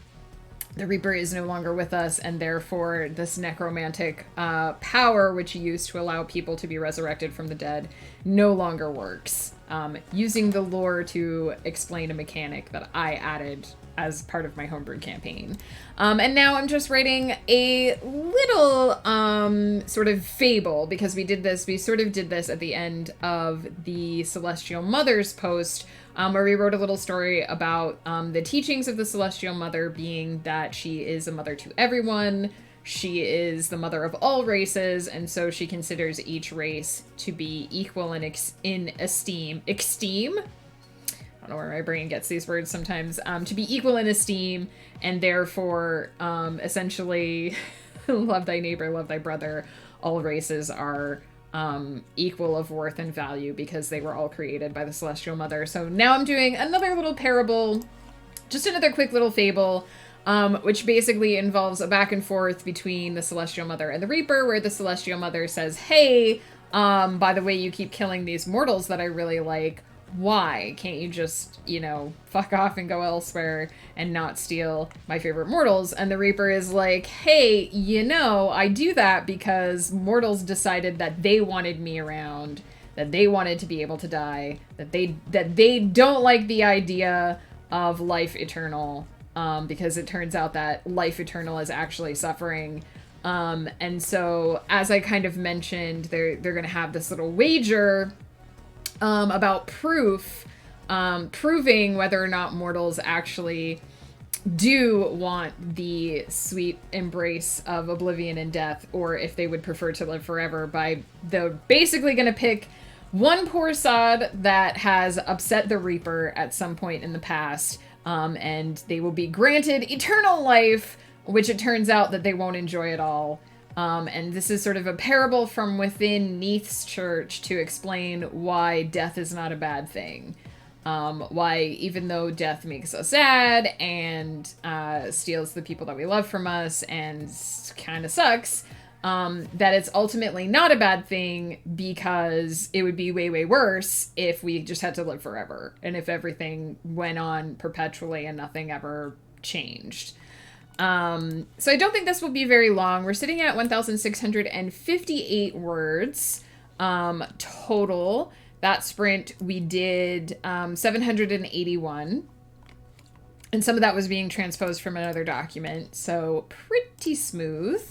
The Reaper is no longer with us, and therefore this necromantic power, which he used to allow people to be resurrected from the dead, no longer works. Using the lore to explain a mechanic that I added as part of my homebrew campaign. And now I'm just writing a little sort of fable, because we sort of did this at the end of the Celestial Mother's post, where we wrote a little story about the teachings of the Celestial Mother being that she is a mother to everyone, she is the mother of all races, and so she considers each race to be equal in esteem. Esteem? I don't know where my brain gets these words sometimes. To be equal in esteem, and therefore, essentially, love thy neighbor, love thy brother. All races are equal of worth and value because they were all created by the Celestial Mother. So now I'm doing another little parable, just another quick little fable, which basically involves a back and forth between the Celestial Mother and the Reaper, where the Celestial Mother says, hey, by the way, you keep killing these mortals that I really like. Why can't you just, fuck off and go elsewhere and not steal my favorite mortals? And the Reaper is like, hey, I do that because mortals decided that they wanted me around, that they wanted to be able to die, that they don't like the idea of life eternal, because it turns out that life eternal is actually suffering. And so, as I kind of mentioned, they're going to have this little wager about proving whether or not mortals actually do want the sweet embrace of oblivion and death, or if they would prefer to live forever. They're basically going to pick one poor sod that has upset the Reaper at some point in the past, and they will be granted eternal life, which it turns out that they won't enjoy at all. And this is sort of a parable from within Neath's church to explain why death is not a bad thing. Why, even though death makes us sad and steals the people that we love from us and kind of sucks, that it's ultimately not a bad thing, because it would be way, way worse if we just had to live forever and if everything went on perpetually and nothing ever changed. So I don't think this will be very long. We're sitting at 1,658 words total. That sprint we did 781. And some of that was being transposed from another document, so pretty smooth.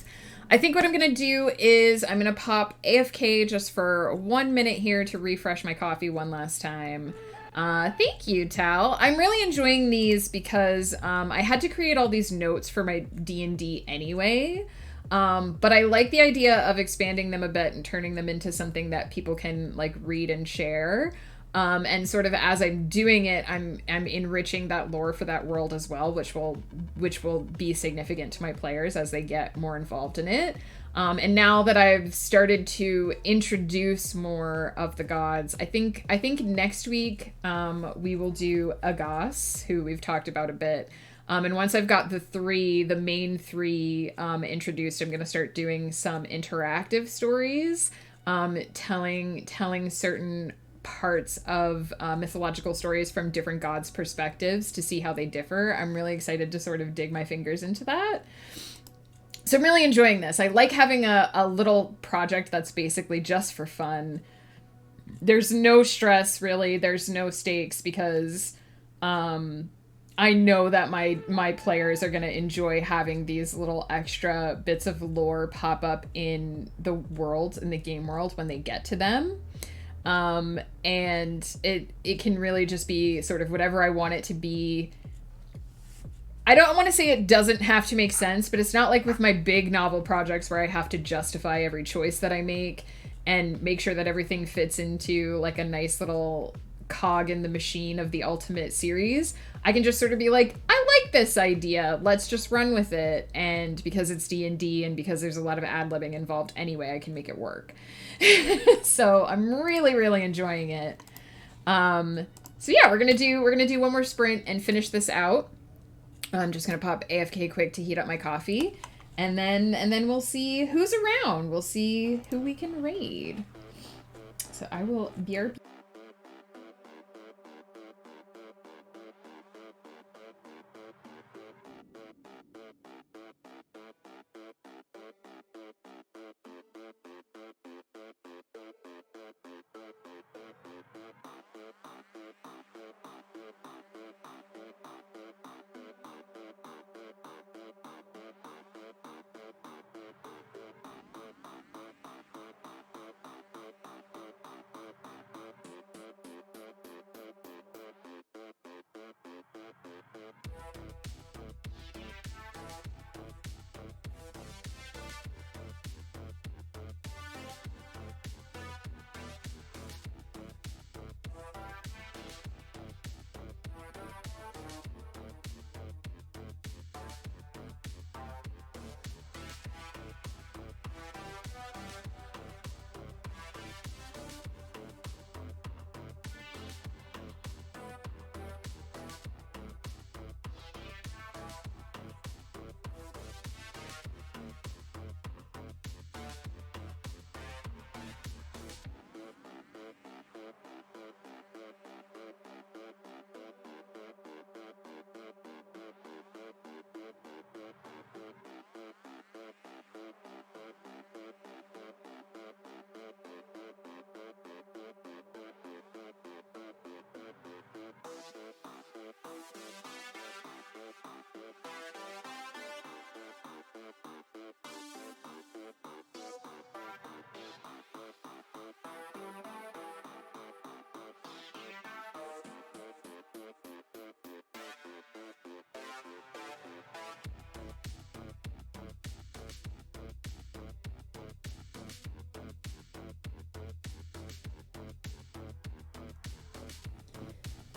I think what I'm going to do is I'm going to pop AFK just for 1 minute here to refresh my coffee one last time. Thank you, Tal. I'm really enjoying these because I had to create all these notes for my D&D anyway. But I like the idea of expanding them a bit and turning them into something that people can read and share. And sort of as I'm doing it, I'm enriching that lore for that world as well, which will be significant to my players as they get more involved in it. And now that I've started to introduce more of the gods, I think next week we will do Agas, who we've talked about a bit. And once I've got the main three introduced, I'm going to start doing some interactive stories, telling certain parts of mythological stories from different gods' perspectives to see how they differ. I'm really excited to sort of dig my fingers into that. So I'm really enjoying this. I like having a little project that's basically just for fun. There's no stress, really. There's no stakes, because I'm I know that my players are going to enjoy having these little extra bits of lore pop up in the world, in the game world, when they get to them. And it can really just be sort of whatever I want it to be. I don't want to say it doesn't have to make sense, but it's not like with my big novel projects where I have to justify every choice that I make and make sure that everything fits into like a nice little cog in the machine of the ultimate series. I can just sort of be like, I like this idea, let's just run with it. And because it's D&D and because there's a lot of ad-libbing involved anyway, I can make it work. So I'm really, really enjoying it. So yeah, we're gonna do one more sprint and finish this out. I'm just gonna pop AFK quick to heat up my coffee, and then we'll see who's around. We'll see who we can raid. So I will BRB.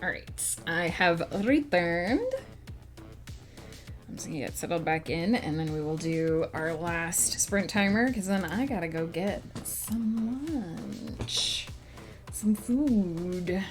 All right, I have returned. I'm just gonna get settled back in, and then we will do our last sprint timer, because then I gotta go get some lunch, some food.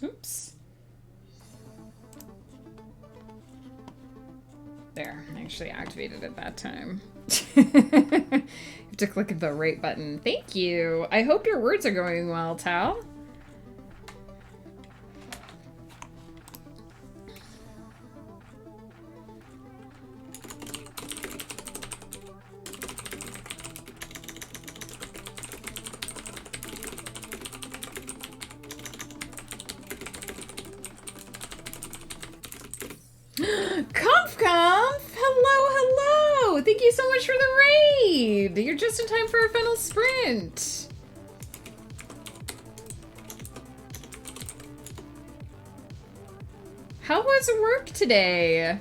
Oops. There, I actually activated it that time. You have to click the right button. Thank you. I hope your words are going well, Tal. Thank you so much for the raid! You're just in time for a final sprint! How was work today?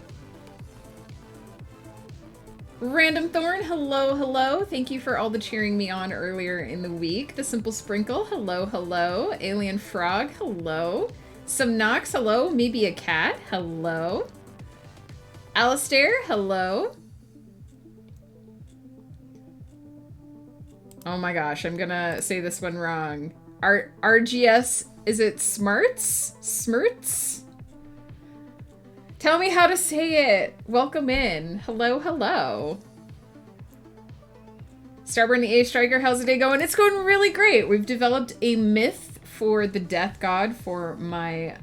Random Thorn, hello, hello. Thank you for all the cheering me on earlier in the week. The Simple Sprinkle, hello, hello. Alien Frog, hello. Some Nox, hello. Maybe a cat, hello. Alistair, hello. Oh my gosh, I'm gonna say this one wrong. RGS, is it Smarts? Smirts? Tell me how to say it. Welcome in. Hello, hello. Starburn the A Striker, how's the day going? It's going really great. We've developed a myth for the death god for my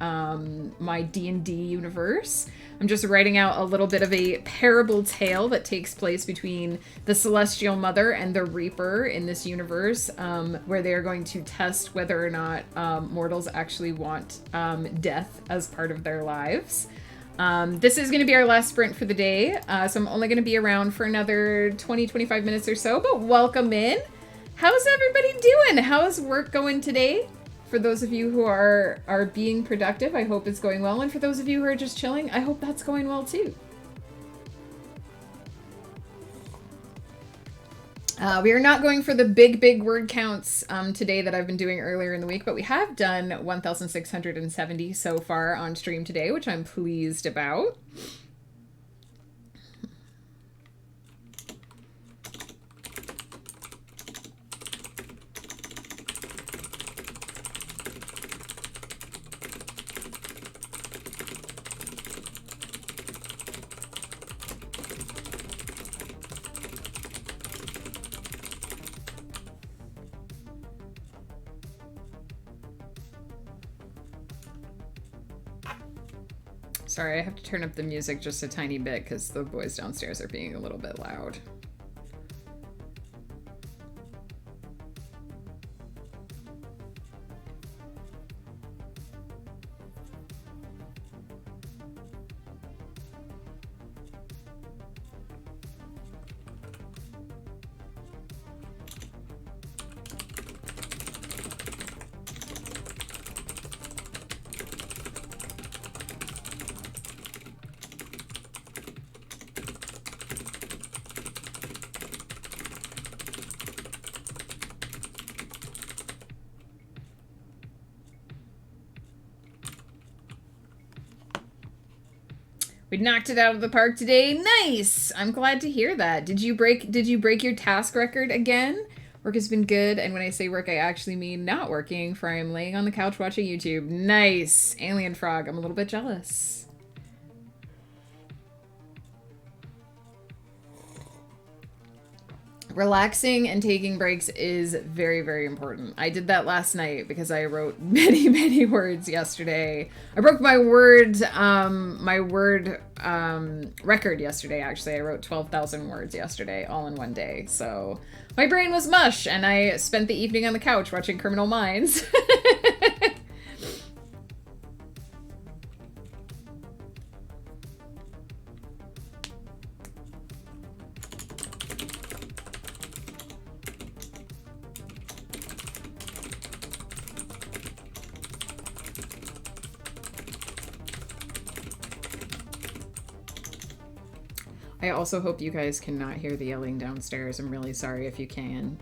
my D&D universe. I'm just writing out a little bit of a parable tale that takes place between the Celestial Mother and the Reaper in this universe, where they are going to test whether or not mortals actually want death as part of their lives. This is going to be our last sprint for the day, so I'm only going to be around for another 20-25 minutes or so, but welcome in. How's everybody doing? How's work going today? For those of you who are being productive, I hope it's going well. And for those of you who are just chilling, I hope that's going well too. We are not going for the big word counts today that I've been doing earlier in the week, but we have done 1,670 so far on stream today, which I'm pleased about. Sorry, I have to turn up the music just a tiny bit because the boys downstairs are being a little bit loud. We knocked it out of the park today. Nice! I'm glad to hear that. Did you break your task record again? Work has been good, and when I say work, I actually mean not working, for I am laying on the couch watching YouTube. Nice! Alien Frog, I'm a little bit jealous. Relaxing and taking breaks is very important. I did that last night because I wrote many words yesterday. I broke my word record yesterday, actually. I wrote 12,000 words yesterday, all in one day. So my brain was mush, and I spent the evening on the couch watching Criminal Minds. I also hope you guys cannot hear the yelling downstairs. I'm really sorry if you can.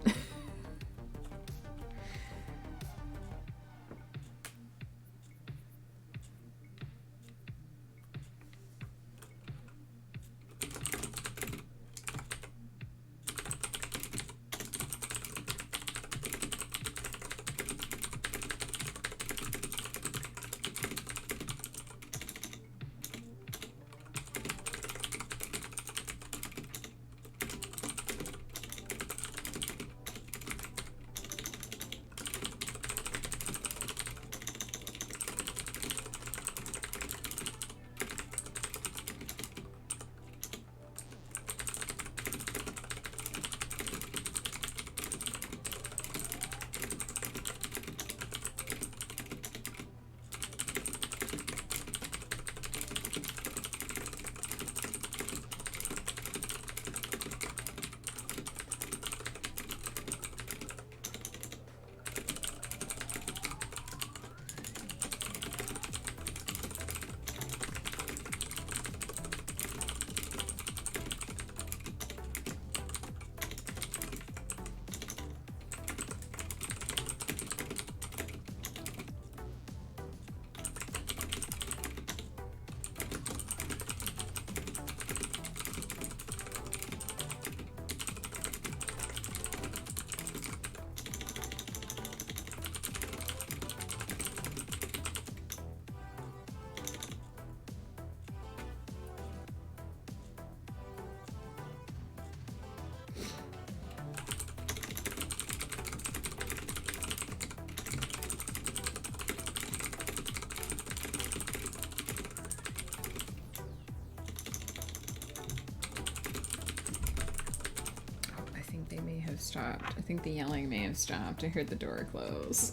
have stopped. I think the yelling may have stopped. I heard the door close.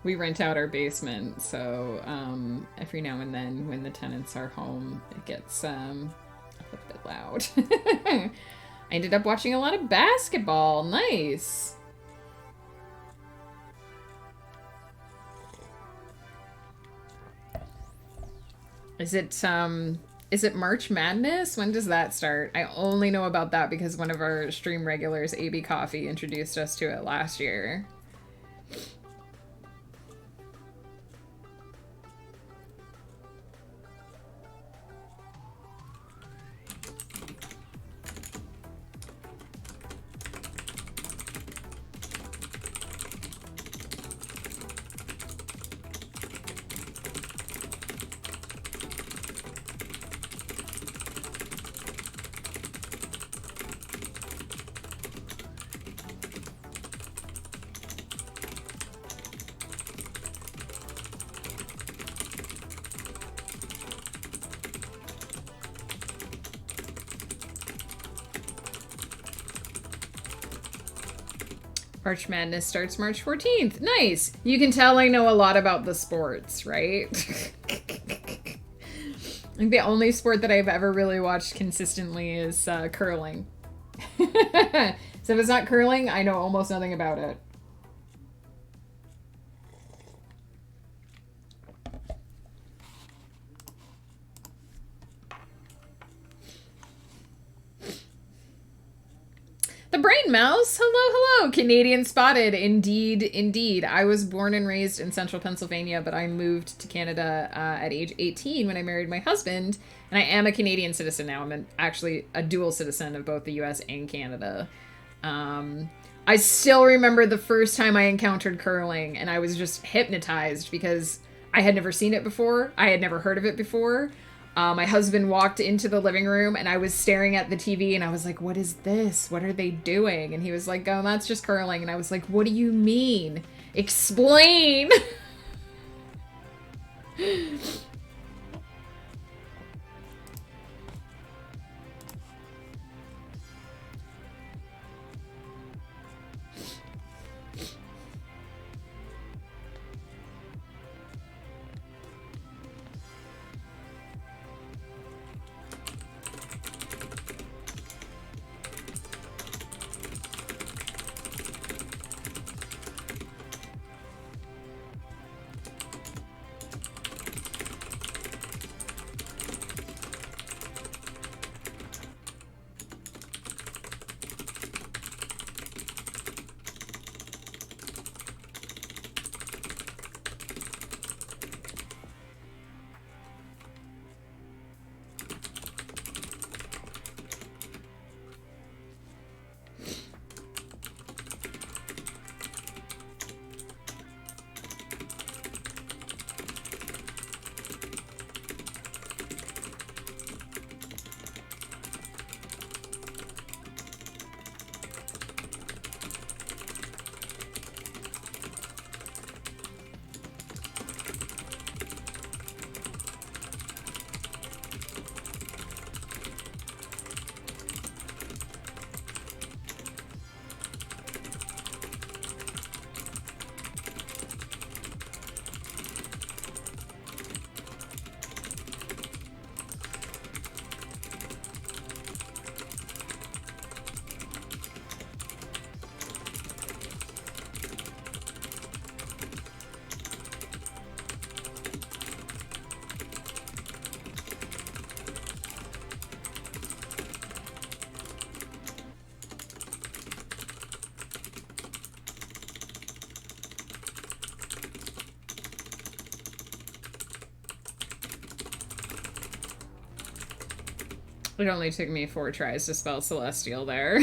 We rent out our basement, so every now and then when the tenants are home, it gets a bit loud. I ended up watching a lot of basketball. Nice. Is it March Madness? When does that start? I only know about that because one of our stream regulars, AB Coffee, introduced us to it last year. March Madness starts March 14th. Nice. You can tell I know a lot about the sports, right? I think the only sport that I've ever really watched consistently is curling. So if it's not curling, I know almost nothing about it. The Brain Mouse, hello, hello. Canadian spotted, indeed, indeed. I was born and raised in central Pennsylvania, but I moved to Canada at age 18 when I married my husband, and I am a Canadian citizen now. I'm actually a dual citizen of both the US and Canada. I still remember the first time I encountered curling, and I was just hypnotized because I had never seen it before. I had never heard of it before. My husband walked into the living room and I was staring at the TV and I was like, what is this? What are they doing? And he was like, oh, that's just curling. And I was like, what do you mean? Explain. It only took me 4 tries to spell celestial there.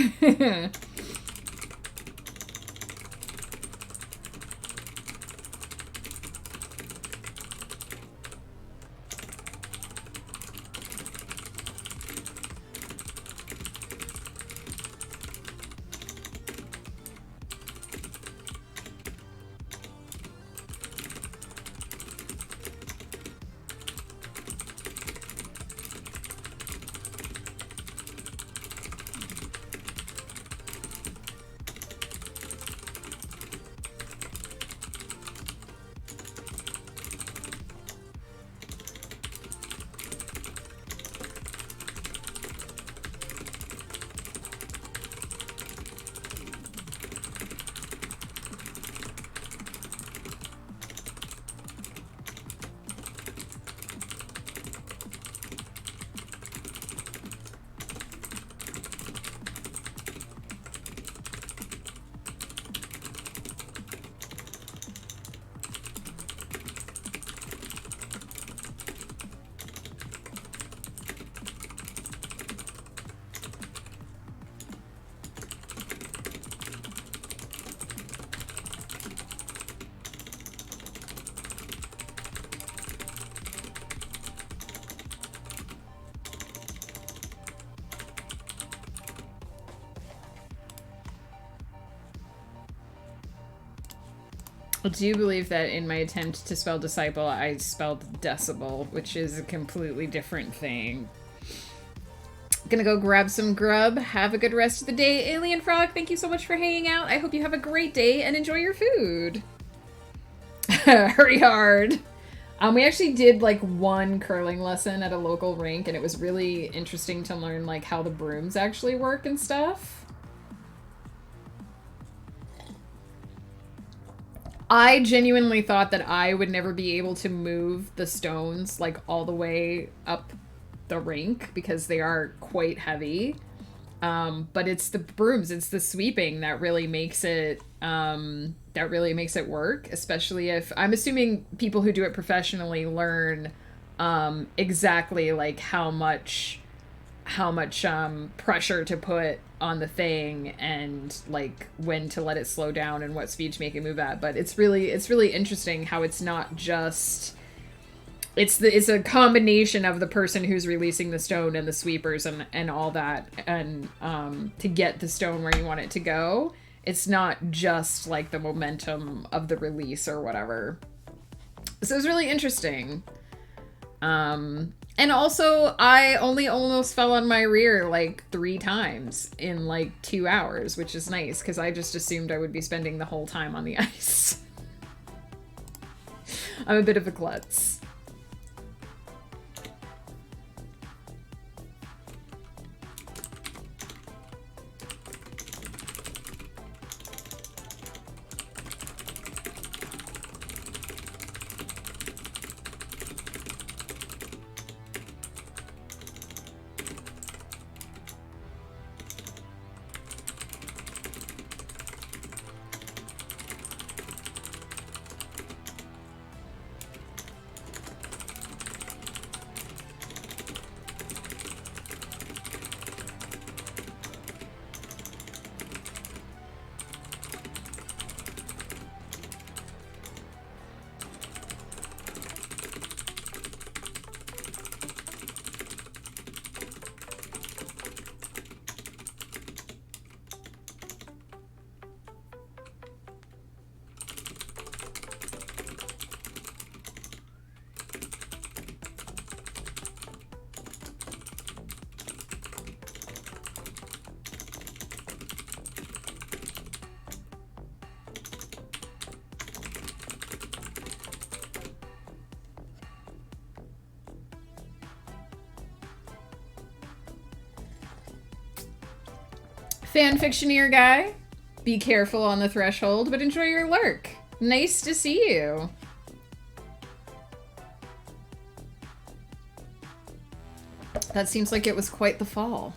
I do believe that in my attempt to spell disciple, I spelled decibel, which is a completely different thing. Gonna go grab some grub. Have a good rest of the day. Alien Frog, thank you so much for hanging out. I hope you have a great day and enjoy your food. Hurry hard. We actually did like one curling lesson at a local rink, and it was really interesting to learn like how the brooms actually work and stuff. I genuinely thought that I would never be able to move the stones like all the way up the rink because they are quite heavy. But it's the brooms, it's the sweeping that really makes it work, especially if I'm assuming people who do it professionally learn exactly like how much pressure to put on the thing and like when to let it slow down and what speed to make it move at. But it's really interesting how it's not just it's a combination of the person who's releasing the stone and the sweepers and all that, and to get the stone where you want it to go. It's not just like the momentum of the release or whatever. So it's really interesting. And also, I only almost fell on my rear like 3 times in like 2 hours, which is nice because I just assumed I would be spending the whole time on the ice. I'm a bit of a klutz. Fanfictioneer guy, be careful on the threshold, but enjoy your lurk. Nice to see you. That seems like it was quite the fall.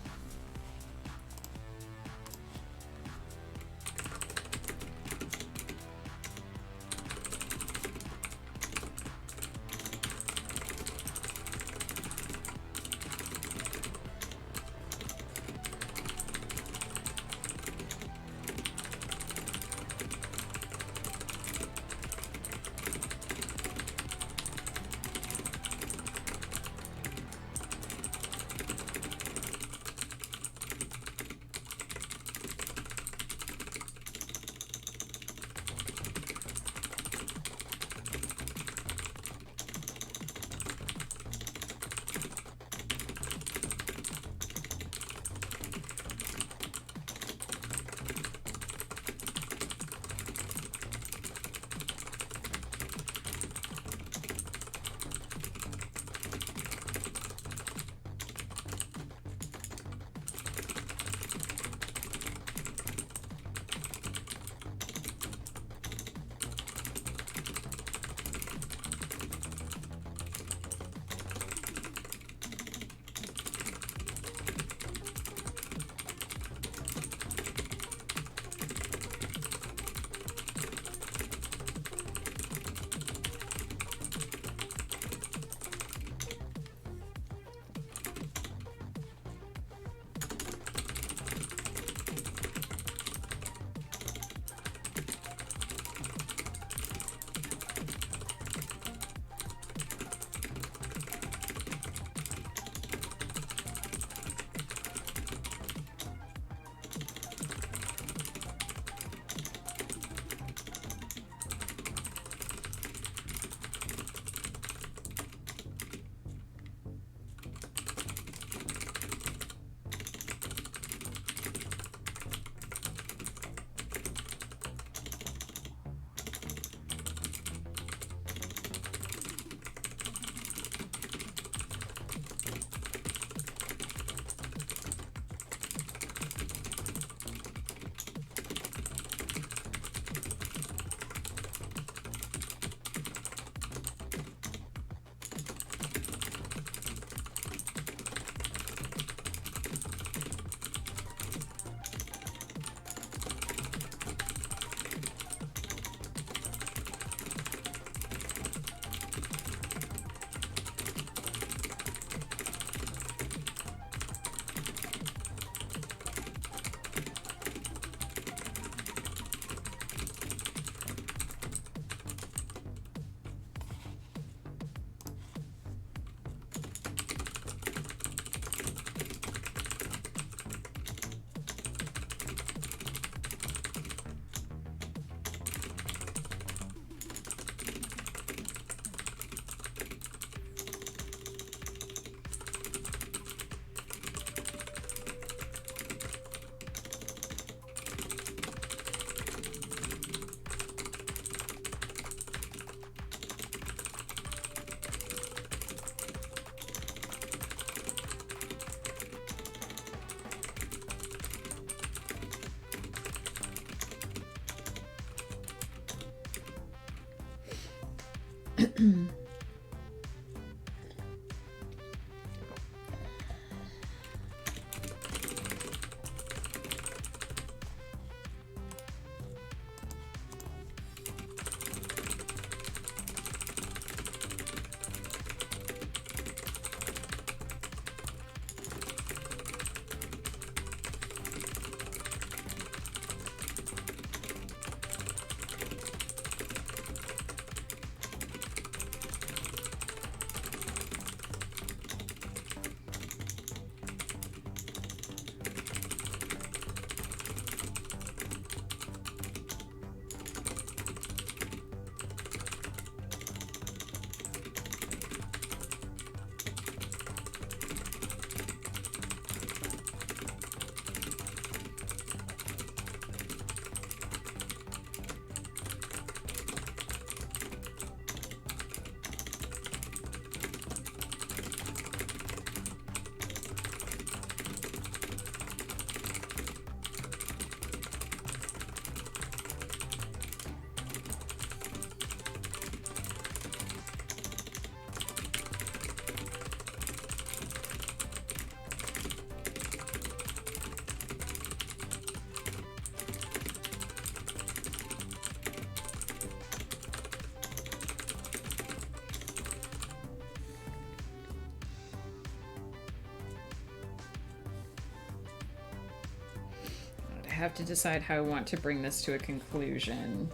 have to decide how I want to bring this to a conclusion.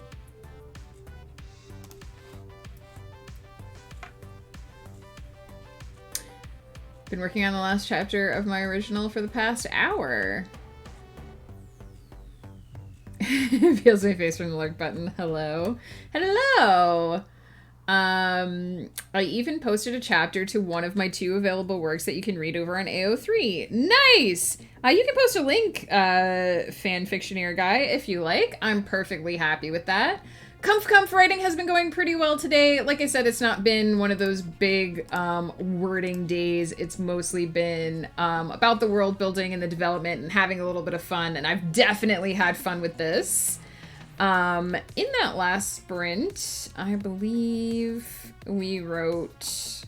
Been working on the last chapter of my original for the past hour. Feels my face from the lurk button. Hello. Hello! I even posted a chapter to one of my 2 available works that you can read over on AO3. Nice! You can post a link, fanfictioneer guy, if you like. I'm perfectly happy with that. Comf writing has been going pretty well today. Like I said, it's not been one of those big wording days. It's mostly been about the world building and the development and having a little bit of fun, and I've definitely had fun with this. In that last sprint, I believe we wrote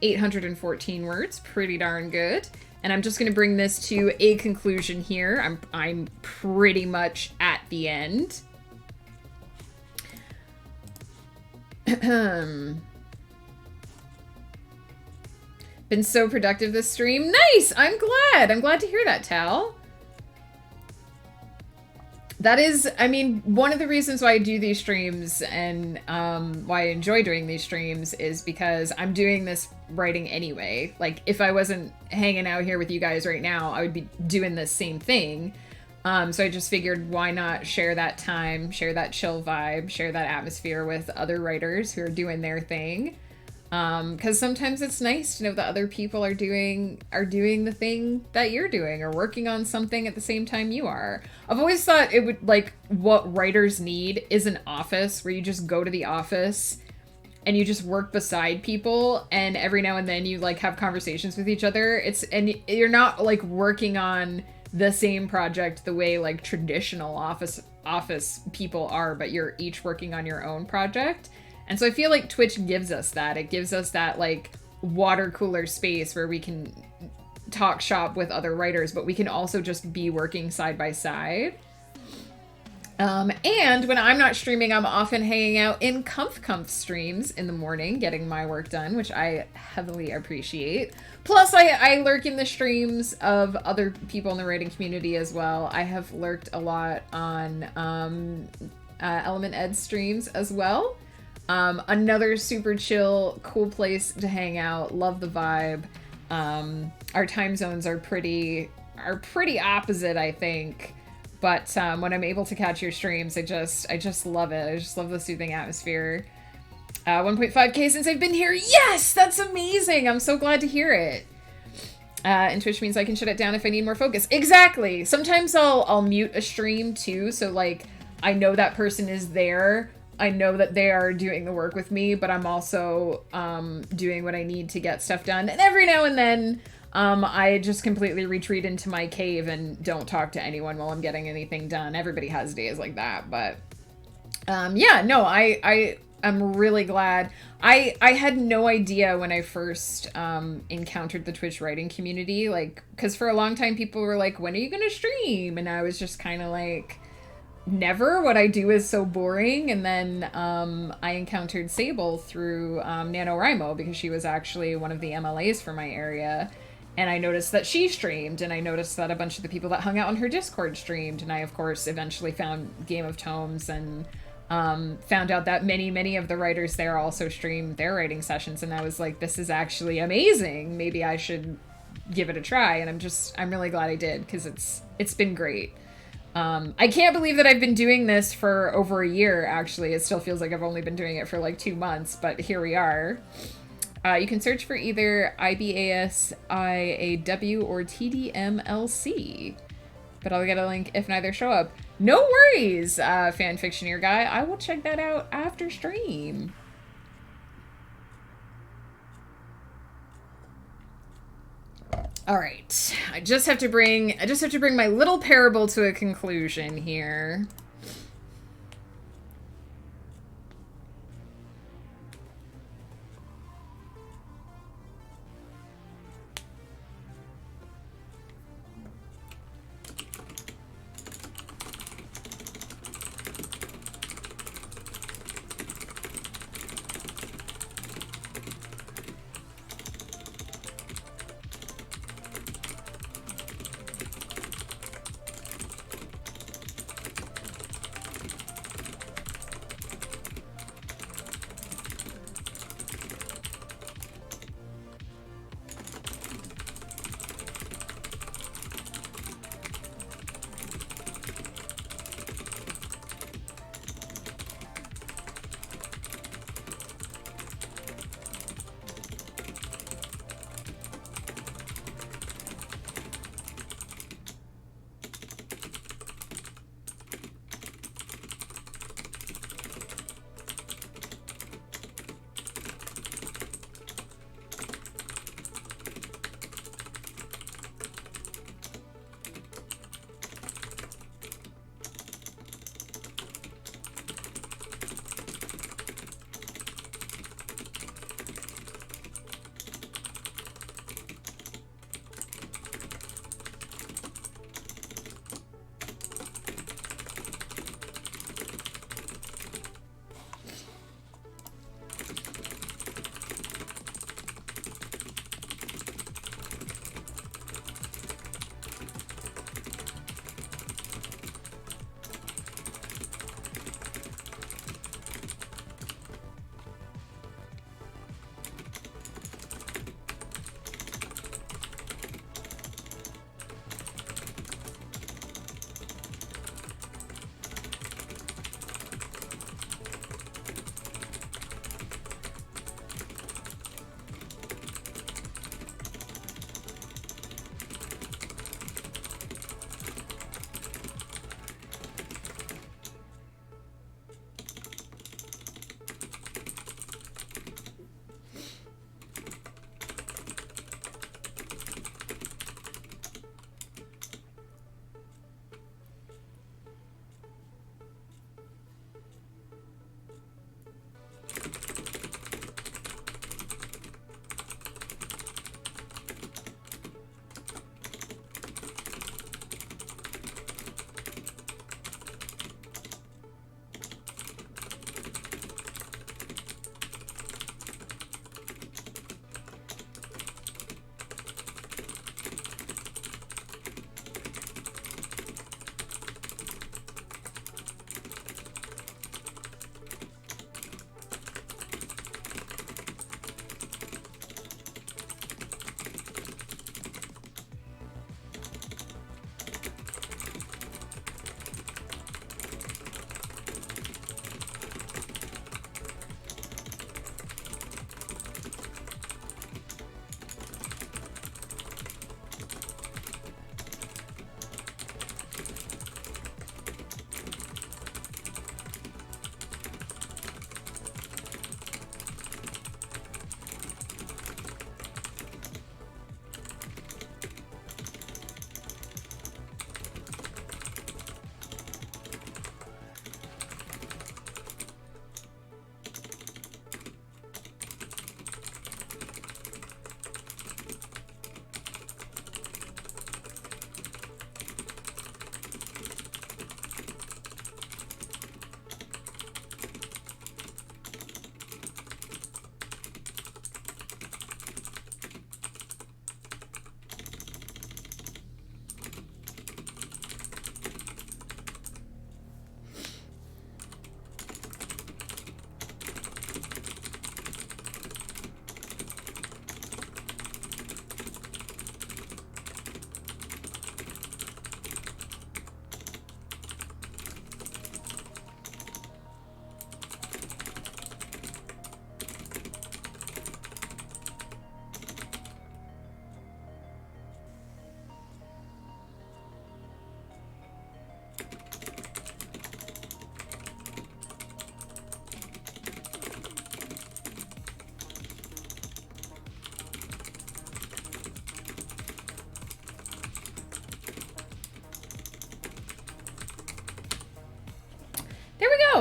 814 words. Pretty darn good. And I'm just going to bring this to a conclusion here. I'm pretty much at the end. Been so productive this stream. Nice! I'm glad to hear that, Tal. That is, I mean, one of the reasons why I do these streams and why I enjoy doing these streams is because I'm doing this writing anyway. Like, if I wasn't hanging out here with you guys right now, I would be doing the same thing. So I just figured, why not share that time, share that chill vibe, share that atmosphere with other writers who are doing their thing. Because sometimes it's nice to know that other people are doing the thing that you're doing, or working on something at the same time you are. I've always thought it would, like, what writers need is an office where you just go to the office and you just work beside people, and every now and then you, like, have conversations with each other. And you're not, like, working on the same project the way, like, traditional office people are, but you're each working on your own project. And so I feel like Twitch gives us that. It gives us that, like, water cooler space where we can talk shop with other writers, but we can also just be working side by side. And when I'm not streaming, I'm often hanging out in Comf streams in the morning, getting my work done, which I heavily appreciate. Plus, I lurk in the streams of other people in the writing community as well. I have lurked a lot on Element Ed streams as well. Another super chill, cool place to hang out. Love the vibe. Our time zones are pretty opposite, I think. But when I'm able to catch your streams, I just love it. I just love the soothing atmosphere. 1.5K since I've been here. Yes, that's amazing. I'm so glad to hear it. And Twitch means I can shut it down if I need more focus. Exactly. Sometimes I'll mute a stream too, so, like, I know that person is there. I know that they are doing the work with me, but I'm also doing what I need to get stuff done. And every now and then, I just completely retreat into my cave and don't talk to anyone while I'm getting anything done. Everybody has days like that, but yeah, no, I'm really glad. I had no idea when I first encountered the Twitch writing community, like, because for a long time people were like, when are you gonna stream? And I was just kind of like, never. What I do is so boring. And then I encountered Sable through NaNoWriMo, because she was actually one of the MLAs for my area. And I noticed that she streamed, and I noticed that a bunch of the people that hung out on her Discord streamed. And I, of course, eventually found Game of Tomes and found out that many of the writers there also streamed their writing sessions. And I was like, this is actually amazing. Maybe I should give it a try. And I'm really glad I did, because it's been great. I can't believe that I've been doing this for over a year, actually. It still feels like I've only been doing it for like 2 months, but here we are. You can search for either IBASIAW or TDMLC, but I'll get a link if neither show up. No worries, fanfictioneer guy. I will check that out after stream. All right, I just have to bring my little parable to a conclusion here.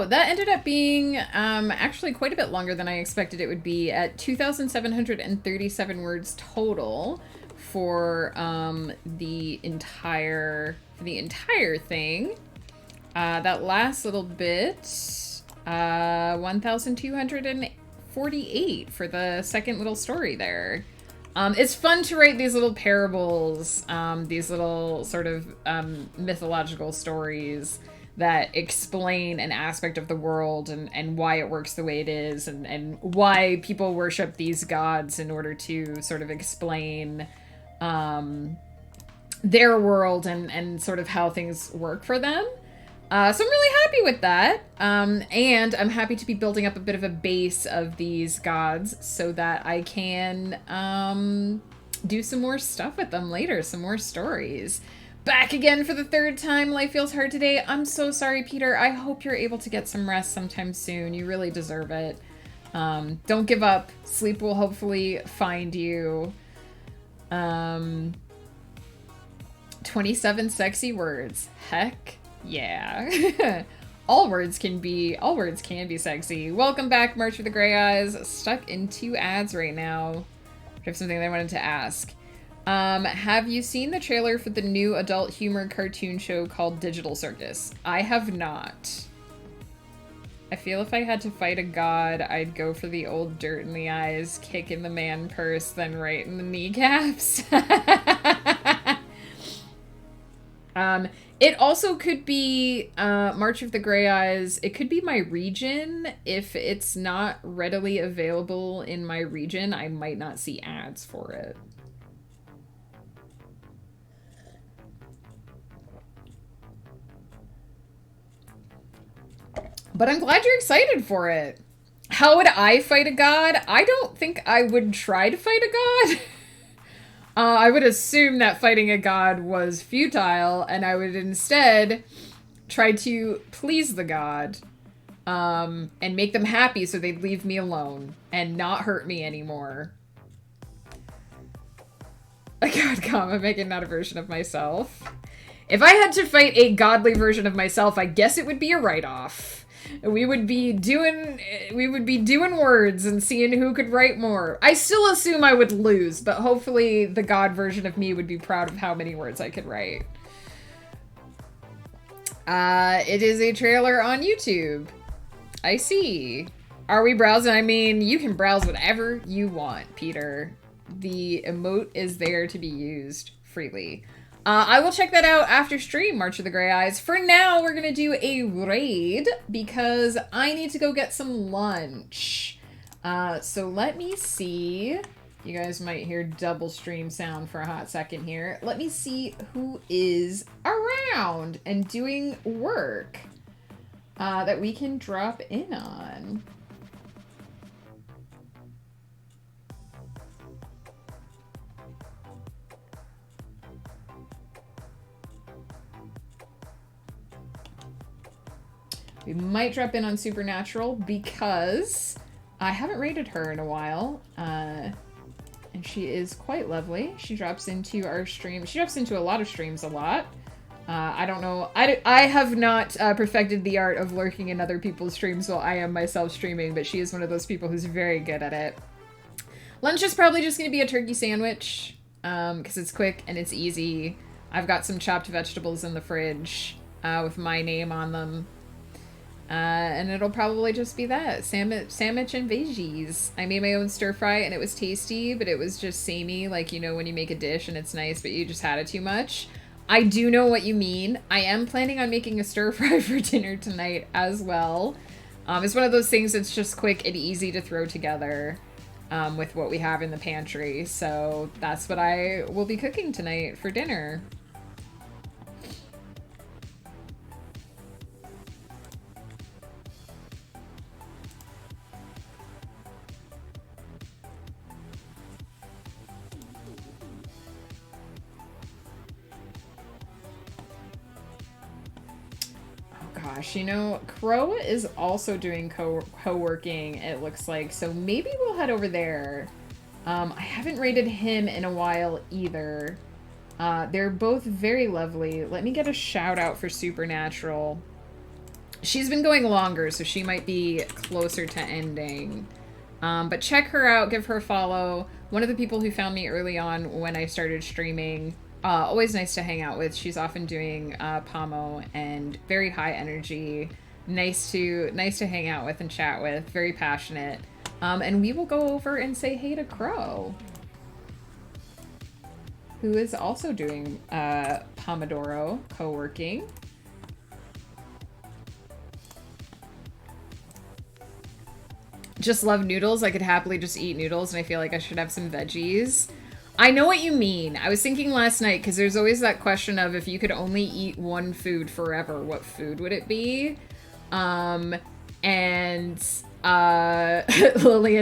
wow, that ended up being actually quite a bit longer than I expected it would be, at 2,737 words total for the entire thing. That last little bit, 1,248 for the second little story there. It's fun to write these little parables, these little sort of mythological stories that explain an aspect of the world and why it works the way it is, and why people worship these gods in order to sort of explain their world and sort of how things work for them. So I'm really happy with that. And I'm happy to be building up a bit of a base of these gods so that I can do some more stuff with them later, some more stories. Back again for the third time. Life feels hard today. I'm so sorry, Peter. I hope you're able to get some rest sometime soon. You really deserve it. Don't give up. Sleep will hopefully find you. 27 sexy words. Heck yeah. all words can be sexy. Welcome back, March with the Gray Eyes. Stuck in 2 ads right now. I have something that I wanted to ask. Have you seen the trailer for the new adult humor cartoon show called Digital Circus? I have not. I feel if I had to fight a god, I'd go for the old dirt in the eyes, kick in the man purse, then right in the kneecaps. It also could be March of the Gray Eyes. It could be my region. If it's not readily available in my region, I might not see ads for it. But I'm glad you're excited for it. How would I fight a god? I don't think I would try to fight a god. I would assume that fighting a god was futile, and I would instead try to please the god and make them happy so they'd leave me alone and not hurt me anymore. A god come, I'm making that a version of myself. If I had to fight a godly version of myself, I guess it would be a write-off. We would be doing words and seeing who could write more. I still assume I would lose, but hopefully the god version of me would be proud of how many words I could write. It is a trailer on YouTube. I see. Are we browsing? I mean, you can browse whatever you want, Peter. The emote is there to be used freely. I will check that out after stream, March of the Gray Eyes. For now, we're going to do a raid because I need to go get some lunch. So let me see. You guys might hear double stream sound for a hot second here. Let me see who is around and doing work that we can drop in on. We might drop in on Supernatural because I haven't rated her in a while. And she is quite lovely. She drops into our stream. She drops into a lot of streams a lot. I don't know. I have not perfected the art of lurking in other people's streams while I am myself streaming, but she is one of those people who's very good at it. Lunch is probably just going to be a turkey sandwich because it's quick and it's easy. I've got some chopped vegetables in the fridge with my name on them. And it'll probably just be that. Sandwich and veggies. I made my own stir fry and it was tasty, but it was just samey. Like, you know, when you make a dish and it's nice, but you just had it too much. I do know what you mean. I am planning on making a stir fry for dinner tonight as well. It's one of those things that's just quick and easy to throw together with what we have in the pantry. So that's what I will be cooking tonight for dinner. Gosh, you know, Crow is also doing co-working, it looks like, so maybe we'll head over there. I haven't rated him in a while either. They're both very lovely. Let me get a shout out for Supernatural She's been going longer, so she might be closer to ending. But check her out, give her a follow. One of the people who found me early on when I started streaming. Always nice to hang out with. She's often doing Pomo and very high energy. Nice to hang out with and chat with. Very passionate. And we will go over and say hey to Crow, who is also doing Pomodoro co-working. Just love noodles. I could happily just eat noodles, and I feel like I should have some veggies. I know what you mean. I was thinking last night, because there's always that question of if you could only eat one food forever, what food would it be? Lillian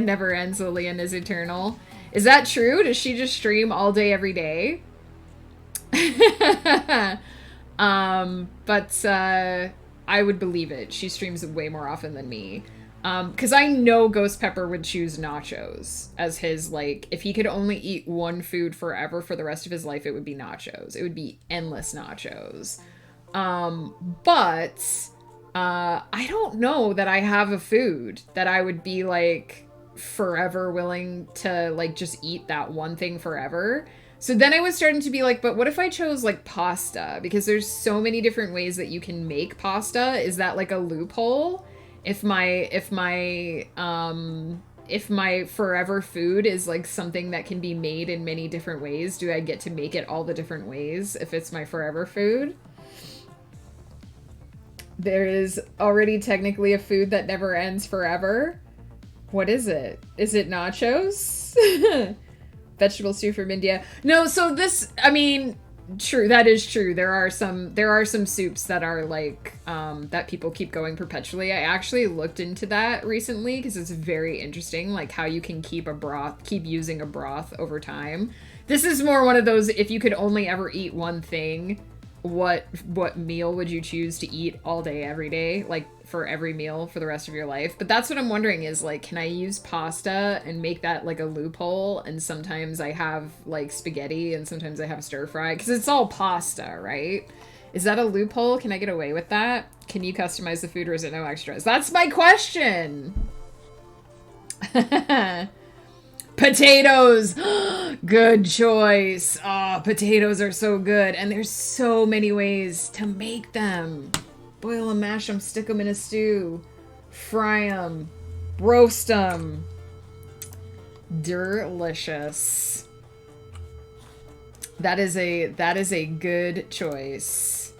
never ends. Lillian is eternal. Is that true? Does she just stream all day, every day? But I would believe it. She streams way more often than me. Because I know Ghost Pepper would choose nachos as his, like, if he could only eat one food forever for the rest of his life, it would be nachos. It would be endless nachos. But I don't know that I have a food that I would be, like, forever willing to, like, just eat that one thing forever. So then I was starting to be like, but what if I chose, like, pasta? Because there's so many different ways that you can make pasta. Is that, like, a loophole? If my forever food is like something that can be made in many different ways, do I get to make it all the different ways if it's my forever food? There is already technically a food that never ends forever. What is it? Is it nachos? Vegetable stew from India. No, so this, I mean, true, that is true. There are some soups that are like that people keep going perpetually. I actually looked into that recently because it's very interesting, like how you can keep using a broth over time. This is more one of those, if you could only ever eat one thing, what meal would you choose to eat all day, every day, like for every meal for the rest of your life? But that's what I'm wondering is, like, can I use pasta and make that like a loophole? And sometimes I have like spaghetti and sometimes I have stir fry because it's all pasta, right? Is that a loophole? Can I get away with that? Can you customize the food or is it no extras? That's my question. Potatoes. Good choice. Oh, potatoes are so good. And there's so many ways to make them. Boil them, mash them, stick them in a stew. Fry them. Roast them. Delicious. That is a good choice.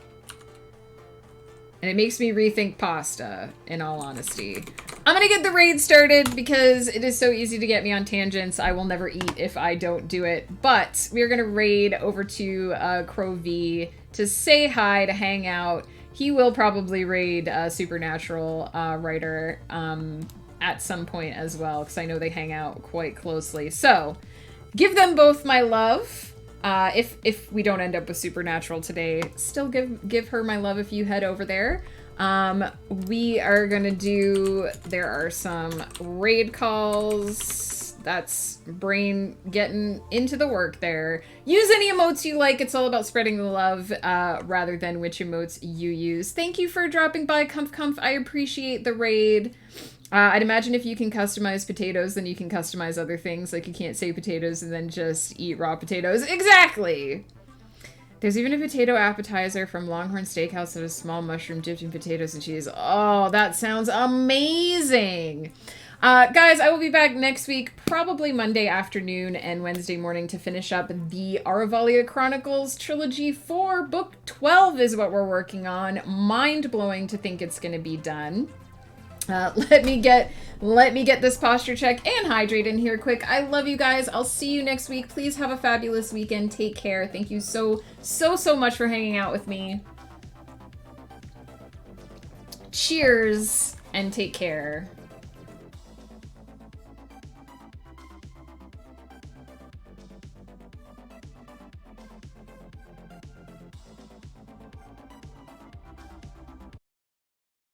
And it makes me rethink pasta, in all honesty. I'm gonna get the raid started because it is so easy to get me on tangents. I will never eat if I don't do it. But we're gonna raid over to Crow V to say hi, to hang out. He will probably raid Supernatural writer at some point as well, because I know they hang out quite closely. So, give them both my love. If we don't end up with Supernatural today, still give her my love if you head over there. We are gonna do, there are some raid calls. That's brain getting into the work there. Use any emotes you like. It's all about spreading the love rather than which emotes you use. Thank you for dropping by, Comf. I appreciate the raid. I'd imagine if you can customize potatoes, then you can customize other things. Like, you can't say potatoes and then just eat raw potatoes. Exactly! There's even a potato appetizer from Longhorn Steakhouse that is small mushroom dipped in potatoes and cheese. Oh, that sounds amazing! Guys, I will be back next week, probably Monday afternoon and Wednesday morning, to finish up the Aravalia Chronicles Trilogy 4. Book 12 is what we're working on. Mind-blowing to think it's going to be done. Let me get this posture check and hydrate in here quick. I love you guys. I'll see you next week. Please have a fabulous weekend. Take care. Thank you so much for hanging out with me. Cheers and take care.